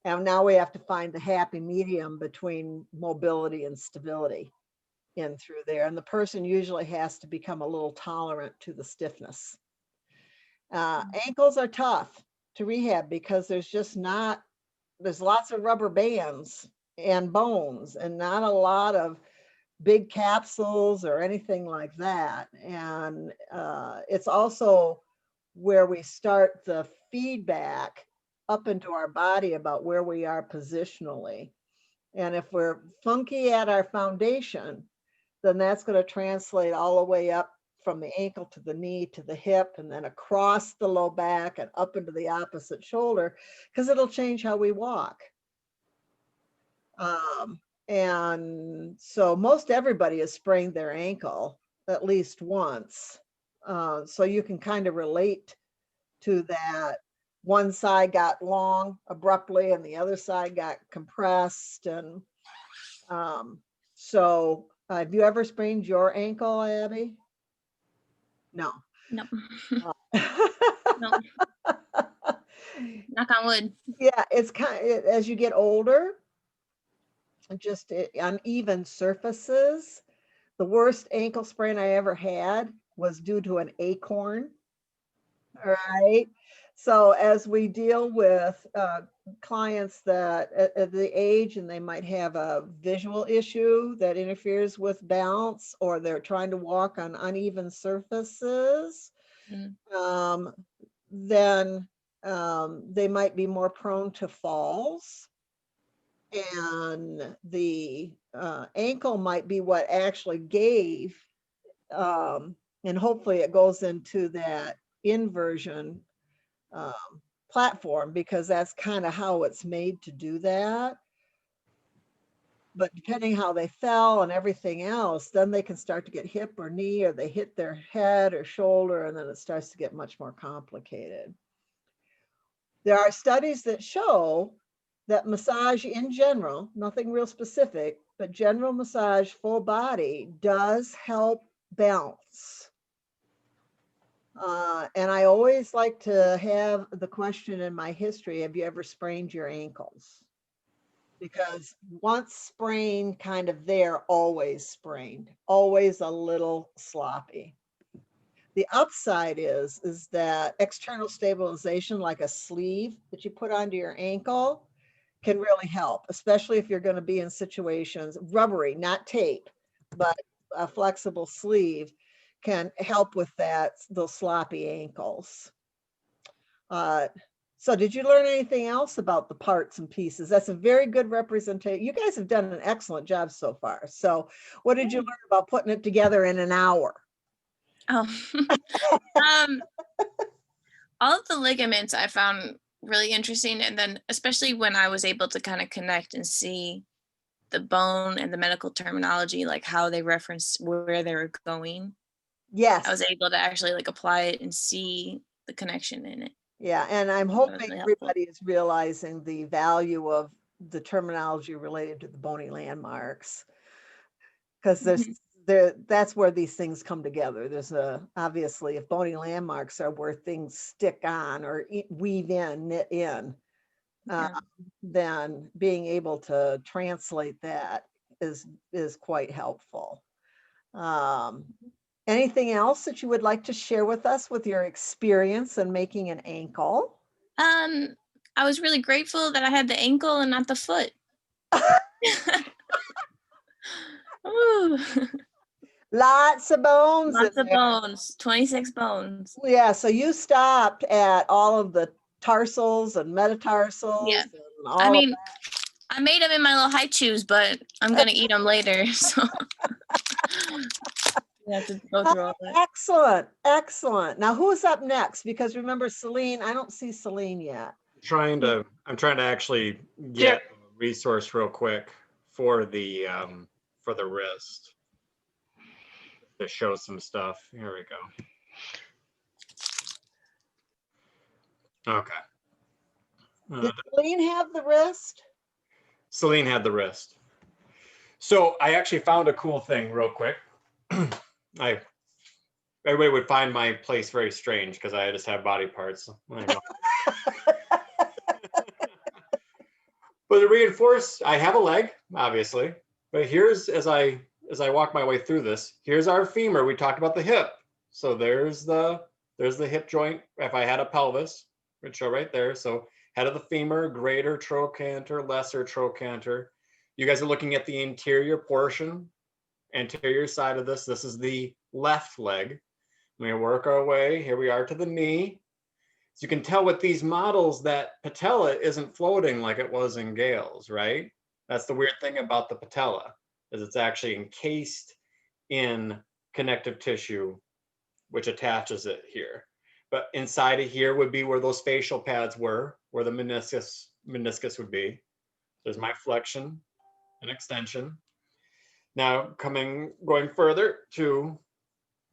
And now we have to find the happy medium between mobility and stability in through there. And the person usually has to become a little tolerant to the stiffness. Ankles are tough to rehab because there's lots of rubber bands and bones and not a lot of big capsules or anything like that. And it's also where we start the feedback up into our body about where we are positionally. And if we're funky at our foundation, then that's going to translate all the way up from the ankle to the knee to the hip, and then across the low back and up into the opposite shoulder, because it'll change how we walk. And so most everybody has sprained their ankle at least once. So you can kind of relate to that. One side got long abruptly and the other side got compressed. And so have you ever sprained your ankle, Abby? No. No. Uh, No. Knock on wood. Yeah, it's kind of, as you get older, just uneven surfaces. The worst ankle sprain I ever had was due to an acorn. All right. So as we deal with clients that at the age, and they might have a visual issue that interferes with balance, or they're trying to walk on uneven surfaces, then they might be more prone to falls. And the ankle might be what actually gave, and hopefully it goes into that inversion platform, because that's kind of how it's made to do that. But depending how they fell and everything else, then they can start to get hip or knee, or they hit their head or shoulder, and then it starts to get much more complicated. There are studies that show that massage in general, nothing real specific, but general massage full body does help balance. And I always like to have the question in my history, have you ever sprained your ankles? Because once sprained, kind of there, always sprained, always a little sloppy. The upside is that external stabilization, like a sleeve that you put onto your ankle, can really help, especially if you're going to be in situations, rubbery, not tape, but a flexible sleeve can help with that, those sloppy ankles. So did you learn anything else about the parts and pieces? That's a very good representation. You guys have done an excellent job so far. So what did you learn about putting it together in an hour? Oh, all of the ligaments I found really interesting. And then especially when I was able to kind of connect and see the bone and the medical terminology, like how they referenced where they were going. Yes. I was able to actually like apply it and see the connection in it. Yeah, and I'm That was hoping really helpful. everybody is realizing the value of the terminology related to the bony landmarks, because that's where these things come together. There's obviously, if bony landmarks are where things stick on or weave in, knit in, then being able to translate that is quite helpful. Anything else that you would like to share with us with your experience in making an ankle? I was really grateful that I had the ankle and not the foot. Ooh. Lots of bones. Lots of bones, 26 bones. Yeah, so you stopped at all of the tarsals and metatarsals. Yeah. And all I mean, of I made them in my little high chews, but I'm going to eat them later. So you have to go through all that. Excellent, excellent. Now who's up next? Because remember Celine, I don't see Celine yet. I'm trying to actually get a resource real quick for the wrist to show some stuff. Here we go. Okay. Did Celine have the wrist? Celine had the wrist. So I actually found a cool thing real quick. Everybody would find my place very strange because I just have body parts. But to reinforce, I have a leg, obviously, but here's, as I walk my way through this, here's our femur. We talked about the hip. So there's the hip joint. If I had a pelvis, it would show right there. So head of the femur, greater trochanter, lesser trochanter. You guys are looking at the anterior portion, anterior side of this. This is the left leg. We work our way, here we are to the knee. So you can tell with these models that patella isn't floating like it was in Gale's, right? That's the weird thing about the patella, is it's actually encased in connective tissue, which attaches it here. But inside of here would be where those facial pads were, where the meniscus would be. There's my flexion and extension. Now going further to,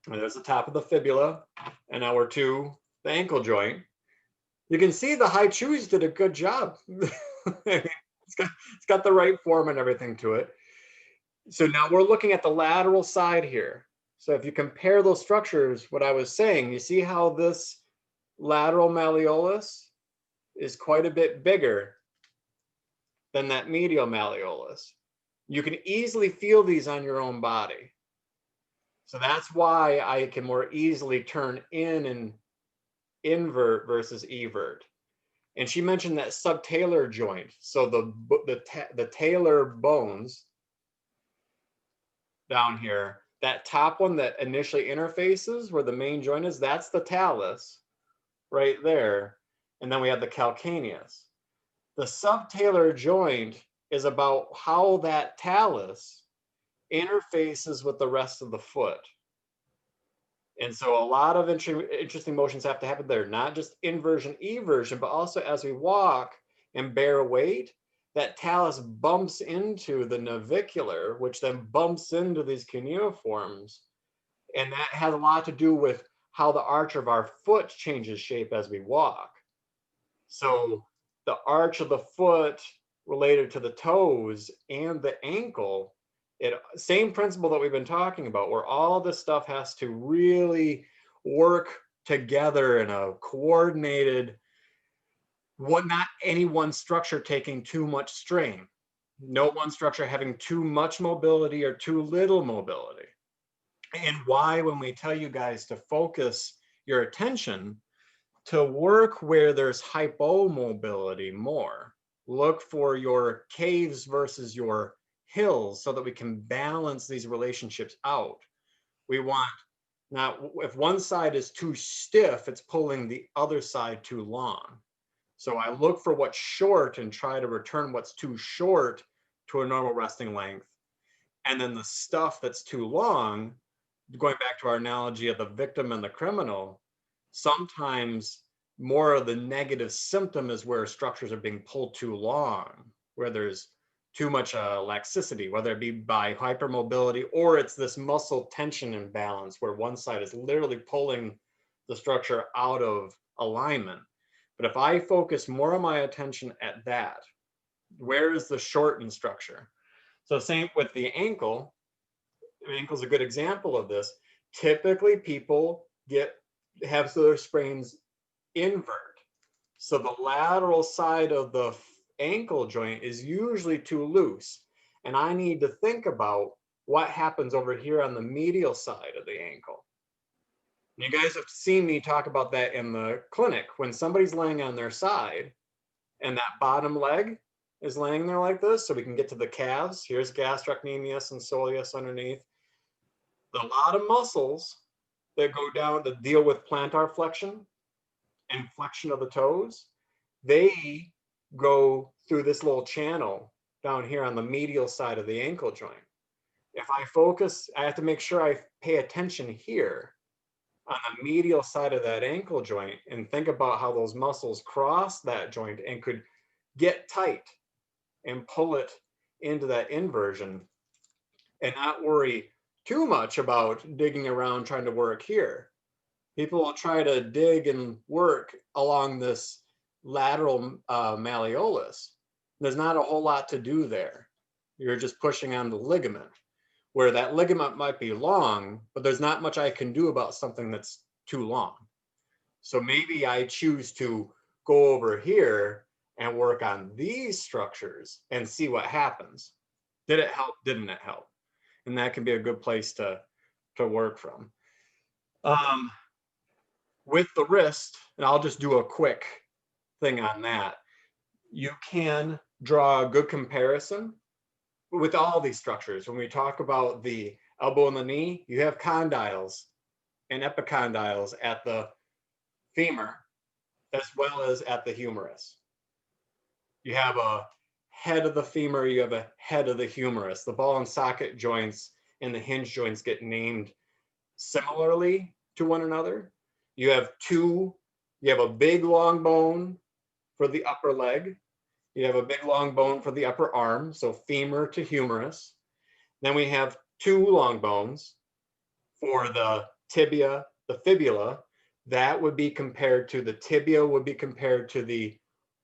there's the top of the fibula, and now we're to the ankle joint. You can see the high chews did a good job. It's got the right form and everything to it. So now we're looking at the lateral side here. So if you compare those structures, what I was saying, you see how this lateral malleolus is quite a bit bigger than that medial malleolus. You can easily feel these on your own body. So that's why I can more easily turn in and invert versus evert. And she mentioned that subtalar joint. So the talar bones down here, that top one that initially interfaces where the main joint is, that's the talus right there. And then we have the calcaneus. The subtalar joint is about how that talus interfaces with the rest of the foot. And so a lot of interesting motions have to happen there, not just inversion, eversion, but also as we walk and bear weight, that talus bumps into the navicular, which then bumps into these cuneiforms. And that has a lot to do with how the arch of our foot changes shape as we walk. So the arch of the foot related to the toes and the ankle, same principle that we've been talking about, where all this stuff has to really work together in a coordinated, not any one structure taking too much strain, no one structure having too much mobility or too little mobility. And why, when we tell you guys to focus your attention to work where there's hypomobility more, look for your caves versus your hills so that we can balance these relationships out. We want, not if one side is too stiff, it's pulling the other side too long. So I look for what's short and try to return what's too short to a normal resting length. And then the stuff that's too long, going back to our analogy of the victim and the criminal, sometimes more of the negative symptom is where structures are being pulled too long, where there's too much laxicity, whether it be by hypermobility or it's this muscle tension imbalance where one side is literally pulling the structure out of alignment. But if I focus more of my attention at that, where is the shortened structure? So same with the ankle. The ankle's a good example of this. Typically people have their sprains invert. So the lateral side of the ankle joint is usually too loose. And I need to think about what happens over here on the medial side of the ankle. You guys have seen me talk about that in the clinic. When somebody's laying on their side and that bottom leg is laying there like this, so we can get to the calves. Here's gastrocnemius and soleus underneath. A lot of muscles that go down to deal with plantar flexion and flexion of the toes, they go through this little channel down here on the medial side of the ankle joint. If I focus, I have to make sure I pay attention here on the medial side of that ankle joint and think about how those muscles cross that joint and could get tight and pull it into that inversion and not worry too much about digging around trying to work here. People will try to dig and work along this lateral malleolus. There's not a whole lot to do there. You're just pushing on the ligament, where that ligament might be long, but there's not much I can do about something that's too long. So maybe I choose to go over here and work on these structures and see what happens. Did it help? Didn't it help? And that can be a good place to work from. With the wrist, and I'll just do a quick thing on that, you can draw a good comparison with all these structures. When we talk about the elbow and the knee, you have condyles and epicondyles at the femur, as well as at the humerus. You have a head of the femur, you have a head of the humerus. The ball and socket joints and the hinge joints get named similarly to one another. You have a big long bone for the upper leg. You have a big long bone for the upper arm, so femur to humerus. Then we have 2 long bones for the tibia, the fibula. That would be compared to the tibia would be compared to the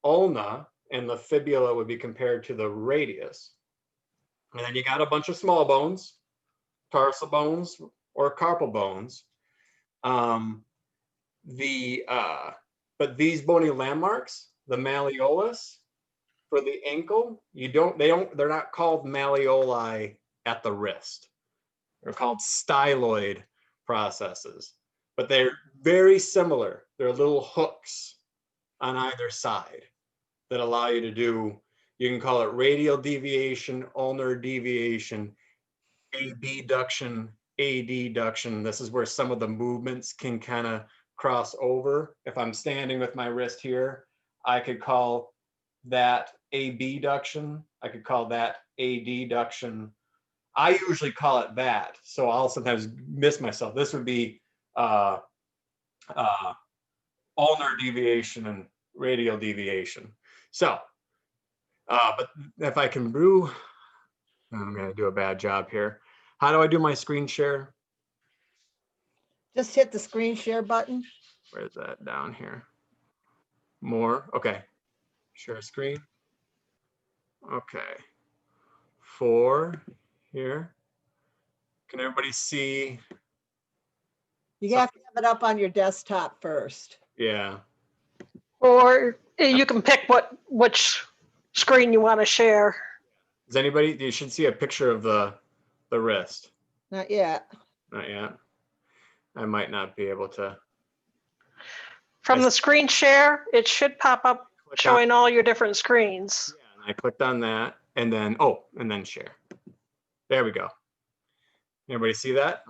ulna, and the fibula would be compared to the radius. And then you got a bunch of small bones, tarsal bones or carpal bones. But these bony landmarks, the malleolus for the ankle, they're not called malleoli at the wrist. They're called styloid processes, but they're very similar. They're little hooks on either side that allow you to do, you can call it radial deviation, ulnar deviation, abduction, adduction. This is where some of the movements can kind of cross over. If I'm standing with my wrist here, I could call that abduction. I could call that adduction. I usually call it that, so I'll sometimes miss myself. This would be ulnar deviation and radial deviation. So, but if I can brew, I'm going to do a bad job here. How do I do my screen share? Just hit the screen share button. Where's that? Down here. More. Okay. Share screen. Okay. 4 here. Can everybody see? You have to have it up on your desktop first. Yeah. Or you can pick which screen you want to share. Does anybody, you should see a picture of the wrist. Not yet. Not yet. I might not be able to. From the screen share, it should pop up Click showing all your different screens. Yeah, and I clicked on that and then, oh, and then share. There we go. Everybody see that?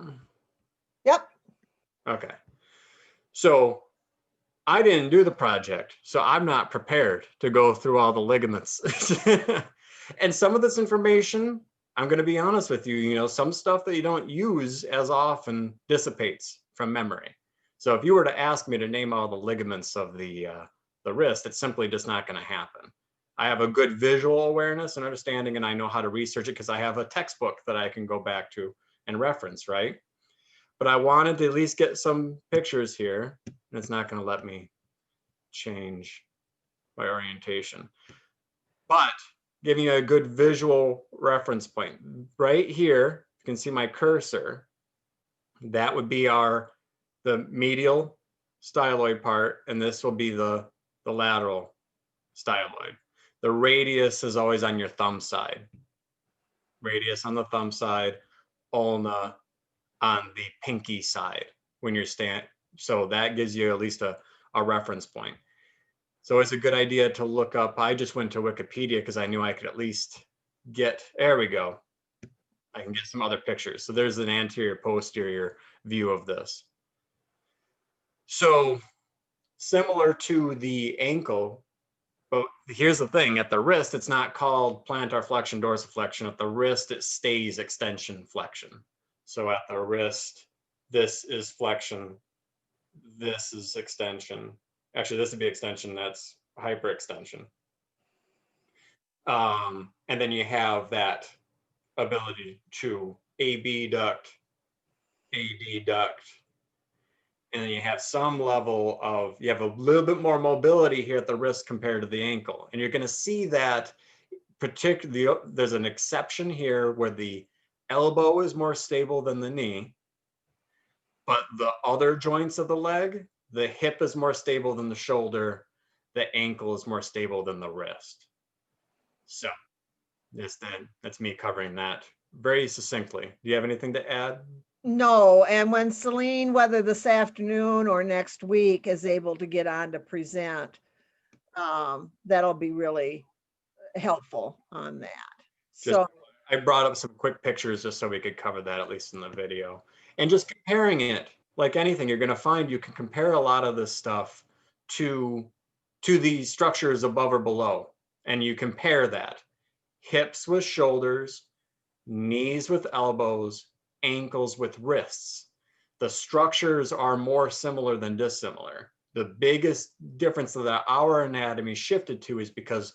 Yep. Okay. So I didn't do the project, so I'm not prepared to go through all the ligaments. And some of this information, I'm going to be honest with you, some stuff that you don't use as often dissipates from memory. So if you were to ask me to name all the ligaments of the wrist, it's simply just not going to happen. I have a good visual awareness and understanding, and I know how to research it because I have a textbook that I can go back to and reference, right? But I wanted to at least get some pictures here, and it's not going to let me change my orientation. But giving you a good visual reference point. Right here, you can see my cursor. That would be the medial styloid part, and this will be the lateral styloid. The radius is always on your thumb side. Radius on the thumb side, ulna on the pinky side when you're so that gives you at least a reference point. So it's a good idea to look up. I just went to Wikipedia because I knew I could at least there we go. I can get some other pictures. So there's an anterior posterior view of this. So similar to the ankle, but here's the thing, at the wrist, it's not called plantar flexion, dorsiflexion. At the wrist, it stays extension flexion. So at the wrist, this is flexion, this is extension. Actually, this would be extension, that's hyperextension. And then you have that ability to abduct, adduct, and then you have some level of, you have a little bit more mobility here at the wrist compared to the ankle. And you're going to see that particularly, there's an exception here where the elbow is more stable than the knee, but the other joints of the leg, the hip is more stable than the shoulder, the ankle is more stable than the wrist. So that's me covering that very succinctly. Do you have anything to add? No, and when Celine, whether this afternoon or next week, is able to get on to present, that'll be really helpful on that. So I brought up some quick pictures just so we could cover that at least in the video. And just comparing it like anything, you're going to find you can compare a lot of this stuff to the structures above or below. And you compare that. Hips with shoulders, knees with elbows, ankles with wrists. The structures are more similar than dissimilar. The biggest difference that our anatomy shifted to is because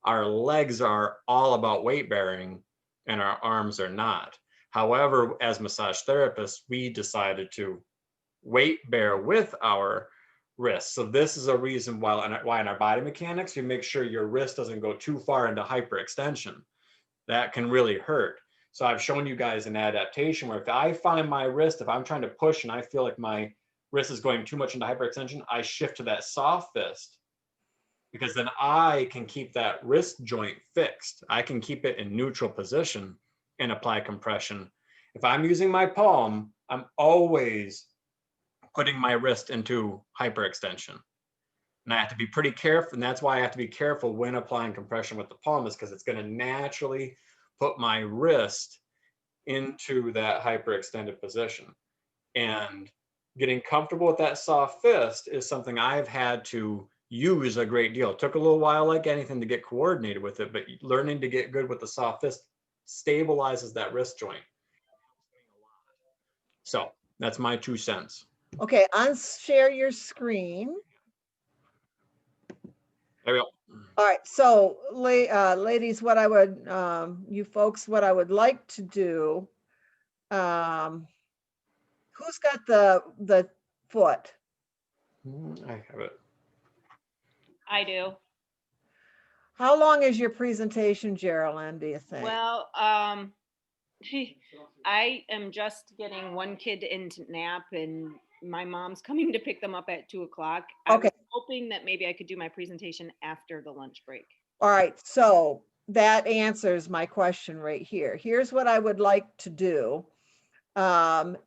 our legs are all about weight bearing and our arms are not. However, as massage therapists, we decided to weight bear with our wrists. So this is a reason why in our body mechanics, you make sure your wrist doesn't go too far into hyperextension. That can really hurt. So I've shown you guys an adaptation where if I find my wrist, if I'm trying to push and I feel like my wrist is going too much into hyperextension, I shift to that soft fist, because then I can keep that wrist joint fixed. I can keep it in neutral position and apply compression. If I'm using my palm, I'm always putting my wrist into hyperextension. And I have to be pretty careful, and that's why I have to be careful when applying compression with the palm, is because it's going to naturally put my wrist into that hyperextended position. And getting comfortable with that soft fist is something I've had to use a great deal. It took a little while, like anything, to get coordinated with it, but learning to get good with the soft fist stabilizes that wrist joint. So that's my 2 cents. Okay, unshare your screen. There we go. All right, so ladies, what I would, you folks, what I would like to do, who's got the foot? I have it. I do. How long is your presentation, Geraldine, do you think? Well, I am just getting one kid into nap and my mom's coming to pick them up at 2 o'clock. I Okay. was hoping that maybe I could do my presentation after the lunch break. All right, so that answers my question right here. Here's what I would like to do,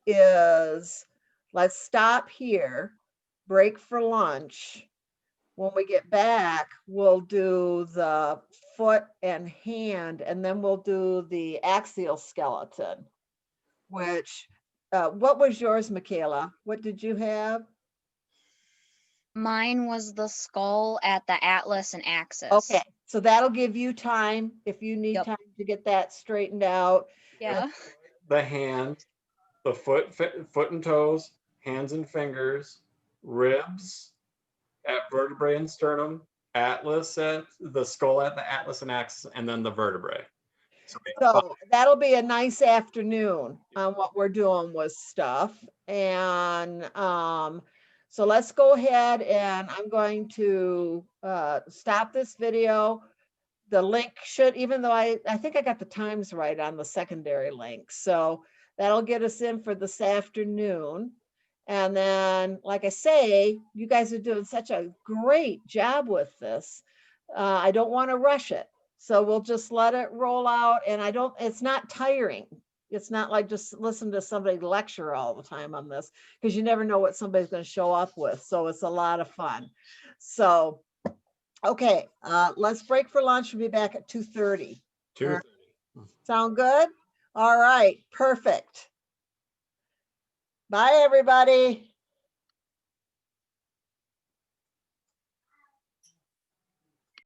is let's stop here, break for lunch. When we get back, we'll do the foot and hand, and then we'll do the axial skeleton, which, what was yours, Michaela? What did you have? Mine was the skull at the atlas and axis. Okay, so that'll give you time if you need Yep. time to get that straightened out. Yeah. The hand, the foot and toes, hands and fingers, ribs at vertebrae and sternum, atlas at the skull at the atlas and axis, and then the vertebrae. So that'll be a nice afternoon on what we're doing with stuff. And so let's go ahead, and I'm going to stop this video. The link should, even though I think I got the times right on the secondary link. So that'll get us in for this afternoon. And then, like I say, you guys are doing such a great job with this. I don't want to rush it. So we'll just let it roll out, and it's not tiring. It's not like just listen to somebody lecture all the time on this, because you never know what somebody's going to show up with. So it's a lot of fun. So, okay, let's break for lunch. We'll be back at 2:30. 2:30. Sound good? All right, perfect. Bye, everybody.